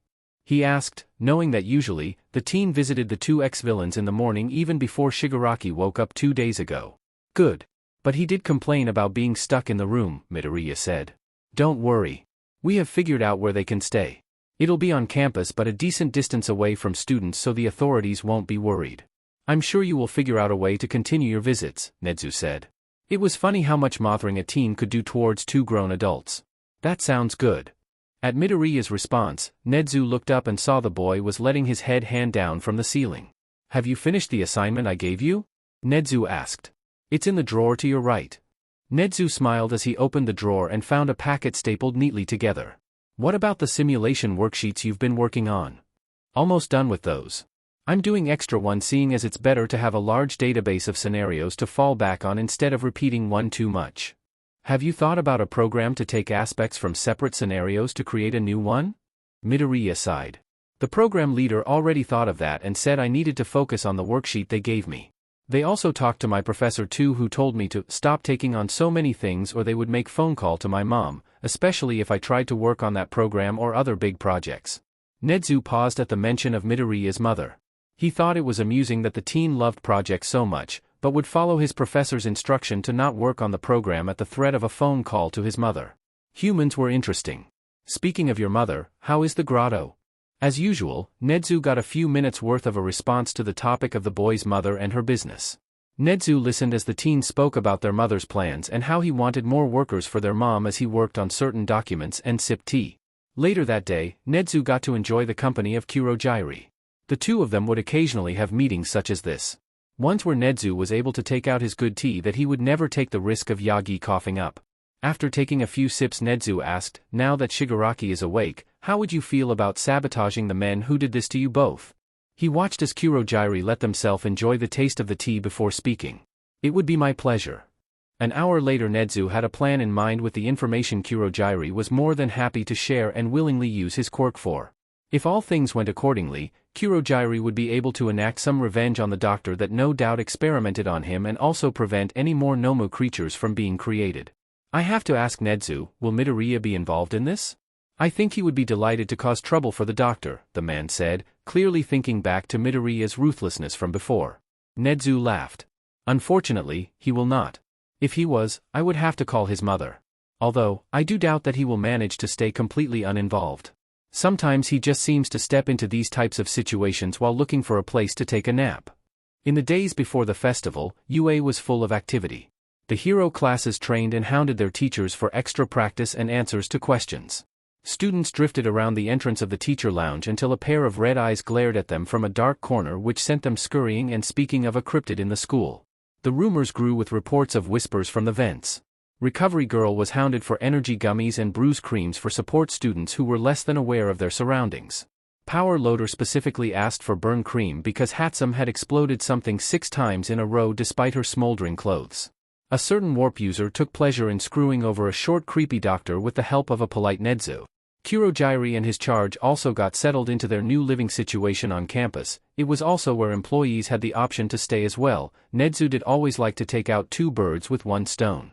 A: he asked, knowing that usually, the teen visited the two ex-villains in the morning even before Shigaraki woke up 2 days ago. Good. But he did complain about being stuck in the room, Midoriya said. Don't worry. We have figured out where they can stay. It'll be on campus but a decent distance away from students so the authorities won't be worried. I'm sure you will figure out a way to continue your visits, Nedzu said. It was funny how much mothering a teen could do towards 2 grown adults. That sounds good. At Midoriya's response, Nedzu looked up and saw the boy was letting his head hang down from the ceiling. Have you finished the assignment I gave you? Nedzu asked. It's in the drawer to your right. Nedzu smiled as he opened the drawer and found a packet stapled neatly together. What about the simulation worksheets you've been working on? Almost done with those. I'm doing extra one seeing as it's better to have a large database of scenarios to fall back on instead of repeating one too much. Have you thought about a program to take aspects from separate scenarios to create a new one? Midoriya sighed. The program leader already thought of that and said I needed to focus on the worksheet they gave me. They also talked to my professor too, who told me to stop taking on so many things or they would make phone call to my mom, especially if I tried to work on that program or other big projects. Nedzu paused at the mention of Midoriya's mother. He thought it was amusing that the teen loved projects so much, but would follow his professor's instruction to not work on the program at the threat of a phone call to his mother. Humans were interesting. Speaking of your mother, how is the grotto? As usual, Nedzu got a few minutes worth of a response to the topic of the boy's mother and her business. Nedzu listened as the teen spoke about their mother's plans and how he wanted more workers for their mom as he worked on certain documents and sipped tea. Later that day, Nedzu got to enjoy the company of Kurogiri. The two of them would occasionally have meetings such as this. Once where Nedzu was able to take out his good tea that he would never take the risk of Yagi coughing up. After taking a few sips, Nedzu asked, now that Shigaraki is awake, how would you feel about sabotaging the men who did this to you both? He watched as Kurogiri let themselves enjoy the taste of the tea before speaking. It would be my pleasure. An hour later, Nedzu had a plan in mind with the information Kurogiri was more than happy to share and willingly use his quirk for. If all things went accordingly, Kurogiri would be able to enact some revenge on the doctor that no doubt experimented on him and also prevent any more Nomu creatures from being created. I have to ask Nedzu, will Midoriya be involved in this? I think he would be delighted to cause trouble for the doctor, the man said, clearly thinking back to Midoriya's ruthlessness from before. Nedzu laughed. Unfortunately, he will not. If he was, I would have to call his mother. Although, I do doubt that he will manage to stay completely uninvolved. Sometimes he just seems to step into these types of situations while looking for a place to take a nap. In the days before the festival, UA was full of activity. The hero classes trained and hounded their teachers for extra practice and answers to questions. Students drifted around the entrance of the teacher lounge until a pair of red eyes glared at them from a dark corner, which sent them scurrying and speaking of a cryptid in the school. The rumors grew with reports of whispers from the vents. Recovery Girl was hounded for energy gummies and bruise creams for support students who were less than aware of their surroundings. Power Loader specifically asked for burn cream because Hatsume had exploded something 6 times in a row despite her smoldering clothes. A certain warp user took pleasure in screwing over a short creepy doctor with the help of a polite Nedzu. Kurogiri and his charge also got settled into their new living situation on campus. It was also where employees had the option to stay as well. Nedzu did always like to take out 2 birds with 1 stone.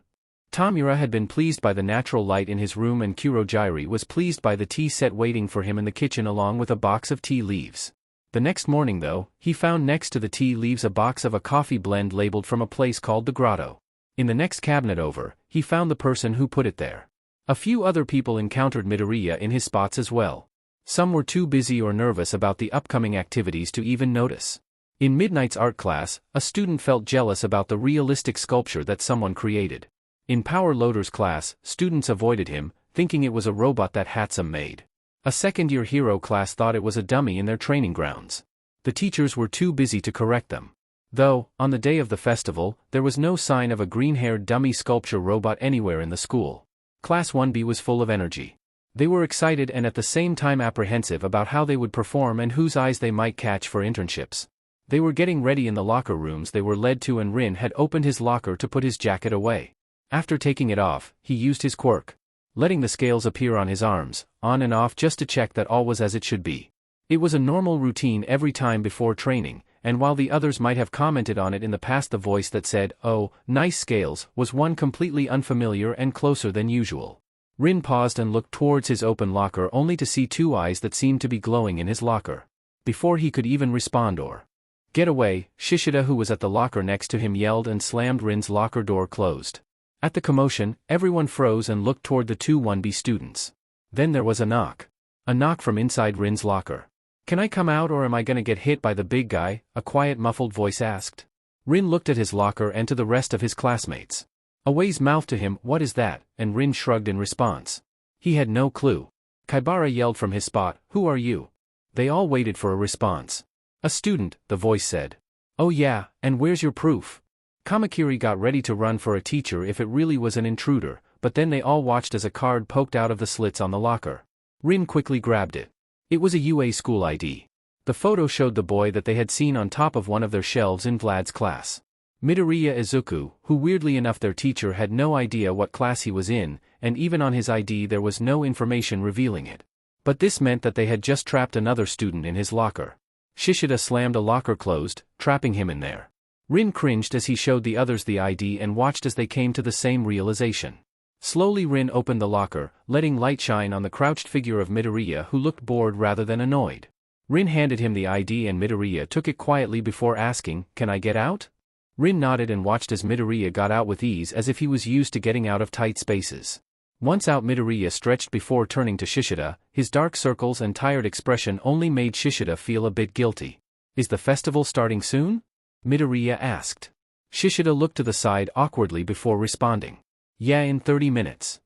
A: Tamura had been pleased by the natural light in his room and Kurogiri was pleased by the tea set waiting for him in the kitchen along with a box of tea leaves. The next morning though, he found next to the tea leaves a box of a coffee blend labeled from a place called the Grotto. In the next cabinet over, he found the person who put it there. A few other people encountered Midoriya in his spots as well. Some were too busy or nervous about the upcoming activities to even notice. In Midnight's art class, a student felt jealous about the realistic sculpture that someone created. In Power Loader's class, students avoided him, thinking it was a robot that Hatsume made. A second-year hero class thought it was a dummy in their training grounds. The teachers were too busy to correct them. Though, on the day of the festival, there was no sign of a green-haired dummy sculpture robot anywhere in the school. Class 1B was full of energy. They were excited and at the same time apprehensive about how they would perform and whose eyes they might catch for internships. They were getting ready in the locker rooms they were led to and Rin had opened his locker to put his jacket away. After taking it off, he used his quirk, letting the scales appear on his arms, on and off just to check that all was as it should be. It was a normal routine every time before training, and while the others might have commented on it in the past, the voice that said, "Oh, nice scales," was one completely unfamiliar and closer than usual. Rin paused and looked towards his open locker only to see two eyes that seemed to be glowing in his locker. Before he could even respond or get away, Shishida, who was at the locker next to him, yelled and slammed Rin's locker door closed. At the commotion, everyone froze and looked toward the two 1B students. Then there was a knock. A knock from inside Rin's locker. "Can I come out or am I gonna get hit by the big guy?" a quiet muffled voice asked. Rin looked at his locker and to the rest of his classmates. Away's mouthed to him, "What is that?" and Rin shrugged in response. He had no clue. Kaibara yelled from his spot, "Who are you?" They all waited for a response. "A student," the voice said. "Oh yeah, and where's your proof?" Kamakiri got ready to run for a teacher if it really was an intruder, but then they all watched as a card poked out of the slits on the locker. Rin quickly grabbed it. It was a UA school ID. The photo showed the boy that they had seen on top of one of their shelves in Vlad's class. Midoriya Izuku, who weirdly enough their teacher had no idea what class he was in, and even on his ID there was no information revealing it. But this meant that they had just trapped another student in his locker. Shishida slammed a locker closed, trapping him in there. Rin cringed as he showed the others the ID and watched as they came to the same realization. Slowly Rin opened the locker, letting light shine on the crouched figure of Midoriya, who looked bored rather than annoyed. Rin handed him the ID and Midoriya took it quietly before asking, "Can I get out?" Rin nodded and watched as Midoriya got out with ease as if he was used to getting out of tight spaces. Once out, Midoriya stretched before turning to Shishida. His dark circles and tired expression only made Shishida feel a bit guilty. "Is the festival starting soon?" Midoriya asked. Shishida looked to the side awkwardly before responding. "Yeah, in 30 minutes.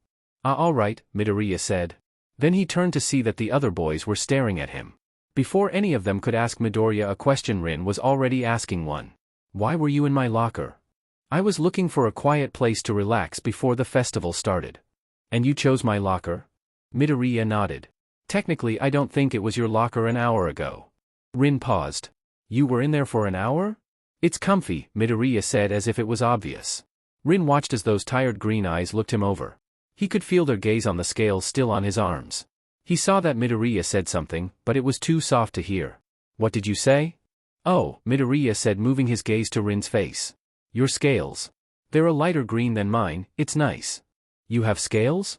A: All right," Midoriya said. Then he turned to see that the other boys were staring at him. Before any of them could ask Midoriya a question, Rin was already asking one. "Why were you in my locker?" "I was looking for a quiet place to relax before the festival started." "And you chose my locker?" Midoriya nodded. "Technically I don't think it was your locker an hour ago." Rin paused. "You were in there for an hour?" "It's comfy," Midoriya said as if it was obvious. Rin watched as those tired green eyes looked him over. He could feel their gaze on the scales still on his arms. He saw that Midoriya said something, but it was too soft to hear. "What did you say?" "Oh," Midoriya said, moving his gaze to Rin's face. "Your scales. They're a lighter green than mine, it's nice." "You have scales?"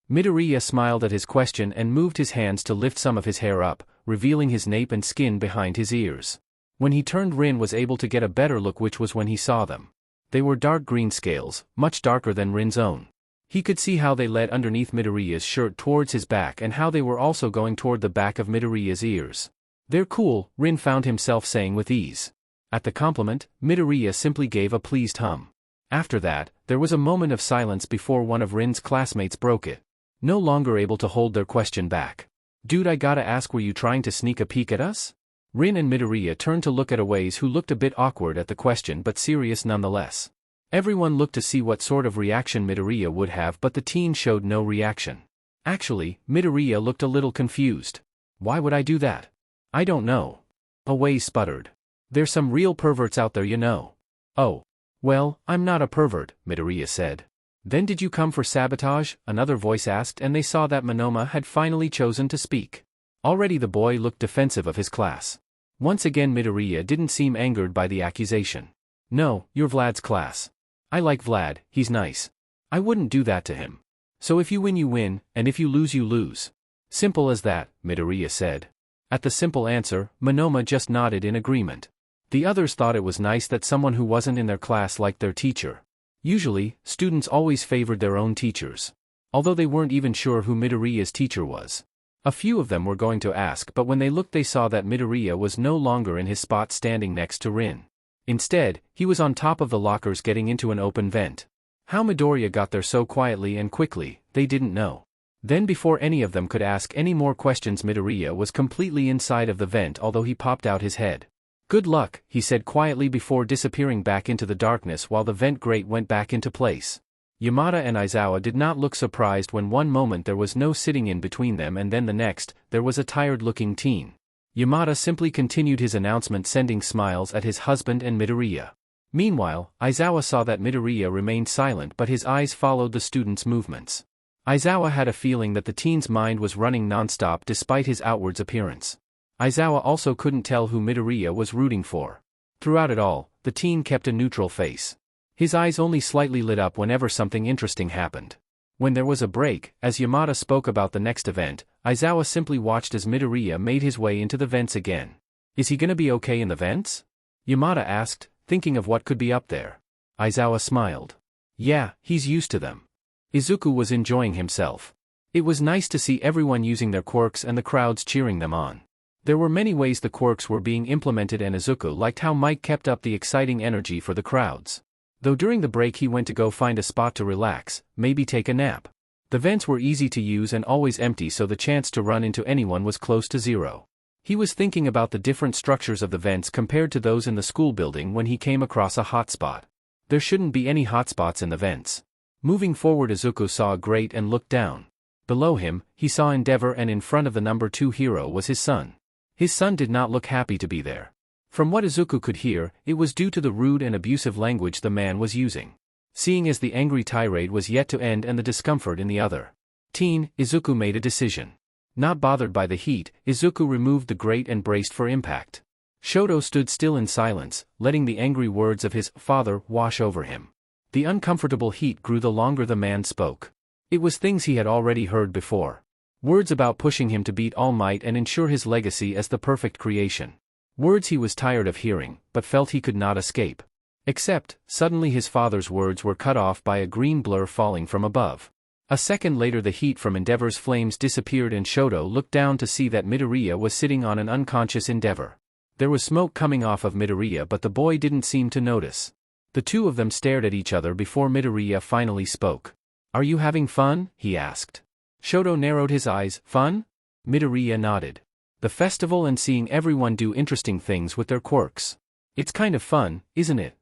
A: Midoriya smiled at his question and moved his hands to lift some of his hair up, revealing his nape and skin behind his ears. When he turned, Rin was able to get a better look, which was when he saw them. They were dark green scales, much darker than Rin's own. He could see how they led underneath Midoriya's shirt towards his back and how they were also going toward the back of Midoriya's ears. "They're cool," Rin found himself saying with ease. At the compliment, Midoriya simply gave a pleased hum. After that, there was a moment of silence before one of Rin's classmates broke it. No longer able to hold their question back. "Dude, I gotta ask, were you trying to sneak a peek at us?" Rin and Midoriya turned to look at Aways, who looked a bit awkward at the question but serious nonetheless. Everyone looked to see what sort of reaction Midoriya would have, but the teen showed no reaction. Actually, Midoriya looked a little confused. "Why would I do that?" "I don't know." Aways sputtered. "There's some real perverts out there, you know." "Oh. Well, I'm not a pervert," Midoriya said. "Then did you come for sabotage?" another voice asked, and they saw that Monoma had finally chosen to speak. Already the boy looked defensive of his class. Once again Midoriya didn't seem angered by the accusation. "No, you're Vlad's class. I like Vlad, he's nice. I wouldn't do that to him. So if you win you win, and if you lose you lose. Simple as that," Midoriya said. At the simple answer, Monoma just nodded in agreement. The others thought it was nice that someone who wasn't in their class liked their teacher. Usually, students always favored their own teachers. Although they weren't even sure who Midoriya's teacher was. A few of them were going to ask, but when they looked they saw that Midoriya was no longer in his spot standing next to Rin. Instead, he was on top of the lockers getting into an open vent. How Midoriya got there so quietly and quickly, they didn't know. Then before any of them could ask any more questions, Midoriya was completely inside of the vent, although he popped out his head. "Good luck," he said quietly before disappearing back into the darkness while the vent grate went back into place. Yamada and Aizawa did not look surprised when one moment there was no sitting in between them and then the next, there was a tired-looking teen. Yamada simply continued his announcement, sending smiles at his husband and Midoriya. Meanwhile, Aizawa saw that Midoriya remained silent, but his eyes followed the student's movements. Aizawa had a feeling that the teen's mind was running non-stop despite his outwards appearance. Aizawa also couldn't tell who Midoriya was rooting for. Throughout it all, the teen kept a neutral face. His eyes only slightly lit up whenever something interesting happened. When there was a break, as Yamada spoke about the next event, Aizawa simply watched as Midoriya made his way into the vents again. Is he gonna be okay in the vents? Yamada asked, thinking of what could be up there. Aizawa smiled. Yeah, he's used to them. Izuku was enjoying himself. It was nice to see everyone using their quirks and the crowds cheering them on. There were many ways the quirks were being implemented and Izuku liked how Mike kept up the exciting energy for the crowds. Though during the break he went to go find a spot to relax, maybe take a nap. The vents were easy to use and always empty, so the chance to run into anyone was close to zero. He was thinking about the different structures of the vents compared to those in the school building when he came across a hotspot. There shouldn't be any hotspots in the vents. Moving forward, Izuku saw a grate and looked down. Below him, he saw Endeavor, and in front of the number 2 hero was his son. His son did not look happy to be there. From what Izuku could hear, it was due to the rude and abusive language the man was using. Seeing as the angry tirade was yet to end and the discomfort in the other teen, Izuku made a decision. Not bothered by the heat, Izuku removed the grate and braced for impact. Shoto stood still in silence, letting the angry words of his father wash over him. The uncomfortable heat grew the longer the man spoke. It was things he had already heard before. Words about pushing him to beat All Might and ensure his legacy as the perfect creation. Words he was tired of hearing, but felt he could not escape. Except, suddenly his father's words were cut off by a green blur falling from above. A second later the heat from Endeavor's flames disappeared and Shoto looked down to see that Midoriya was sitting on an unconscious Endeavor. There was smoke coming off of Midoriya, but the boy didn't seem to notice. The two of them stared at each other before Midoriya finally spoke. Are you having fun? He asked. Shoto narrowed his eyes. Fun? Midoriya nodded. The festival and seeing everyone do interesting things with their quirks. It's kind of fun, isn't it?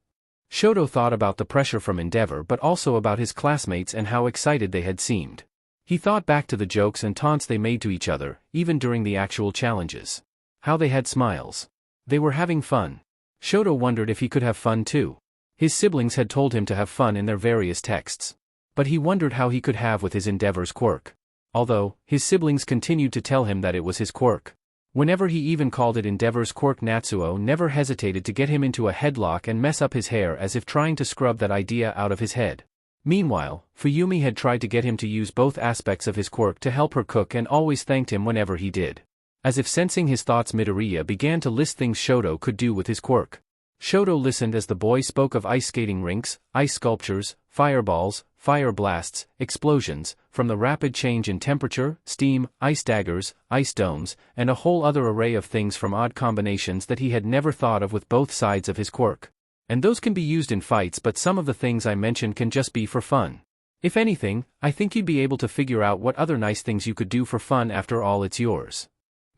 A: Shoto thought about the pressure from Endeavor but also about his classmates and how excited they had seemed. He thought back to the jokes and taunts they made to each other, even during the actual challenges. How they had smiles. They were having fun. Shoto wondered if he could have fun too. His siblings had told him to have fun in their various texts. But he wondered how he could have with his Endeavor's quirk. Although, his siblings continued to tell him that it was his quirk. Whenever he even called it Endeavor's quirk, Natsuo never hesitated to get him into a headlock and mess up his hair as if trying to scrub that idea out of his head. Meanwhile, Fuyumi had tried to get him to use both aspects of his quirk to help her cook and always thanked him whenever he did. As if sensing his thoughts, Midoriya began to list things Shoto could do with his quirk. Shoto listened as the boy spoke of ice skating rinks, ice sculptures, fireballs, fire blasts, explosions, from the rapid change in temperature, steam, ice daggers, ice domes, and a whole other array of things from odd combinations that he had never thought of with both sides of his quirk. And those can be used in fights, but some of the things I mentioned can just be for fun. If anything, I think you'd be able to figure out what other nice things you could do for fun. After all, it's yours.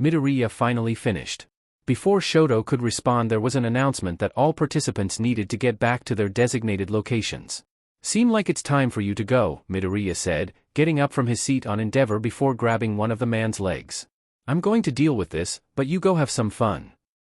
A: Midoriya finally finished. Before Shoto could respond, there was an announcement that all participants needed to get back to their designated locations. Seem like it's time for you to go, Midoriya said, getting up from his seat on Endeavor before grabbing one of the man's legs. I'm going to deal with this, but you go have some fun.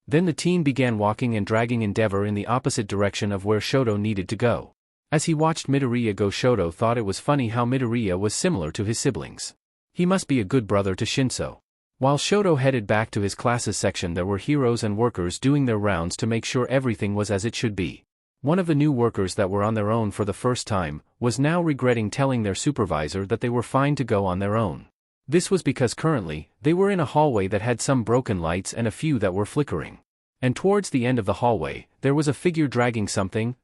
A: Then the team began walking and dragging Endeavor in the opposite direction of where Shoto needed to go. As he watched Midoriya go, Shoto thought it was funny how Midoriya was similar to his siblings. He must be a good brother to Shinso. While Shoto headed back to his classes section, there were heroes and workers doing their rounds to make sure everything was as it should be. One of the new workers that were on their own for the first time was now regretting telling their supervisor that they were fine to go on their own. This was because currently, they were in a hallway that had some broken lights and a few that were flickering. And towards the end of the hallway, there was a figure dragging something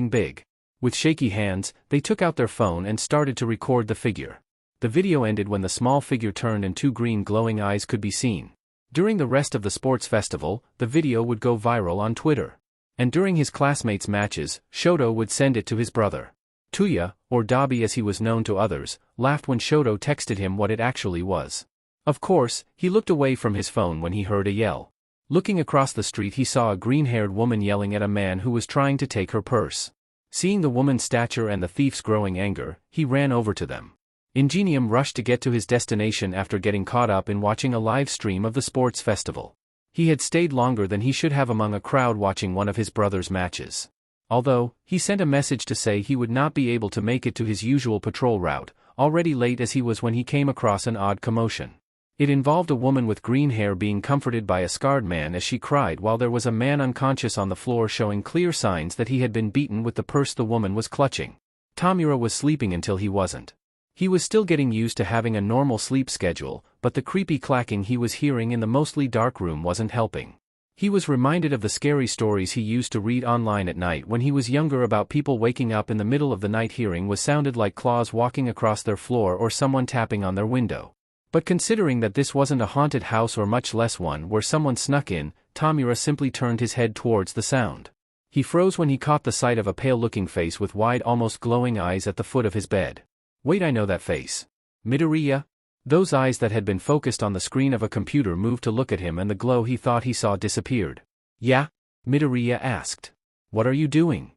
A: big. With shaky hands, they took out their phone and started to record the figure. The video ended when the small figure turned and 2 green glowing eyes could be seen. During the rest of the sports festival, the video would go viral on Twitter. And during his classmates' matches, Shoto would send it to his brother. Tuya, or Dabi as he was known to others, laughed when Shoto texted him what it actually was. Of course, he looked away from his phone when he heard a yell. Looking across the street, he saw a green-haired woman yelling at a man who was trying to take her purse. Seeing the woman's stature and the thief's growing anger, he ran over to them. Ingenium rushed to get to his destination after getting caught up in watching a live stream of the sports festival. He had stayed longer than he should have among a crowd watching one of his brother's matches. Although, he sent a message to say he would not be able to make it to his usual patrol route, already late as he was when he came across an odd commotion. It involved a woman with green hair being comforted by a scarred man as she cried, while there was a man unconscious on the floor showing clear signs that he had been beaten with the purse the woman was clutching. Tamura was sleeping until he wasn't. He was still getting used to having a normal sleep schedule, but the creepy clacking he was hearing in the mostly dark room wasn't helping. He was reminded of the scary stories he used to read online at night when he was younger about people waking up in the middle of the night hearing what sounded like claws walking across their floor or someone tapping on their window. But considering that this wasn't a haunted house or much less one where someone snuck in, Tamura simply turned his head towards the sound. He froze when he caught the sight of a pale-looking face with wide, almost glowing eyes at the foot of his bed. Wait, I know that face. Midoriya? Those eyes that had been focused on the screen of a computer moved to look at him and the glow he thought he saw disappeared. Yeah? Midoriya asked. What are you doing?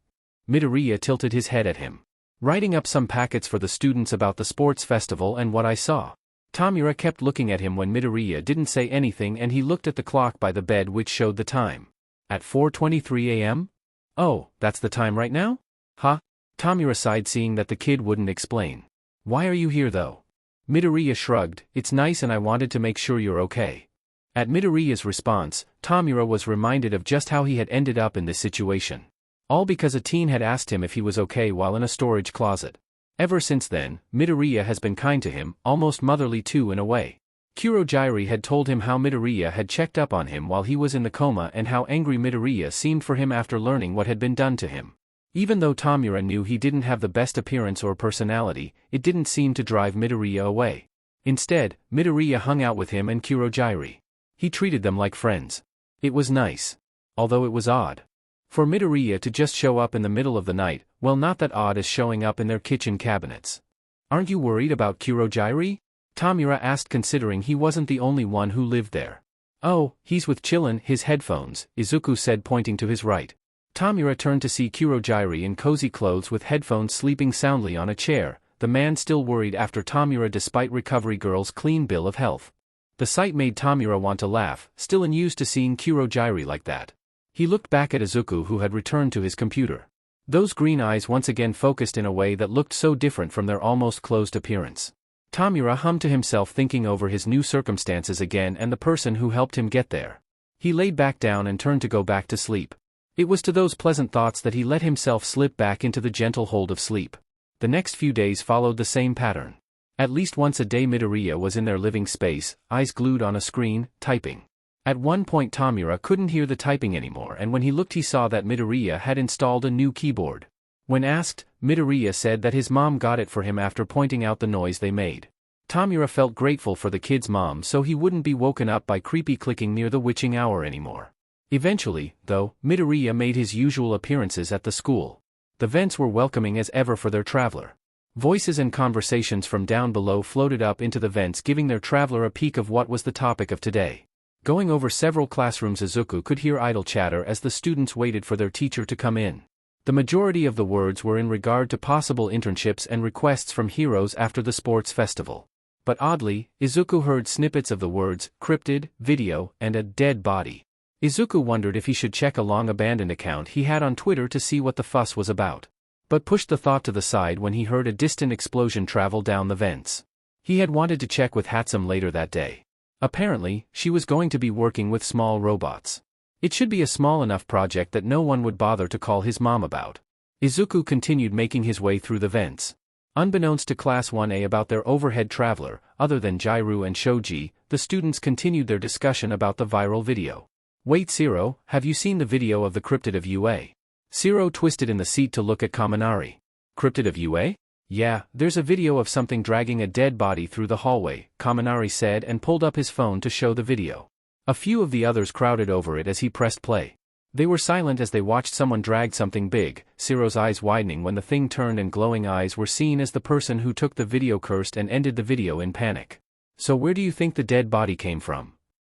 A: Midoriya tilted his head at him. Writing up some packets for the students about the sports festival and what I saw. Tamura kept looking at him when Midoriya didn't say anything and he looked at the clock by the bed which showed the time. At 4:23 a.m.? Oh, that's the time right now? Huh? Tamura sighed seeing that the kid wouldn't explain. Why are you here though? Midoriya shrugged, it's nice and I wanted to make sure you're okay. At Midoriya's response, Tamura was reminded of just how he had ended up in this situation. All because a teen had asked him if he was okay while in a storage closet. Ever since then, Midoriya has been kind to him, almost motherly too in a way. Kurogiri had told him how Midoriya had checked up on him while he was in the coma and how angry Midoriya seemed for him after learning what had been done to him. Even though Tamura knew he didn't have the best appearance or personality, it didn't seem to drive Midoriya away. Instead, Midoriya hung out with him and Kurogiri. He treated them like friends. It was nice. Although it was odd. For Midoriya to just show up in the middle of the night, well, not that odd as showing up in their kitchen cabinets. Aren't you worried about Kurogiri? Tamura asked considering he wasn't the only one who lived there. Oh, he's with Chillin, his headphones, Izuku said pointing to his right. Tamura turned to see Kurogiri in cozy clothes with headphones sleeping soundly on a chair, the man still worried after Tamura despite Recovery Girl's clean bill of health. The sight made Tamura want to laugh, still unused to seeing Kurogiri like that. He looked back at Izuku who had returned to his computer. Those green eyes once again focused in a way that looked so different from their almost closed appearance. Tamura hummed to himself thinking over his new circumstances again and the person who helped him get there. He laid back down and turned to go back to sleep. It was to those pleasant thoughts that he let himself slip back into the gentle hold of sleep. The next few days followed the same pattern. At least once a day Midoriya was in their living space, eyes glued on a screen, typing. At one point Tamura couldn't hear the typing anymore and when he looked he saw that Midoriya had installed a new keyboard. When asked, Midoriya said that his mom got it for him after pointing out the noise they made. Tamura felt grateful for the kid's mom so he wouldn't be woken up by creepy clicking near the witching hour anymore. Eventually, though, Midoriya made his usual appearances at the school. The vents were welcoming as ever for their traveler. Voices and conversations from down below floated up into the vents giving their traveler a peek of what was the topic of today. Going over several classrooms Izuku could hear idle chatter as the students waited for their teacher to come in. The majority of the words were in regard to possible internships and requests from heroes after the sports festival. But oddly, Izuku heard snippets of the words, cryptid, video, and a dead body. Izuku wondered if he should check a long-abandoned account he had on Twitter to see what the fuss was about. But pushed the thought to the side when he heard a distant explosion travel down the vents. He had wanted to check with Hatsume later that day. Apparently, she was going to be working with small robots. It should be a small enough project that no one would bother to call his mom about. Izuku continued making his way through the vents. Unbeknownst to Class 1A about their overhead traveler, other than Jairu and Shoji, the students continued their discussion about the viral video. Wait Zero, have you seen the video of the cryptid of UA? Zero twisted in the seat to look at Kaminari. Cryptid of UA? Yeah, there's a video of something dragging a dead body through the hallway, Kaminari said and pulled up his phone to show the video. A few of the others crowded over it as he pressed play. They were silent as they watched someone drag something big, Zero's eyes widening when the thing turned and glowing eyes were seen as the person who took the video cursed and ended the video in panic. So where do you think the dead body came from?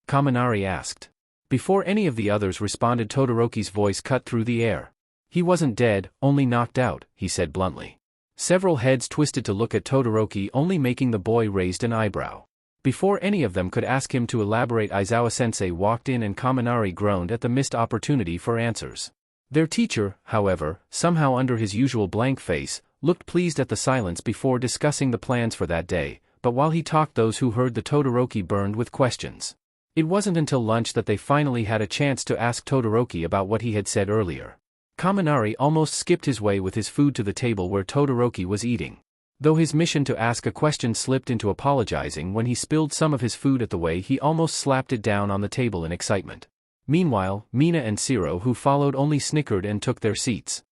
A: Kaminari asked. Before any of the others responded Todoroki's voice cut through the air. He wasn't dead, only knocked out, he said bluntly. Several heads twisted to look at Todoroki only making the boy raised an eyebrow. Before any of them could ask him to elaborate Aizawa-sensei walked in and Kaminari groaned at the missed opportunity for answers. Their teacher, however, somehow under his usual blank face, looked pleased at the silence before discussing the plans for that day, but while he talked those who heard the Todoroki burned with questions. It wasn't until lunch that they finally had a chance to ask Todoroki about what he had said earlier. Kaminari almost skipped his way with his food to the table where Todoroki was eating. Though his mission to ask a question slipped into apologizing when he spilled some of his food at the way he almost slapped it down on the table in excitement. Meanwhile, Mina and Shiro who followed only snickered and took their seats.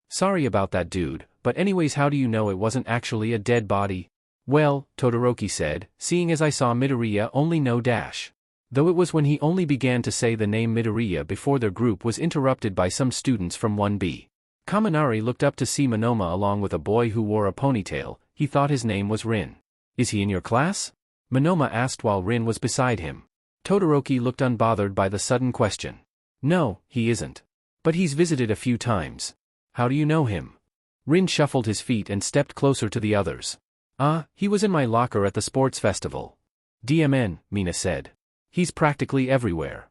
A: Sorry about that dude, but anyways how do you know it wasn't actually a dead body? Well, Todoroki said, seeing as I saw Midoriya only no dash. Though it was when he only began to say the name Midoriya before their group was interrupted by some students from 1B. Kaminari looked up to see Monoma along with a boy who wore a ponytail. He thought his name was Rin. Is he in your class? Monoma asked while Rin was beside him. Todoroki looked unbothered by the sudden question. No, he isn't. But he's visited a few times. How do you know him? Rin shuffled his feet and stepped closer to the others. He was in my locker at the sports festival. DMN, Mina said. He's practically everywhere.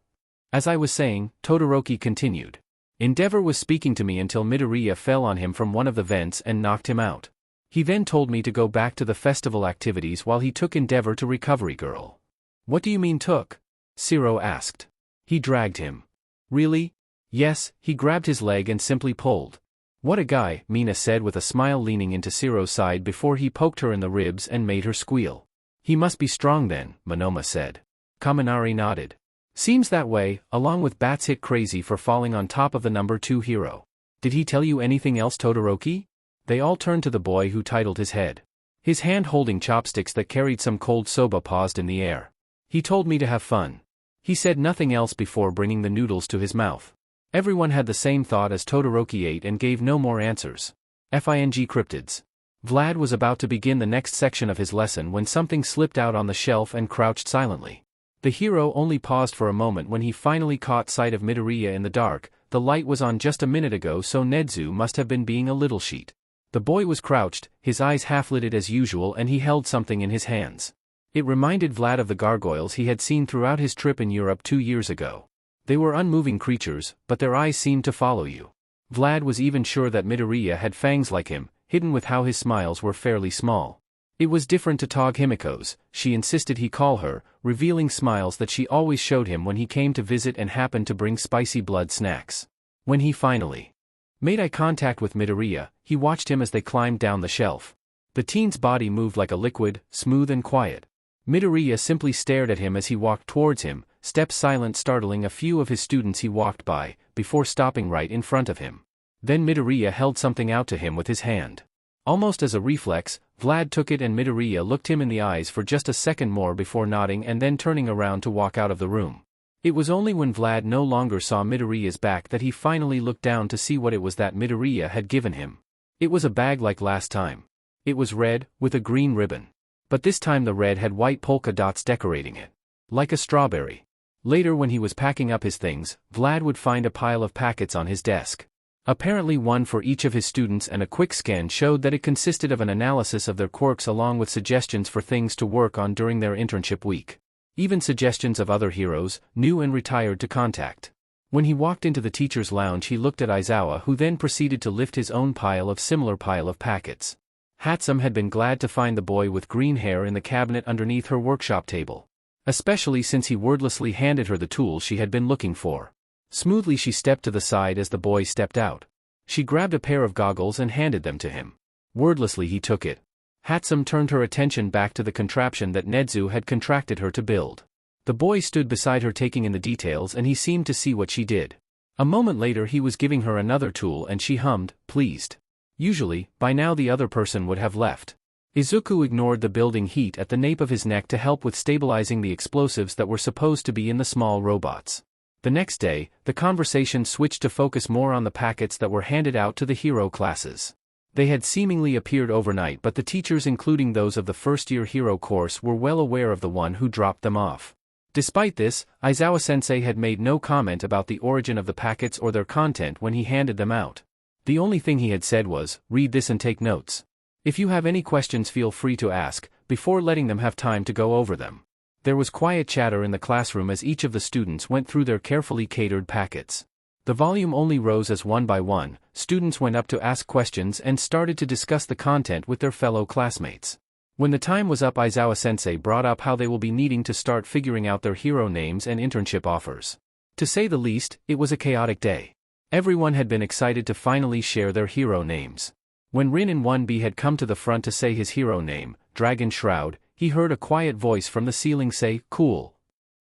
A: As I was saying, Todoroki continued. Endeavor was speaking to me until Midoriya fell on him from one of the vents and knocked him out. He then told me to go back to the festival activities while he took Endeavor to Recovery Girl. What do you mean took? Shiro asked. He dragged him. Really? Yes, he grabbed his leg and simply pulled. What a guy, Mina said with a smile leaning into Shiro's side before he poked her in the ribs and made her squeal. He must be strong then, Monoma said. Kaminari nodded. Seems that way, along with Bats hit crazy for falling on top of the number 2 hero. Did he tell you anything else, Todoroki? They all turned to the boy who titled his head. His hand holding chopsticks that carried some cold soba paused in the air. He told me to have fun. He said nothing else before bringing the noodles to his mouth. Everyone had the same thought as Todoroki ate and gave no more answers. Fing cryptids. Vlad was about to begin the next section of his lesson when something slipped out on the shelf and crouched silently. The hero only paused for a moment when he finally caught sight of Midoriya in the dark. The light was on just a minute ago, so Nedzu must have been being a little sheet. The boy was crouched, his eyes half-lidded as usual, and he held something in his hands. It reminded Vlad of the gargoyles he had seen throughout his trip in Europe 2 years ago. They were unmoving creatures, but their eyes seemed to follow you. Vlad was even sure that Midoriya had fangs like him, hidden with how his smiles were fairly small. It was different to Himiko's, she insisted he call her, revealing smiles that she always showed him when he came to visit and happened to bring spicy blood snacks. When he finally made eye contact with Midoriya, he watched him as they climbed down the shelf. The teen's body moved like a liquid, smooth and quiet. Midoriya simply stared at him as he walked towards him, stepped silent, startling a few of his students he walked by, before stopping right in front of him. Then Midoriya held something out to him with his hand. Almost as a reflex, Vlad took it and Midoriya looked him in the eyes for just a second more before nodding and then turning around to walk out of the room. It was only when Vlad no longer saw Midoriya's back that he finally looked down to see what it was that Midoriya had given him. It was a bag like last time. It was red, with a green ribbon. But this time the red had white polka dots decorating it. Like a strawberry. Later when he was packing up his things, Vlad would find a pile of packets on his desk. Apparently one for each of his students, and a quick scan showed that it consisted of an analysis of their quirks along with suggestions for things to work on during their internship week. Even suggestions of other heroes, new and retired, to contact. When he walked into the teacher's lounge he looked at Aizawa, who then proceeded to lift his own similar pile of packets. Hatsume had been glad to find the boy with green hair in the cabinet underneath her workshop table. Especially since he wordlessly handed her the tool she had been looking for. Smoothly she stepped to the side as the boy stepped out. She grabbed a pair of goggles and handed them to him. Wordlessly he took it. Hatsume turned her attention back to the contraption that Nedzu had contracted her to build. The boy stood beside her taking in the details and he seemed to see what she did. A moment later he was giving her another tool and she hummed, pleased. Usually, by now the other person would have left. Izuku ignored the building heat at the nape of his neck to help with stabilizing the explosives that were supposed to be in the small robots. The next day, the conversation switched to focus more on the packets that were handed out to the hero classes. They had seemingly appeared overnight, but the teachers, including those of the first-year hero course, were well aware of the one who dropped them off. Despite this, Aizawa-sensei had made no comment about the origin of the packets or their content when he handed them out. The only thing he had said was, read this and take notes. If you have any questions feel free to ask, before letting them have time to go over them. There was quiet chatter in the classroom as each of the students went through their carefully catered packets. The volume only rose as one by one, students went up to ask questions and started to discuss the content with their fellow classmates. When the time was up, Aizawa-sensei brought up how they will be needing to start figuring out their hero names and internship offers. To say the least, it was a chaotic day. Everyone had been excited to finally share their hero names. When Rin and 1B had come to the front to say his hero name, Dragon Shroud, he heard a quiet voice from the ceiling say, "Cool."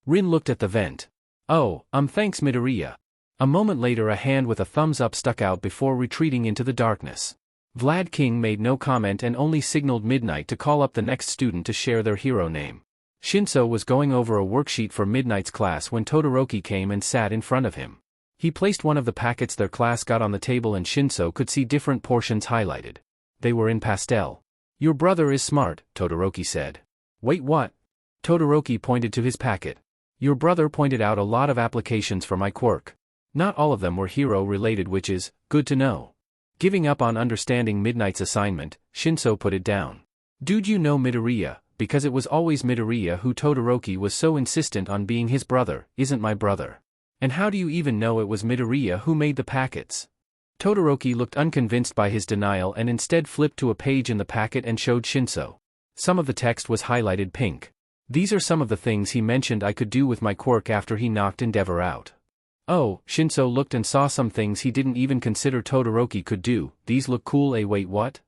A: Rin looked at the vent. "Oh, thanks Midoriya." A moment later a hand with a thumbs up stuck out before retreating into the darkness. Vlad King made no comment and only signaled Midnight to call up the next student to share their hero name. Shinso was going over a worksheet for Midnight's class when Todoroki came and sat in front of him. He placed one of the packets their class got on the table and Shinso could see different portions highlighted. They were in pastel. "Your brother is smart," Todoroki said. "Wait, what?" Todoroki pointed to his packet. "Your brother pointed out a lot of applications for my quirk. Not all of them were hero-related, which is good to know." Giving up on understanding Midnight's assignment, Shinso put it down. "Dude, you know Midoriya, because it was always Midoriya who Todoroki was so insistent on being his brother, isn't my brother. And how do you even know it was Midoriya who made the packets?" Todoroki looked unconvinced by his denial and instead flipped to a page in the packet and showed Shinso. Some of the text was highlighted pink. "These are some of the things he mentioned I could do with my quirk after he knocked Endeavor out." Oh, Shinso looked and saw some things he didn't even consider Todoroki could do. "These look cool, eh? Wait, what?"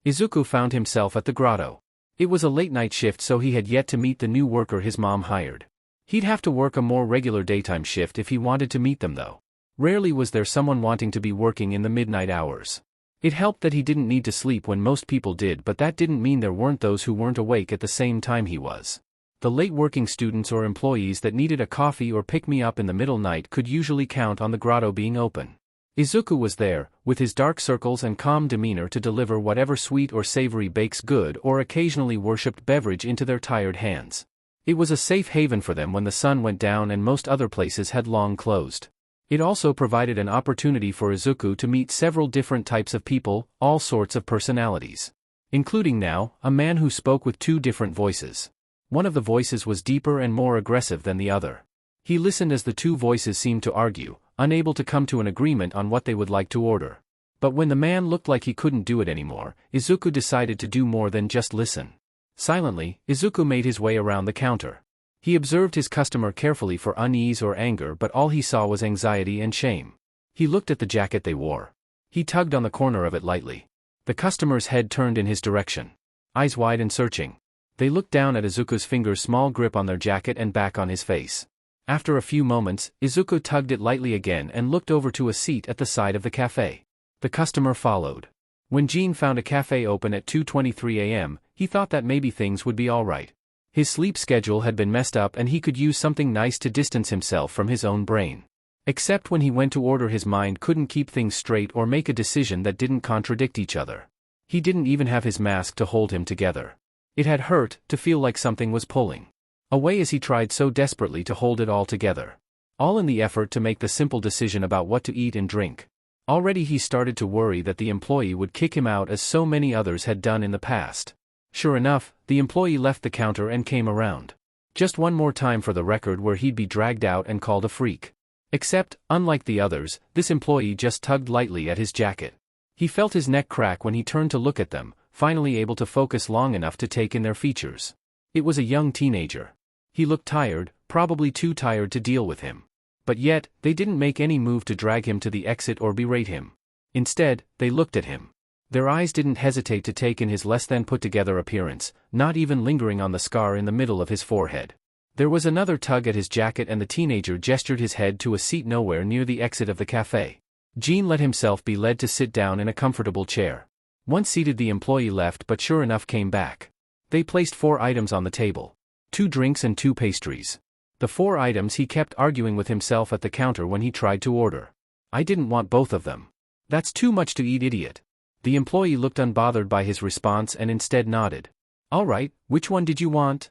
A: Izuku found himself at the grotto. It was a late-night shift, so he had yet to meet the new worker his mom hired. He'd have to work a more regular daytime shift if he wanted to meet them though. Rarely was there someone wanting to be working in the midnight hours. It helped that he didn't need to sleep when most people did, but that didn't mean there weren't those who weren't awake at the same time he was. The late working students or employees that needed a coffee or pick-me-up in the middle night could usually count on the grotto being open. Izuku was there, with his dark circles and calm demeanor to deliver whatever sweet or savory bakes good or occasionally worshipped beverage into their tired hands. It was a safe haven for them when the sun went down and most other places had long closed. It also provided an opportunity for Izuku to meet several different types of people, all sorts of personalities. Including now, a man who spoke with two different voices. One of the voices was deeper and more aggressive than the other. He listened as the two voices seemed to argue, unable to come to an agreement on what they would like to order. But when the man looked like he couldn't do it anymore, Izuku decided to do more than just listen. Silently, Izuku made his way around the counter. He observed his customer carefully for unease or anger, but all he saw was anxiety and shame. He looked at the jacket they wore. He tugged on the corner of it lightly. The customer's head turned in his direction. Eyes wide and searching. They looked down at Izuku's fingers' small grip on their jacket and back on his face. After a few moments, Izuku tugged it lightly again and looked over to a seat at the side of the cafe. The customer followed. When Jean found a cafe open at 2:23 a.m., he thought that maybe things would be alright. His sleep schedule had been messed up and he could use something nice to distance himself from his own brain. Except when he went to order, his mind couldn't keep things straight or make a decision that didn't contradict each other. He didn't even have his mask to hold him together. It had hurt to feel like something was pulling away as he tried so desperately to hold it all together. All in the effort to make the simple decision about what to eat and drink. Already he started to worry that the employee would kick him out as so many others had done in the past. Sure enough, the employee left the counter and came around. Just one more time for the record, where he'd be dragged out and called a freak. Except, unlike the others, this employee just tugged lightly at his jacket. He felt his neck crack when he turned to look at them, finally able to focus long enough to take in their features. It was a young teenager. He looked tired, probably too tired to deal with him. But yet, they didn't make any move to drag him to the exit or berate him. Instead, they looked at him. Their eyes didn't hesitate to take in his less than put-together appearance, not even lingering on the scar in the middle of his forehead. There was another tug at his jacket and the teenager gestured his head to a seat nowhere near the exit of the cafe. Jean let himself be led to sit down in a comfortable chair. Once seated, the employee left but sure enough came back. They placed 4 items on the table. 2 drinks and 2 pastries. The 4 items he kept arguing with himself at the counter when he tried to order. "I didn't want both of them. That's too much to eat, idiot." The employee looked unbothered by his response and instead nodded. "All right, which one did you want?"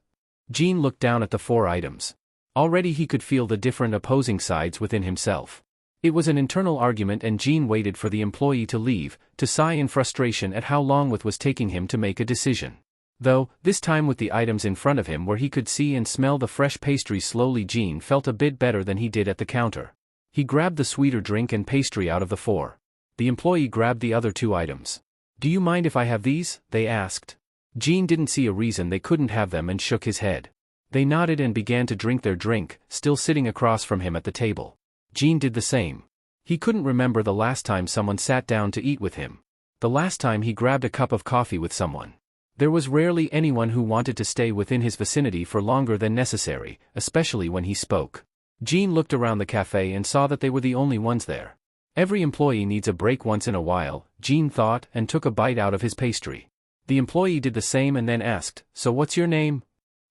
A: Jean looked down at the 4 items. Already he could feel the different opposing sides within himself. It was an internal argument and Jean waited for the employee to leave, to sigh in frustration at how long it was taking him to make a decision. Though, this time with the items in front of him where he could see and smell the fresh pastries slowly, Jean felt a bit better than he did at the counter. He grabbed the sweeter drink and pastry out of the 4. The employee grabbed the other 2 items. "Do you mind if I have these?" they asked. Jean didn't see a reason they couldn't have them and shook his head. They nodded and began to drink their drink, still sitting across from him at the table. Jean did the same. He couldn't remember the last time someone sat down to eat with him. The last time he grabbed a cup of coffee with someone. There was rarely anyone who wanted to stay within his vicinity for longer than necessary, especially when he spoke. Jean looked around the cafe and saw that they were the only ones there. Every employee needs a break once in a while, Jean thought, and took a bite out of his pastry. The employee did the same and then asked, "So what's your name?"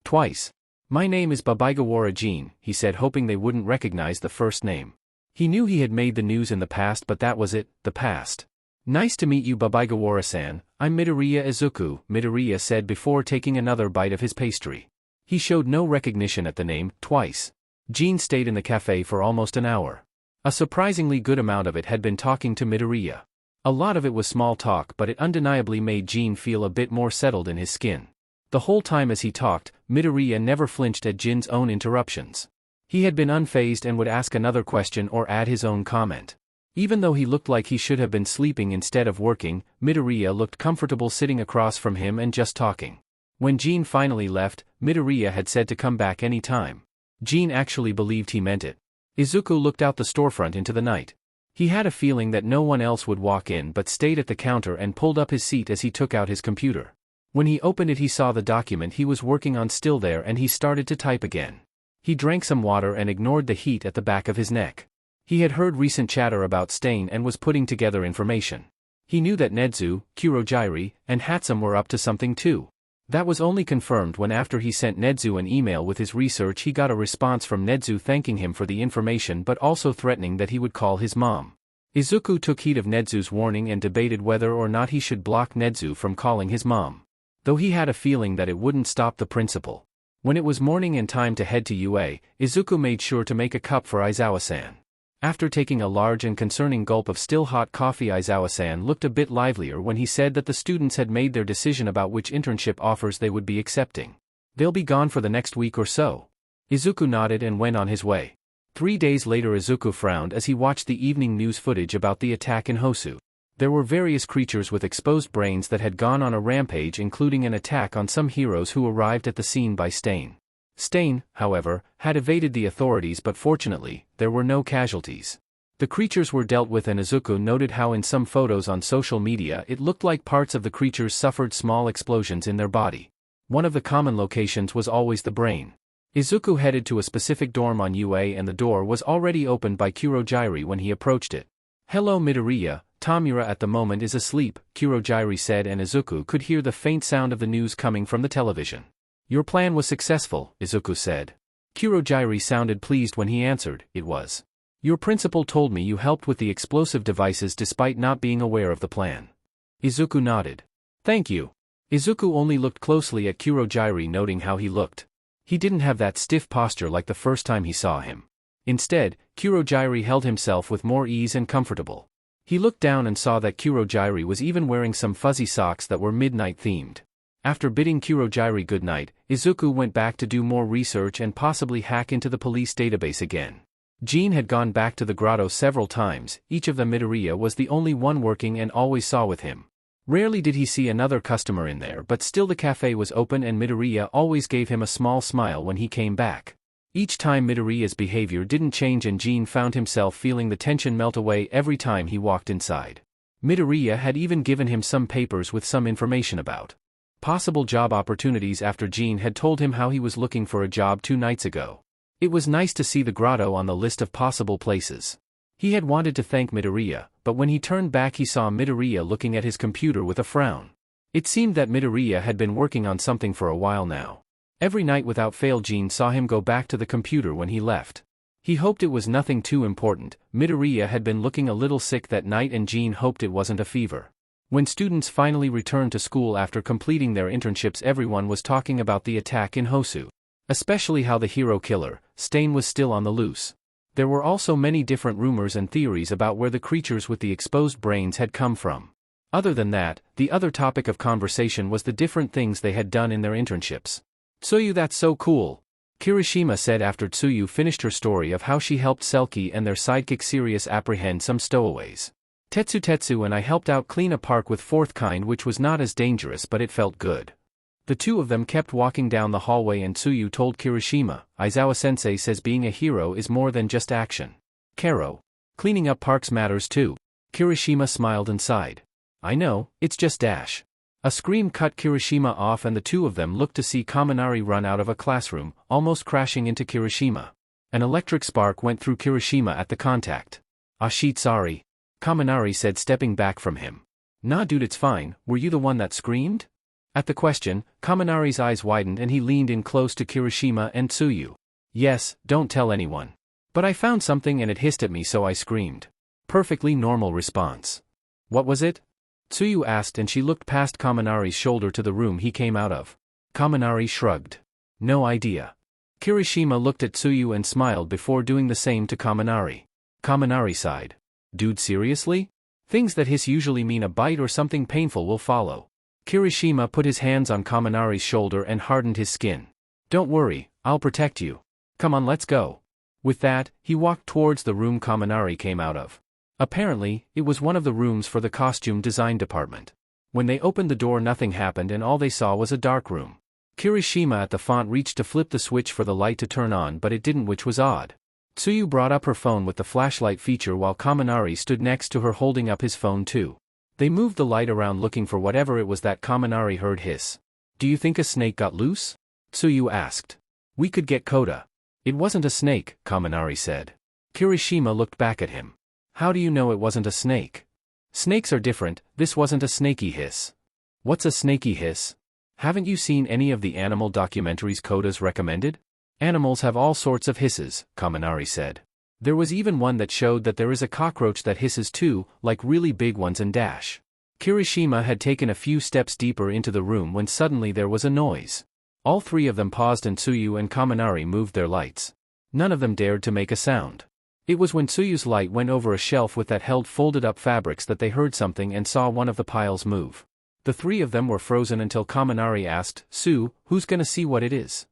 A: "Twice. My name is Babaigawara Jean," he said, hoping they wouldn't recognize the first name. He knew he had made the news in the past, but that was it, the past. "Nice to meet you, Babaigawara-san. I'm Midoriya Izuku," Midoriya said before taking another bite of his pastry. He showed no recognition at the name, twice. Jean stayed in the cafe for almost an hour. A surprisingly good amount of it had been talking to Midoriya. A lot of it was small talk, but it undeniably made Jean feel a bit more settled in his skin. The whole time as he talked, Midoriya never flinched at Jin's own interruptions. He had been unfazed and would ask another question or add his own comment. Even though he looked like he should have been sleeping instead of working, Midoriya looked comfortable sitting across from him and just talking. When Jean finally left, Midoriya had said to come back any time. Jean actually believed he meant it. Izuku looked out the storefront into the night. He had a feeling that no one else would walk in but stayed at the counter and pulled up his seat as he took out his computer. When he opened it, he saw the document he was working on still there and he started to type again. He drank some water and ignored the heat at the back of his neck. He had heard recent chatter about Stain and was putting together information. He knew that Nedzu, Kurogiri, and Hatsume were up to something too. That was only confirmed when after he sent Nedzu an email with his research he got a response from Nedzu thanking him for the information but also threatening that he would call his mom. Izuku took heed of Nedzu's warning and debated whether or not he should block Nedzu from calling his mom. Though he had a feeling that it wouldn't stop the principal. When it was morning and time to head to UA, Izuku made sure to make a cup for Aizawa-san. After taking a large and concerning gulp of still hot coffee, Aizawa-san looked a bit livelier when he said that the students had made their decision about which internship offers they would be accepting. "They'll be gone for the next week or so." Izuku nodded and went on his way. 3 days later, Izuku frowned as he watched the evening news footage about the attack in Hosu. There were various creatures with exposed brains that had gone on a rampage, including an attack on some heroes who arrived at the scene by Stain. Stain, however, had evaded the authorities, but fortunately, there were no casualties. The creatures were dealt with, and Izuku noted how in some photos on social media it looked like parts of the creatures suffered small explosions in their body. One of the common locations was always the brain. Izuku headed to a specific dorm on UA and the door was already opened by Kurogiri when he approached it. "Hello Midoriya, Tamura at the moment is asleep," Kurogiri said, and Izuku could hear the faint sound of the news coming from the television. "Your plan was successful," Izuku said. Kurogiri sounded pleased when he answered, "It was. Your principal told me you helped with the explosive devices despite not being aware of the plan." Izuku nodded. "Thank you." Izuku only looked closely at Kurogiri, noting how he looked. He didn't have that stiff posture like the first time he saw him. Instead, Kurogiri held himself with more ease and comfortable. He looked down and saw that Kurogiri was even wearing some fuzzy socks that were midnight themed. After bidding Kurogiri goodnight, Izuku went back to do more research and possibly hack into the police database again. Jean had gone back to the grotto several times, each of them Midoriya was the only one working and always saw with him. Rarely did he see another customer in there, but still the cafe was open and Midoriya always gave him a small smile when he came back. Each time Midoriya's behavior didn't change and Jean found himself feeling the tension melt away every time he walked inside. Midoriya had even given him some papers with some information about possible job opportunities after Jean had told him how he was looking for a job 2 nights ago. It was nice to see the grotto on the list of possible places. He had wanted to thank Midoriya, but when he turned back he saw Midoriya looking at his computer with a frown. It seemed that Midoriya had been working on something for a while now. Every night without fail Jean saw him go back to the computer when he left. He hoped it was nothing too important. Midoriya had been looking a little sick that night and Jean hoped it wasn't a fever. When students finally returned to school after completing their internships, everyone was talking about the attack in Hosu. Especially how the hero killer, Stain, was still on the loose. There were also many different rumors and theories about where the creatures with the exposed brains had come from. Other than that, the other topic of conversation was the different things they had done in their internships. "Tsuyu, that's so cool," Kirishima said after Tsuyu finished her story of how she helped Selkie and their sidekick Sirius apprehend some stowaways. "Tetsu and I helped out clean a park with fourth kind, which was not as dangerous, but it felt good." The two of them kept walking down the hallway and Tsuyu told Kirishima, "Aizawa-sensei says being a hero is more than just action. Caro, cleaning up parks matters too." Kirishima smiled and sighed. I know, it's just dash. A scream cut Kirishima off and the two of them looked to see Kaminari run out of a classroom, almost crashing into Kirishima. An electric spark went through Kirishima at the contact. "Ah shit, sorry," Kaminari said, stepping back from him. "Nah dude, it's fine, were you the one that screamed?" At the question, Kaminari's eyes widened and he leaned in close to Kirishima and Tsuyu. "Yes, don't tell anyone. But I found something and it hissed at me so I screamed." Perfectly normal response. "What was it?" Tsuyu asked, and she looked past Kaminari's shoulder to the room he came out of. Kaminari shrugged. "No idea." Kirishima looked at Tsuyu and smiled before doing the same to Kaminari. Kaminari sighed. "Dude, seriously? Things that hiss usually mean a bite or something painful will follow." Kirishima put his hands on Kaminari's shoulder and hardened his skin. "Don't worry, I'll protect you. Come on, let's go." With that, he walked towards the room Kaminari came out of. Apparently, it was one of the rooms for the costume design department. When they opened the door, nothing happened and all they saw was a dark room. Kirishima at the font reached to flip the switch for the light to turn on, but it didn't, which was odd. Tsuyu brought up her phone with the flashlight feature while Kaminari stood next to her holding up his phone too. They moved the light around looking for whatever it was that Kaminari heard hiss. "Do you think a snake got loose?" Tsuyu asked. "We could get Koda." "It wasn't a snake," Kaminari said. Kirishima looked back at him. "How do you know it wasn't a snake?" "Snakes are different, this wasn't a snaky hiss." "What's a snaky hiss?" "Haven't you seen any of the animal documentaries Koda's recommended? Animals have all sorts of hisses," Kaminari said. "There was even one that showed that there is a cockroach that hisses too, like really big ones and dash." Kirishima had taken a few steps deeper into the room when suddenly there was a noise. All three of them paused and Tsuyu and Kaminari moved their lights. None of them dared to make a sound. It was when Tsuyu's light went over a shelf with that held folded up fabrics that they heard something and saw one of the piles move. The three of them were frozen until Kaminari asked, "Tsu, who's gonna see what it is?"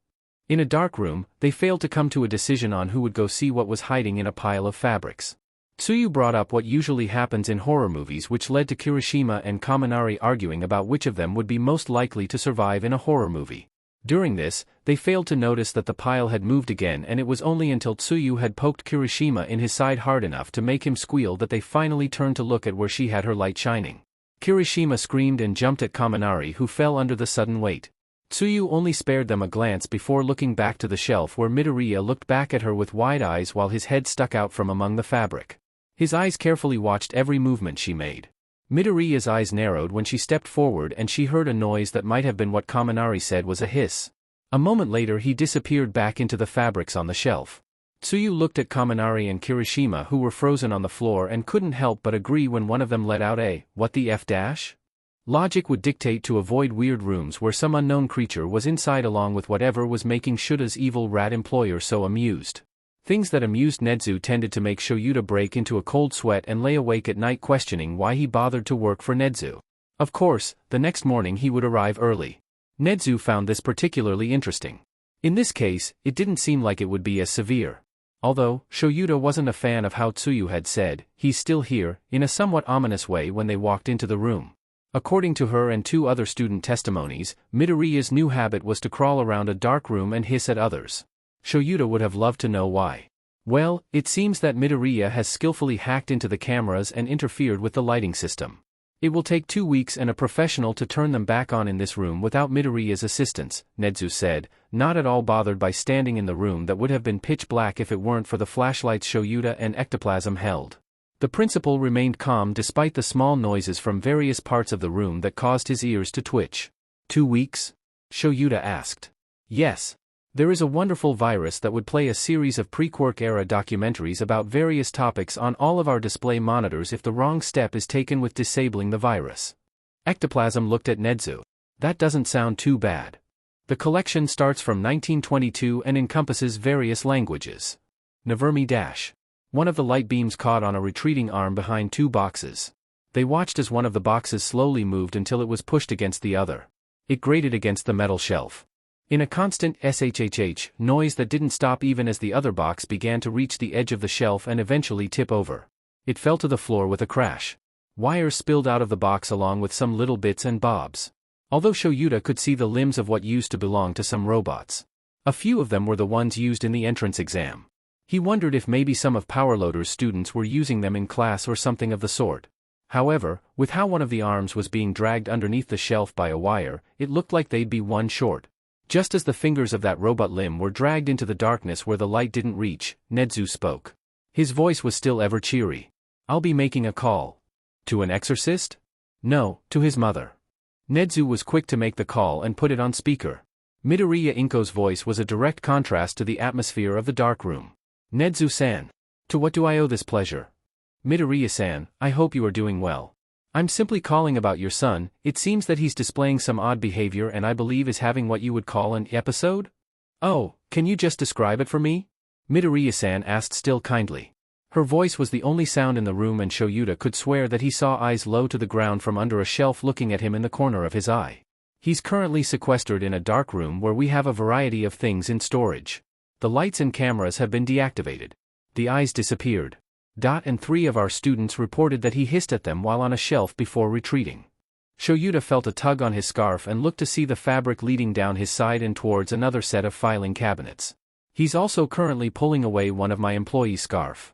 A: In a dark room, they failed to come to a decision on who would go see what was hiding in a pile of fabrics. Tsuyu brought up what usually happens in horror movies, which led to Kirishima and Kaminari arguing about which of them would be most likely to survive in a horror movie. During this, they failed to notice that the pile had moved again, and it was only until Tsuyu had poked Kirishima in his side hard enough to make him squeal that they finally turned to look at where she had her light shining. Kirishima screamed and jumped at Kaminari, who fell under the sudden weight. Tsuyu only spared them a glance before looking back to the shelf where Midoriya looked back at her with wide eyes while his head stuck out from among the fabric. His eyes carefully watched every movement she made. Midoriya's eyes narrowed when she stepped forward and she heard a noise that might have been what Kaminari said was a hiss. A moment later he disappeared back into the fabrics on the shelf. Tsuyu looked at Kaminari and Kirishima, who were frozen on the floor, and couldn't help but agree when one of them let out a, "What the F dash?" Logic would dictate to avoid weird rooms where some unknown creature was inside, along with whatever was making Shota's evil rat employer so amused. Things that amused Nedzu tended to make Shoyuta break into a cold sweat and lay awake at night questioning why he bothered to work for Nedzu. Of course, the next morning he would arrive early. Nedzu found this particularly interesting. In this case, it didn't seem like it would be as severe. Although, Shoyuta wasn't a fan of how Tsuyu had said, "He's still here," in a somewhat ominous way when they walked into the room. According to her and two other student testimonies, Midoriya's new habit was to crawl around a dark room and hiss at others. Shoyuta would have loved to know why. Well, it seems that Midoriya has skillfully hacked into the cameras and interfered with the lighting system. It will take 2 weeks and a professional to turn them back on in this room without Midoriya's assistance, Nedzu said, not at all bothered by standing in the room that would have been pitch black if it weren't for the flashlights Shoyuta and Ectoplasm held. The principal remained calm despite the small noises from various parts of the room that caused his ears to twitch. 2 weeks? Shoyuta asked. Yes. There is a wonderful virus that would play a series of pre-Quirk era documentaries about various topics on all of our display monitors if the wrong step is taken with disabling the virus. Ectoplasm looked at Nedzu. That doesn't sound too bad. The collection starts from 1922 and encompasses various languages. Navermi dash. One of the light beams caught on a retreating arm behind 2 boxes. They watched as one of the boxes slowly moved until it was pushed against the other. It grated against the metal shelf. In a constant shhh noise that didn't stop even as the other box began to reach the edge of the shelf and eventually tip over. It fell to the floor with a crash. Wires spilled out of the box along with some little bits and bobs. Although Shoyuta could see the limbs of what used to belong to some robots. A few of them were the ones used in the entrance exam. He wondered if maybe some of Powerloader's students were using them in class or something of the sort. However, with how one of the arms was being dragged underneath the shelf by a wire, it looked like they'd be one short. Just as the fingers of that robot limb were dragged into the darkness where the light didn't reach, Nedzu spoke. His voice was still ever cheery. "I'll be making a call." To an exorcist? No, to his mother. Nedzu was quick to make the call and put it on speaker. Midoriya Inko's voice was a direct contrast to the atmosphere of the dark room. "Nedzu-san. To what do I owe this pleasure?" "Midoriya-san, I hope you are doing well. I'm simply calling about your son. It seems that he's displaying some odd behavior and I believe is having what you would call an episode?" "Oh, can you just describe it for me?" Midoriya-san asked still kindly. Her voice was the only sound in the room and Shoyuta could swear that he saw eyes low to the ground from under a shelf looking at him in the corner of his eye. "He's currently sequestered in a dark room where we have a variety of things in storage. The lights and cameras have been deactivated. The eyes disappeared. And 3 of our students reported that he hissed at them while on a shelf before retreating." Shoyuta felt a tug on his scarf and looked to see the fabric leading down his side and towards another set of filing cabinets. "He's also currently pulling away one of my employee's scarf."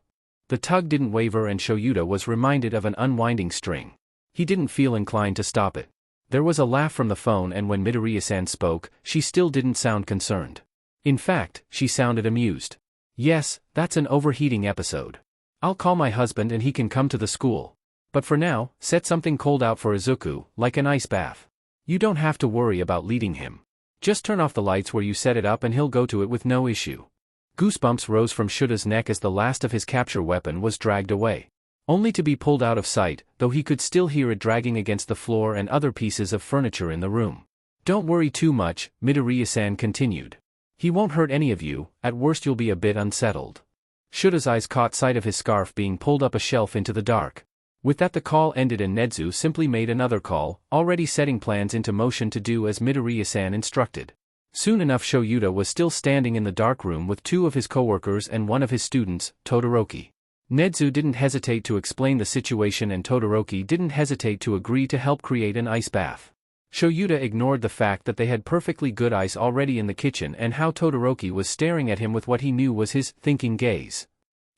A: The tug didn't waver and Shoyuta was reminded of an unwinding string. He didn't feel inclined to stop it. There was a laugh from the phone and when Midoriya-san spoke, she still didn't sound concerned. In fact, she sounded amused. "Yes, that's an overheating episode. I'll call my husband and he can come to the school. But for now, set something cold out for Izuku, like an ice bath. You don't have to worry about leading him. Just turn off the lights where you set it up and he'll go to it with no issue." Goosebumps rose from Shota's neck as the last of his capture weapon was dragged away. Only to be pulled out of sight, though he could still hear it dragging against the floor and other pieces of furniture in the room. "Don't worry too much," Midoriya-san continued. "He won't hurt any of you, at worst you'll be a bit unsettled." Shota's eyes caught sight of his scarf being pulled up a shelf into the dark. With that the call ended and Nedzu simply made another call, already setting plans into motion to do as Midoriya-san instructed. Soon enough Shoyuta was still standing in the dark room with 2 of his coworkers and 1 of his students, Todoroki. Nedzu didn't hesitate to explain the situation and Todoroki didn't hesitate to agree to help create an ice bath. Shoyuta ignored the fact that they had perfectly good ice already in the kitchen and how Todoroki was staring at him with what he knew was his thinking gaze.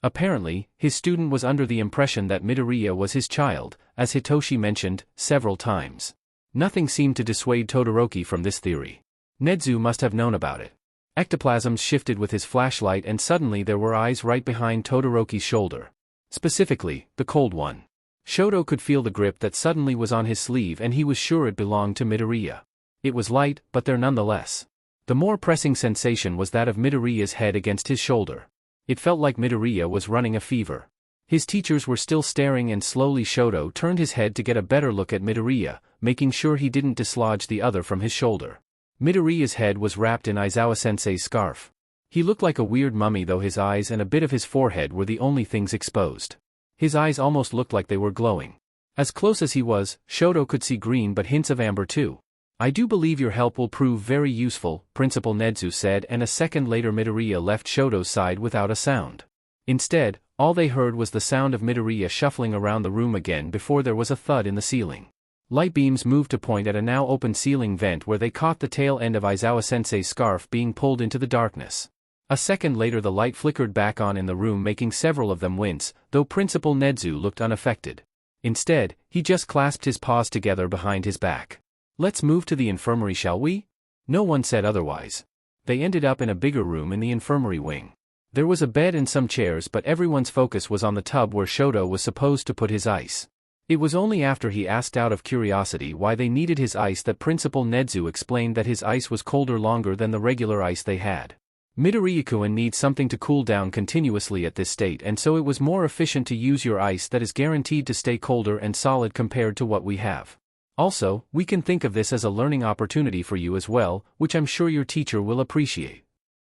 A: Apparently, his student was under the impression that Midoriya was his child, as Hitoshi mentioned several times. Nothing seemed to dissuade Todoroki from this theory. Nedzu must have known about it. Ectoplasms shifted with his flashlight and suddenly there were eyes right behind Todoroki's shoulder. Specifically, the cold one. Shoto could feel the grip that suddenly was on his sleeve and he was sure it belonged to Midoriya. It was light, but there nonetheless. The more pressing sensation was that of Midoriya's head against his shoulder. It felt like Midoriya was running a fever. His teachers were still staring and slowly Shoto turned his head to get a better look at Midoriya, making sure he didn't dislodge the other from his shoulder. Midoriya's head was wrapped in Aizawa-sensei's scarf. He looked like a weird mummy though his eyes and a bit of his forehead were the only things exposed. His eyes almost looked like they were glowing. As close as he was, Shoto could see green but hints of amber too. "I do believe your help will prove very useful," Principal Nedzu said and a second later Midoriya left Shoto's side without a sound. Instead, all they heard was the sound of Midoriya shuffling around the room again before there was a thud in the ceiling. Light beams moved to point at a now open ceiling vent where they caught the tail end of Aizawa-sensei's scarf being pulled into the darkness. A second later the light flickered back on in the room making several of them wince, though Principal Nedzu looked unaffected. Instead, he just clasped his paws together behind his back. "Let's move to the infirmary, shall we?" No one said otherwise. They ended up in a bigger room in the infirmary wing. There was a bed and some chairs but everyone's focus was on the tub where Shoto was supposed to put his ice. It was only after he asked out of curiosity why they needed his ice that Principal Nedzu explained that his ice was colder longer than the regular ice they had. Midoriya-kun needs something to cool down continuously at this state and so it was more efficient to use your ice that is guaranteed to stay colder and solid compared to what we have. Also, we can think of this as a learning opportunity for you as well, which I'm sure your teacher will appreciate.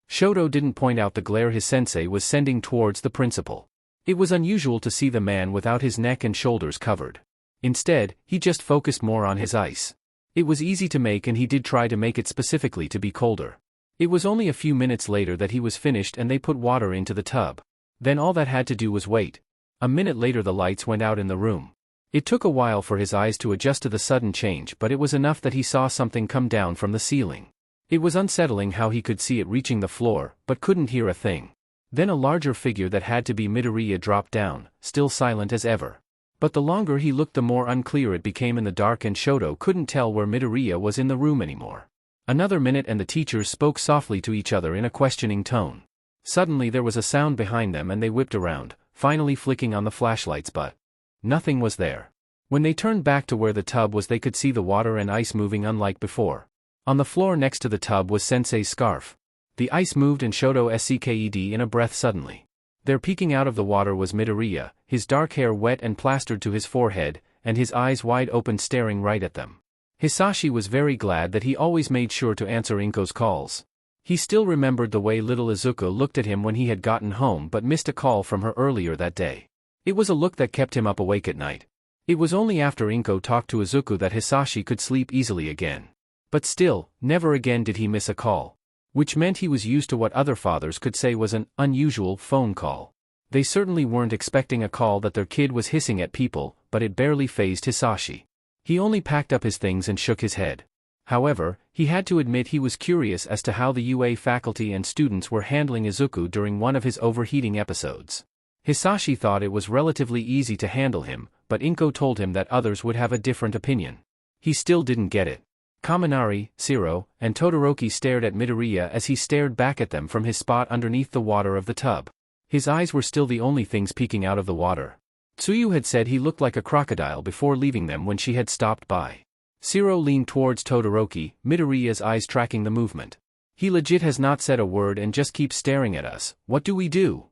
A: Shoto didn't point out the glare his sensei was sending towards the principal. It was unusual to see the man without his neck and shoulders covered. Instead, he just focused more on his ice. It was easy to make and he did try to make it specifically to be colder. It was only a few minutes later that he was finished and they put water into the tub. Then all that had to do was wait. A minute later the lights went out in the room. It took a while for his eyes to adjust to the sudden change but it was enough that he saw something come down from the ceiling. It was unsettling how he could see it reaching the floor, but couldn't hear a thing. Then a larger figure that had to be Midoriya dropped down, still silent as ever. But the longer he looked the more unclear it became in the dark, and Shoto couldn't tell where Midoriya was in the room anymore. Another minute and the teachers spoke softly to each other in a questioning tone. Suddenly there was a sound behind them and they whipped around, finally flicking on the flashlights, but nothing was there. When they turned back to where the tub was, they could see the water and ice moving unlike before. On the floor next to the tub was Sensei's scarf. The ice moved and Shoto sked in a breath suddenly. There peeking out of the water was Midoriya, his dark hair wet and plastered to his forehead, and his eyes wide open staring right at them. Hisashi was very glad that he always made sure to answer Inko's calls. He still remembered the way little Izuku looked at him when he had gotten home but missed a call from her earlier that day. It was a look that kept him up awake at night. It was only after Inko talked to Izuku that Hisashi could sleep easily again. But still, never again did he miss a call. Which meant he was used to what other fathers could say was an unusual phone call. They certainly weren't expecting a call that their kid was hissing at people, but it barely fazed Hisashi. He only packed up his things and shook his head. However, he had to admit he was curious as to how the UA faculty and students were handling Izuku during one of his overheating episodes. Hisashi thought it was relatively easy to handle him, but Inko told him that others would have a different opinion. He still didn't get it. Kaminari, Shiro, and Todoroki stared at Midoriya as he stared back at them from his spot underneath the water of the tub. His eyes were still the only things peeking out of the water. Tsuyu had said he looked like a crocodile before leaving them when she had stopped by. Shiro leaned towards Todoroki, Midoriya's eyes tracking the movement. He legit has not said a word and just keeps staring at us. What do we do?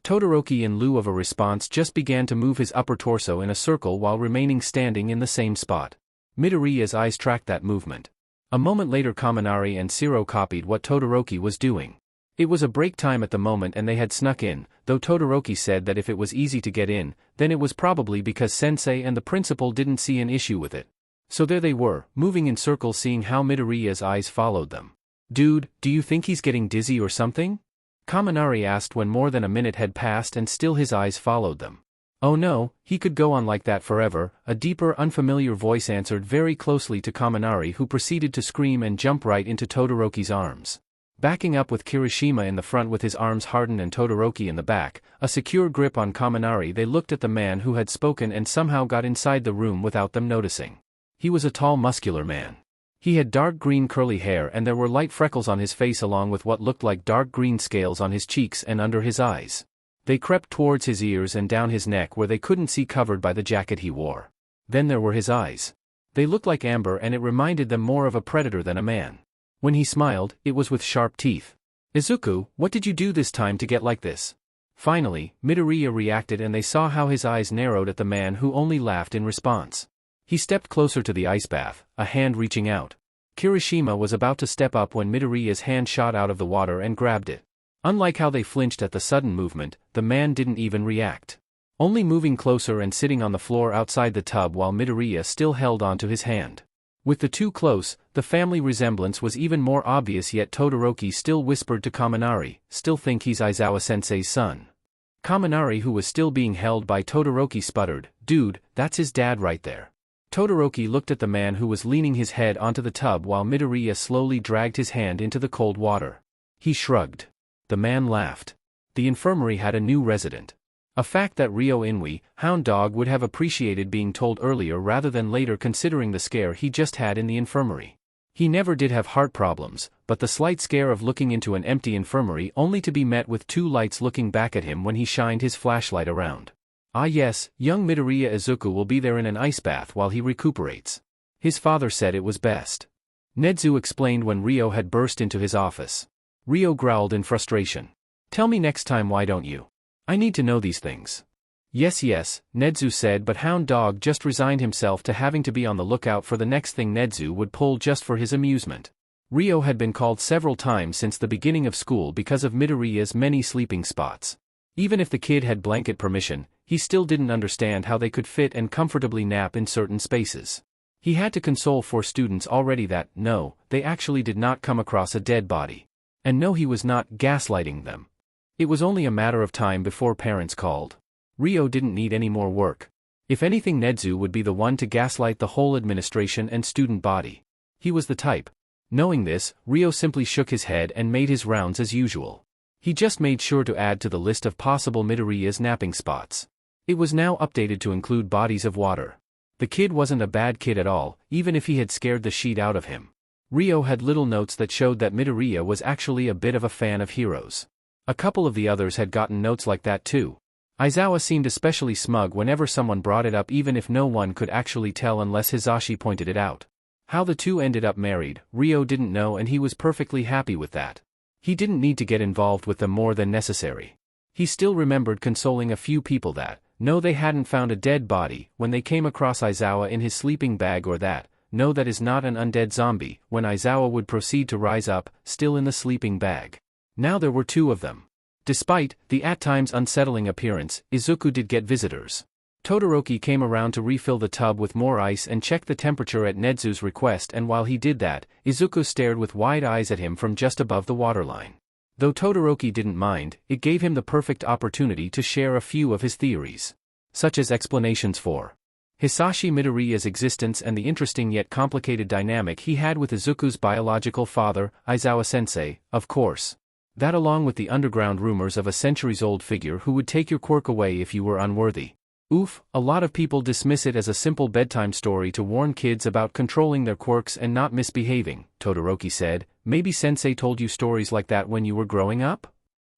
A: Todoroki, in lieu of a response, just began to move his upper torso in a circle while remaining standing in the same spot. Midoriya's eyes tracked that movement. A moment later Kaminari and Shiro copied what Todoroki was doing. It was a break time at the moment and they had snuck in, though Todoroki said that if it was easy to get in, then it was probably because Sensei and the principal didn't see an issue with it. So there they were, moving in circles, seeing how Midoriya's eyes followed them. "Dude, do you think he's getting dizzy or something?" Kaminari asked when more than a minute had passed and still his eyes followed them. "Oh no, he could go on like that forever," a deeper, unfamiliar voice answered very closely to Kaminari, who proceeded to scream and jump right into Todoroki's arms. Backing up with Kirishima in the front with his arms hardened and Todoroki in the back, a secure grip on Kaminari, they looked at the man who had spoken and somehow got inside the room without them noticing. He was a tall, muscular man. He had dark green curly hair and there were light freckles on his face along with what looked like dark green scales on his cheeks and under his eyes. They crept towards his ears and down his neck where they couldn't see, covered by the jacket he wore. Then there were his eyes. They looked like amber and it reminded them more of a predator than a man. When he smiled, it was with sharp teeth. "Izuku, what did you do this time to get like this?" Finally, Midoriya reacted and they saw how his eyes narrowed at the man, who only laughed in response. He stepped closer to the ice bath, a hand reaching out. Kirishima was about to step up when Midoriya's hand shot out of the water and grabbed it. Unlike how they flinched at the sudden movement, the man didn't even react. Only moving closer and sitting on the floor outside the tub while Midoriya still held onto his hand. With the two close, the family resemblance was even more obvious, yet Todoroki still whispered to Kaminari, "Still think he's Aizawa-sensei's son?" Kaminari, who was still being held by Todoroki, sputtered, "Dude, that's his dad right there." Todoroki looked at the man who was leaning his head onto the tub while Midoriya slowly dragged his hand into the cold water. He shrugged. The man laughed. The infirmary had a new resident. A fact that Ryo Inui, Hound Dog, would have appreciated being told earlier rather than later, considering the scare he just had in the infirmary. He never did have heart problems, but the slight scare of looking into an empty infirmary only to be met with two lights looking back at him when he shined his flashlight around. Ah yes, young Midoriya Izuku will be there in an ice bath while he recuperates. His father said it was best. Nedzu explained when Ryo had burst into his office. Ryo growled in frustration. "Tell me next time, why don't you? I need to know these things." Yes, Nedzu said, but Hound Dog just resigned himself to having to be on the lookout for the next thing Nedzu would pull just for his amusement. Ryo had been called several times since the beginning of school because of Midoriya's many sleeping spots. Even if the kid had blanket permission, he still didn't understand how they could fit and comfortably nap in certain spaces. He had to console four students already that, no, they actually did not come across a dead body. And no, he was not gaslighting them. It was only a matter of time before parents called. Ryo didn't need any more work. If anything, Nedzu would be the one to gaslight the whole administration and student body. He was the type. Knowing this, Ryo simply shook his head and made his rounds as usual. He just made sure to add to the list of possible Midoriya's napping spots. It was now updated to include bodies of water. The kid wasn't a bad kid at all, even if he had scared the sheet out of him. Ryo had little notes that showed that Midoriya was actually a bit of a fan of heroes. A couple of the others had gotten notes like that too. Aizawa seemed especially smug whenever someone brought it up, even if no one could actually tell unless Hisashi pointed it out. How the two ended up married, Ryo didn't know, and he was perfectly happy with that. He didn't need to get involved with them more than necessary. He still remembered consoling a few people that, no, they hadn't found a dead body when they came across Aizawa in his sleeping bag, or that, no, that is not an undead zombie, when Aizawa would proceed to rise up, still in the sleeping bag. Now there were two of them. Despite the at times unsettling appearance, Izuku did get visitors. Todoroki came around to refill the tub with more ice and check the temperature at Nedzu's request, and while he did that, Izuku stared with wide eyes at him from just above the waterline. Though Todoroki didn't mind, it gave him the perfect opportunity to share a few of his theories. Such as explanations for Hisashi Midoriya's existence and the interesting yet complicated dynamic he had with Izuku's biological father, Aizawa-sensei, of course. That, along with the underground rumors of a centuries-old figure who would take your quirk away if you were unworthy. Oof, a lot of people dismiss it as a simple bedtime story to warn kids about controlling their quirks and not misbehaving, Todoroki said. Maybe sensei told you stories like that when you were growing up?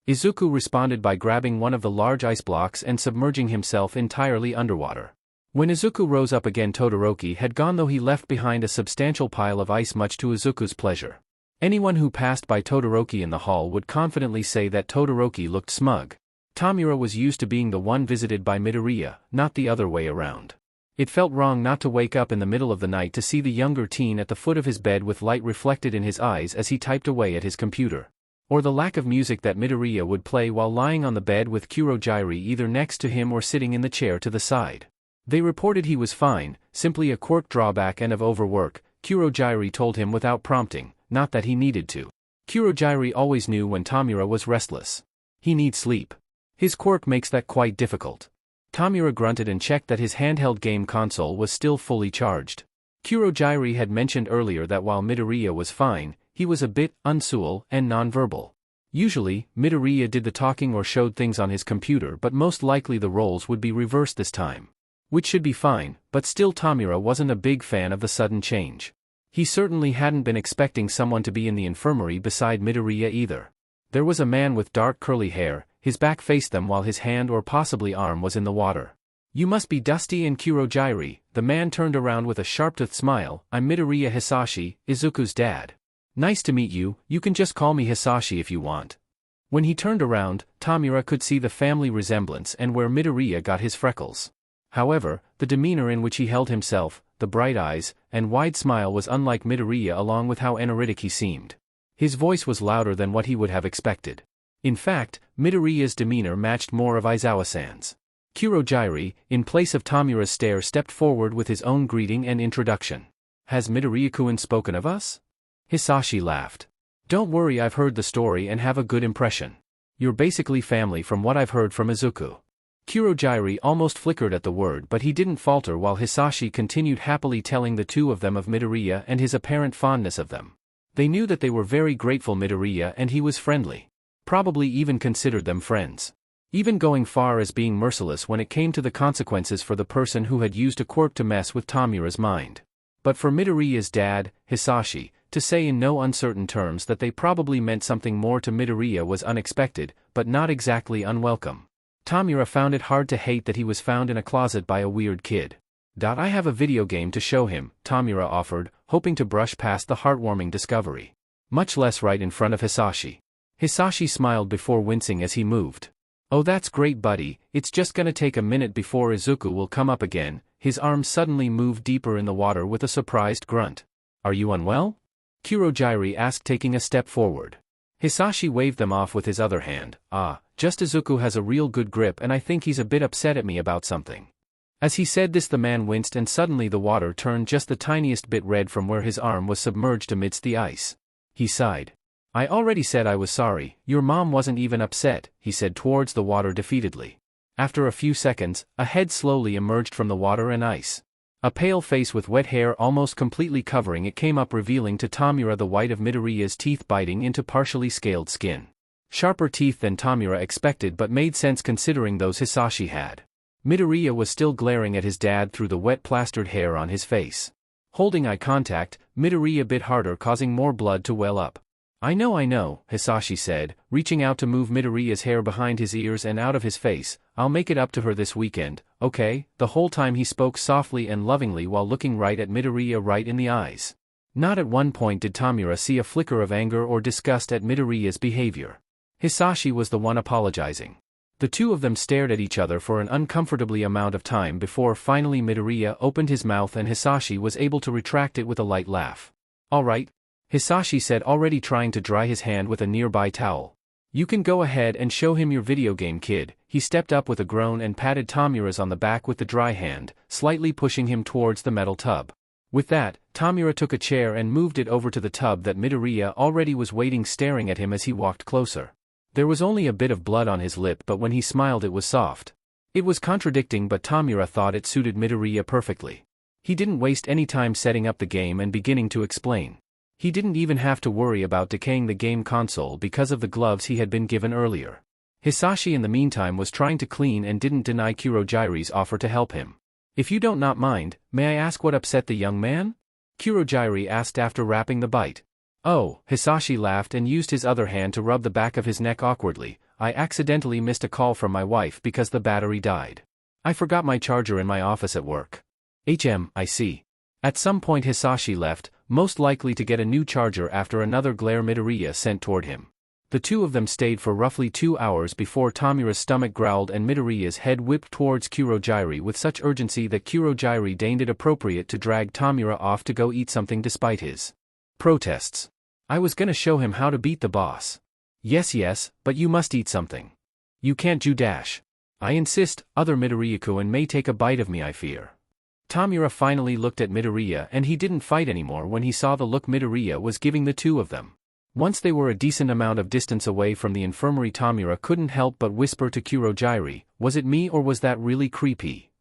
A: Izuku responded by grabbing one of the large ice blocks and submerging himself entirely underwater. When Izuku rose up again, Todoroki had gone, though he left behind a substantial pile of ice, much to Izuku's pleasure. Anyone who passed by Todoroki in the hall would confidently say that Todoroki looked smug. Tamura was used to being the one visited by Midoriya, not the other way around. It felt wrong not to wake up in the middle of the night to see the younger teen at the foot of his bed with light reflected in his eyes as he typed away at his computer. Or the lack of music that Midoriya would play while lying on the bed with Kurogiri either next to him or sitting in the chair to the side. They reported he was fine, simply a quirk drawback and of overwork, Kurogiri told him without prompting, not that he needed to. Kurogiri always knew when Tamura was restless. He needs sleep. His quirk makes that quite difficult. Tamura grunted and checked that his handheld game console was still fully charged. Kurogiri had mentioned earlier that while Midoriya was fine, he was a bit unsure and nonverbal. Usually, Midoriya did the talking or showed things on his computer, but most likely the roles would be reversed this time. Which should be fine, but still Tamura wasn't a big fan of the sudden change. He certainly hadn't been expecting someone to be in the infirmary beside Midoriya either. There was a man with dark curly hair, his back faced them while his hand or possibly arm was in the water. You must be Dusty and Kurogiri. The man turned around with a sharp-toothed smile. I'm Midoriya Hisashi, Izuku's dad. Nice to meet you, you can just call me Hisashi if you want. When he turned around, Tamura could see the family resemblance and where Midoriya got his freckles. However, the demeanor in which he held himself, the bright eyes, and wide smile was unlike Midoriya, along with how energetic he seemed. His voice was louder than what he would have expected. In fact, Midoriya's demeanor matched more of Aizawa-san's. Kurogiri, in place of Tamura's stare, stepped forward with his own greeting and introduction. Has Midoriya-kun spoken of us? Hisashi laughed. Don't worry, I've heard the story and have a good impression. You're basically family from what I've heard from Izuku. Kurogiri almost flickered at the word, but he didn't falter while Hisashi continued happily telling the two of them of Midoriya and his apparent fondness of them. They knew that they were very grateful Midoriya and he was friendly. Probably even considered them friends. Even going far as being merciless when it came to the consequences for the person who had used a quirk to mess with Tamura's mind. But for Midoriya's dad, Hisashi, to say in no uncertain terms that they probably meant something more to Midoriya was unexpected, but not exactly unwelcome. Tamura found it hard to hate that he was found in a closet by a weird kid. I have a video game to show him, Tamura offered, hoping to brush past the heartwarming discovery. Much less right in front of Hisashi. Hisashi smiled before wincing as he moved. Oh, that's great, buddy, it's just gonna take a minute before Izuku will come up again. His arms suddenly moved deeper in the water with a surprised grunt. Are you unwell? Kurogiri asked, taking a step forward. Hisashi waved them off with his other hand. Just Izuku has a real good grip and I think he's a bit upset at me about something. As he said this, the man winced and suddenly the water turned just the tiniest bit red from where his arm was submerged amidst the ice. He sighed. I already said I was sorry, your mom wasn't even upset, he said towards the water defeatedly. After a few seconds, a head slowly emerged from the water and ice. A pale face with wet hair almost completely covering it came up, revealing to Tamura the white of Midoriya's teeth biting into partially scaled skin. Sharper teeth than Tamura expected, but made sense considering those Hisashi had. Midoriya was still glaring at his dad through the wet plastered hair on his face. Holding eye contact, Midoriya bit harder, causing more blood to well up. I know, Hisashi said, reaching out to move Midoriya's hair behind his ears and out of his face. I'll make it up to her this weekend, okay? The whole time he spoke softly and lovingly while looking right at Midoriya right in the eyes. Not at one point did Tamura see a flicker of anger or disgust at Midoriya's behavior. Hisashi was the one apologizing. The two of them stared at each other for an uncomfortably amount of time before finally Midoriya opened his mouth and Hisashi was able to retract it with a light laugh. All right, Hisashi said, already trying to dry his hand with a nearby towel. You can go ahead and show him your video game, kid. He stepped up with a groan and patted Tamura's on the back with the dry hand, slightly pushing him towards the metal tub. With that, Tamura took a chair and moved it over to the tub that Midoriya already was waiting, staring at him as he walked closer. There was only a bit of blood on his lip, but when he smiled it was soft. It was contradicting, but Tamura thought it suited Midoriya perfectly. He didn't waste any time setting up the game and beginning to explain. He didn't even have to worry about decaying the game console because of the gloves he had been given earlier. Hisashi in the meantime was trying to clean and didn't deny Kurogiri's offer to help him. If you don't not mind, may I ask what upset the young man? Kurogiri asked after wrapping the bite. Oh, Hisashi laughed and used his other hand to rub the back of his neck awkwardly. I accidentally missed a call from my wife because the battery died. I forgot my charger in my office at work. I see. At some point Hisashi left, most likely to get a new charger after another glare Midoriya sent toward him. The two of them stayed for roughly 2 hours before Tamura's stomach growled and Midoriya's head whipped towards Kurogiri with such urgency that Kurogiri deemed it appropriate to drag Tamura off to go eat something despite his protests. I was gonna show him how to beat the boss. Yes, but you must eat something. You can't Judash. I insist, other Midoriya-kun may take a bite of me, I fear. Tamura finally looked at Midoriya and he didn't fight anymore when he saw the look Midoriya was giving the two of them. Once they were a decent amount of distance away from the infirmary, Tamura couldn't help but whisper to Kurogiri, was it me or was that really creepy?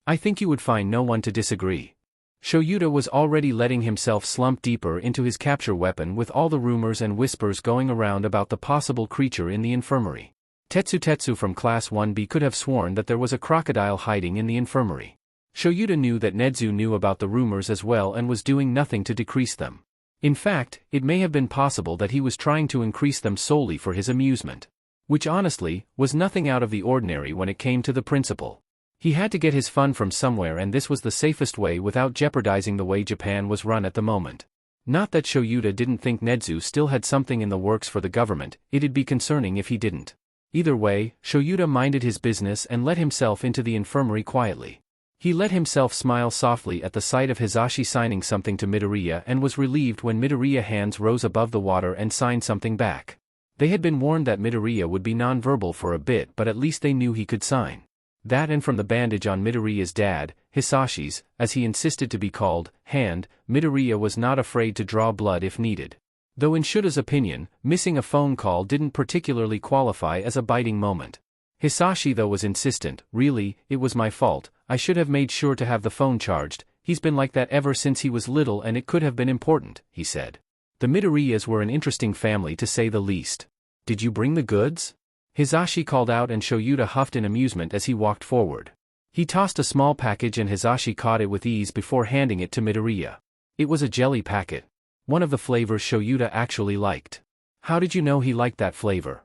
A: I think you would find no one to disagree. Shoyuta was already letting himself slump deeper into his capture weapon with all the rumors and whispers going around about the possible creature in the infirmary. Tetsu from Class 1B could have sworn that there was a crocodile hiding in the infirmary. Shoyuta knew that Nedzu knew about the rumors as well and was doing nothing to decrease them. In fact, it may have been possible that he was trying to increase them solely for his amusement. Which honestly, was nothing out of the ordinary when it came to the principal. He had to get his fun from somewhere and this was the safest way without jeopardizing the way Japan was run at the moment. Not that Shoyuta didn't think Nedzu still had something in the works for the government, it'd be concerning if he didn't. Either way, Shoyuta minded his business and let himself into the infirmary quietly. He let himself smile softly at the sight of Hisashi signing something to Midoriya and was relieved when Midoriya's hands rose above the water and signed something back. They had been warned that Midoriya would be nonverbal for a bit, but at least they knew he could sign. That and from the bandage on Midoriya's dad, Hisashi's, as he insisted to be called, hand, Midoriya was not afraid to draw blood if needed. Though in Shota's opinion, missing a phone call didn't particularly qualify as a biting moment. Hisashi though was insistent, really, it was my fault, I should have made sure to have the phone charged, he's been like that ever since he was little and it could have been important, he said. The Midoriyas were an interesting family to say the least. Did you bring the goods? Hisashi called out and Shoyuta huffed in amusement as he walked forward. He tossed a small package and Hisashi caught it with ease before handing it to Midoriya. It was a jelly packet. One of the flavors Shoyuta actually liked. How did you know he liked that flavor?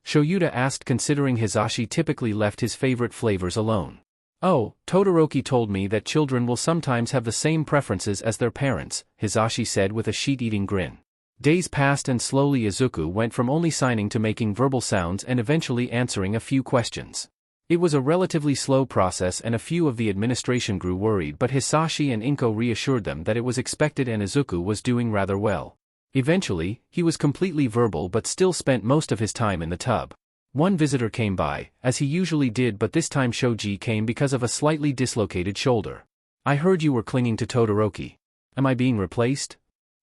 A: Shoyuta asked, considering Hisashi typically left his favorite flavors alone. Oh, Todoroki told me that children will sometimes have the same preferences as their parents, Hisashi said with a sheet-eating grin. Days passed and slowly Izuku went from only signing to making verbal sounds and eventually answering a few questions. It was a relatively slow process and a few of the administration grew worried, but Hisashi and Inko reassured them that it was expected and Izuku was doing rather well. Eventually, he was completely verbal but still spent most of his time in the tub. One visitor came by, as he usually did, but this time Shoji came because of a slightly dislocated shoulder. I heard you were clinging to Todoroki. Am I being replaced?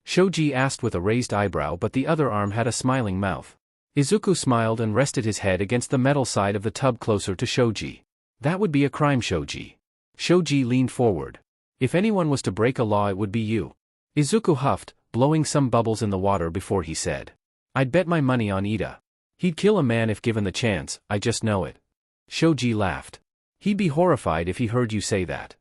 A: Shoji asked with a raised eyebrow, but the other arm had a smiling mouth. Izuku smiled and rested his head against the metal side of the tub closer to Shoji. That would be a crime, Shoji. Shoji leaned forward. If anyone was to break a law, it would be you. Izuku huffed, blowing some bubbles in the water before he said. I'd bet my money on Ida. He'd kill a man if given the chance, I just know it. Shoji laughed. He'd be horrified if he heard you say that.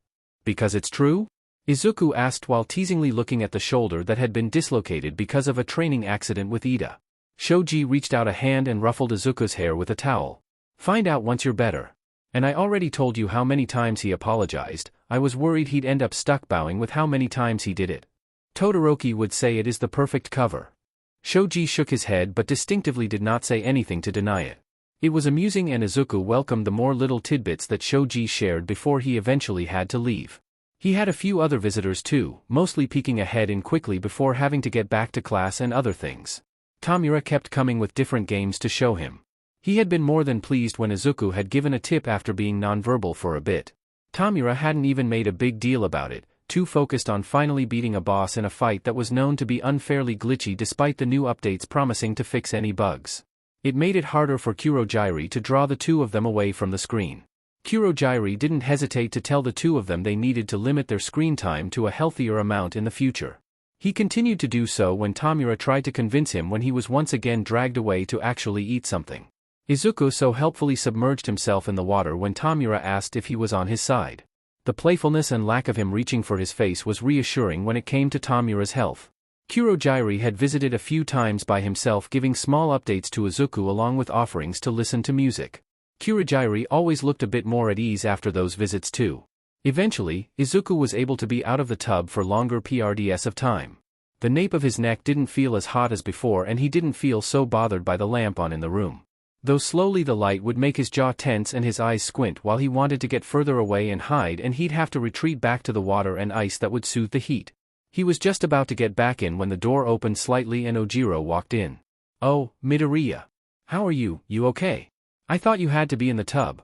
A: Because it's true? Izuku asked while teasingly looking at the shoulder that had been dislocated because of a training accident with Ida. Shoji reached out a hand and ruffled Izuku's hair with a towel. Find out once you're better. And I already told you how many times he apologized. I was worried he'd end up stuck bowing with how many times he did it. Todoroki would say it is the perfect cover. Shoji shook his head but distinctively did not say anything to deny it. It was amusing and Izuku welcomed the more little tidbits that Shoji shared before he eventually had to leave. He had a few other visitors too, mostly peeking ahead in quickly before having to get back to class and other things. Tamura kept coming with different games to show him. He had been more than pleased when Izuku had given a tip after being nonverbal for a bit. Tamura hadn't even made a big deal about it, too focused on finally beating a boss in a fight that was known to be unfairly glitchy despite the new updates promising to fix any bugs. It made it harder for Kurogiri to draw the two of them away from the screen. Kurogiri didn't hesitate to tell the two of them they needed to limit their screen time to a healthier amount in the future. He continued to do so when Tamura tried to convince him when he was once again dragged away to actually eat something. Izuku so helpfully submerged himself in the water when Tamura asked if he was on his side. The playfulness and lack of him reaching for his face was reassuring when it came to Tamura's health. Kurogiri had visited a few times by himself, giving small updates to Izuku along with offerings to listen to music. Kurogiri always looked a bit more at ease after those visits too. Eventually, Izuku was able to be out of the tub for longer periods of time. The nape of his neck didn't feel as hot as before and he didn't feel so bothered by the lamp on in the room. Though slowly the light would make his jaw tense and his eyes squint while he wanted to get further away and hide, and he'd have to retreat back to the water and ice that would soothe the heat. He was just about to get back in when the door opened slightly and Ojiro walked in. "Oh, Midoriya. How are you? You okay? I thought you had to be in the tub."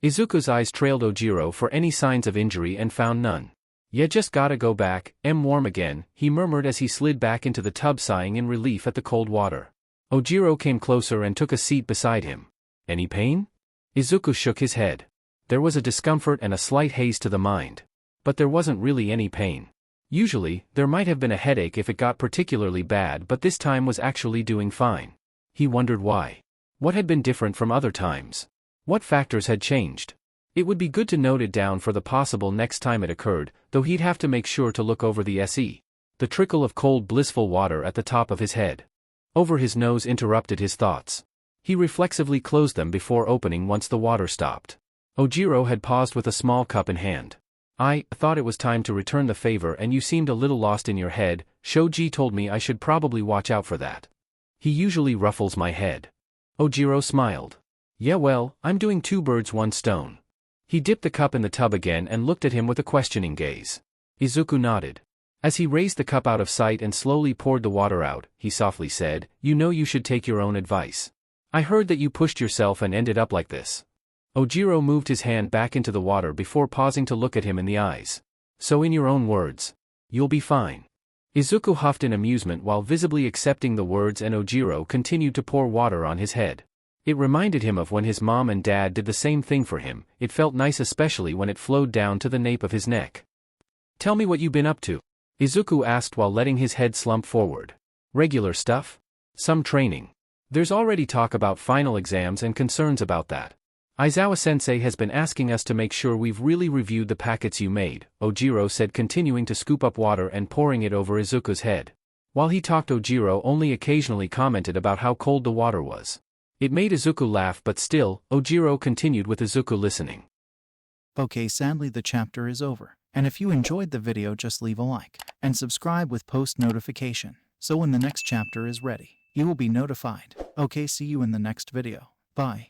A: Izuku's eyes trailed Ojiro for any signs of injury and found none. "Yeah, just gotta go back, warm again," he murmured as he slid back into the tub, sighing in relief at the cold water. Ojiro came closer and took a seat beside him. "Any pain?" Izuku shook his head. There was a discomfort and a slight haze to the mind. But there wasn't really any pain. Usually, there might have been a headache if it got particularly bad, but this time was actually doing fine. He wondered why. What had been different from other times? What factors had changed? It would be good to note it down for the possible next time it occurred, though he'd have to make sure to look over the the trickle of cold blissful water at the top of his head. Over his nose interrupted his thoughts. He reflexively closed them before opening once the water stopped. Ojiro had paused with a small cup in hand. "I thought it was time to return the favor and you seemed a little lost in your head. Shoji told me I should probably watch out for that. He usually ruffles my head." Ojiro smiled. "Yeah, well, I'm doing two birds one stone." He dipped the cup in the tub again and looked at him with a questioning gaze. Izuku nodded. As he raised the cup out of sight and slowly poured the water out, he softly said, "You know you should take your own advice. I heard that you pushed yourself and ended up like this." Ojiro moved his hand back into the water before pausing to look at him in the eyes. "So in your own words, you'll be fine." Izuku huffed in amusement while visibly accepting the words, and Ojiro continued to pour water on his head. It reminded him of when his mom and dad did the same thing for him. It felt nice, especially when it flowed down to the nape of his neck. "Tell me what you've been up to," Izuku asked while letting his head slump forward. "Regular stuff? Some training. There's already talk about final exams and concerns about that. Aizawa-sensei has been asking us to make sure we've really reviewed the packets you made," Ojiro said, continuing to scoop up water and pouring it over Izuku's head. While he talked, Ojiro only occasionally commented about how cold the water was. It made Izuku laugh, but still, Ojiro continued with Izuku listening.
B: Okay, sadly the chapter is over. And if you enjoyed the video, just leave a like and subscribe with post notification, so when the next chapter is ready, you will be notified. Okay, see you in the next video. Bye.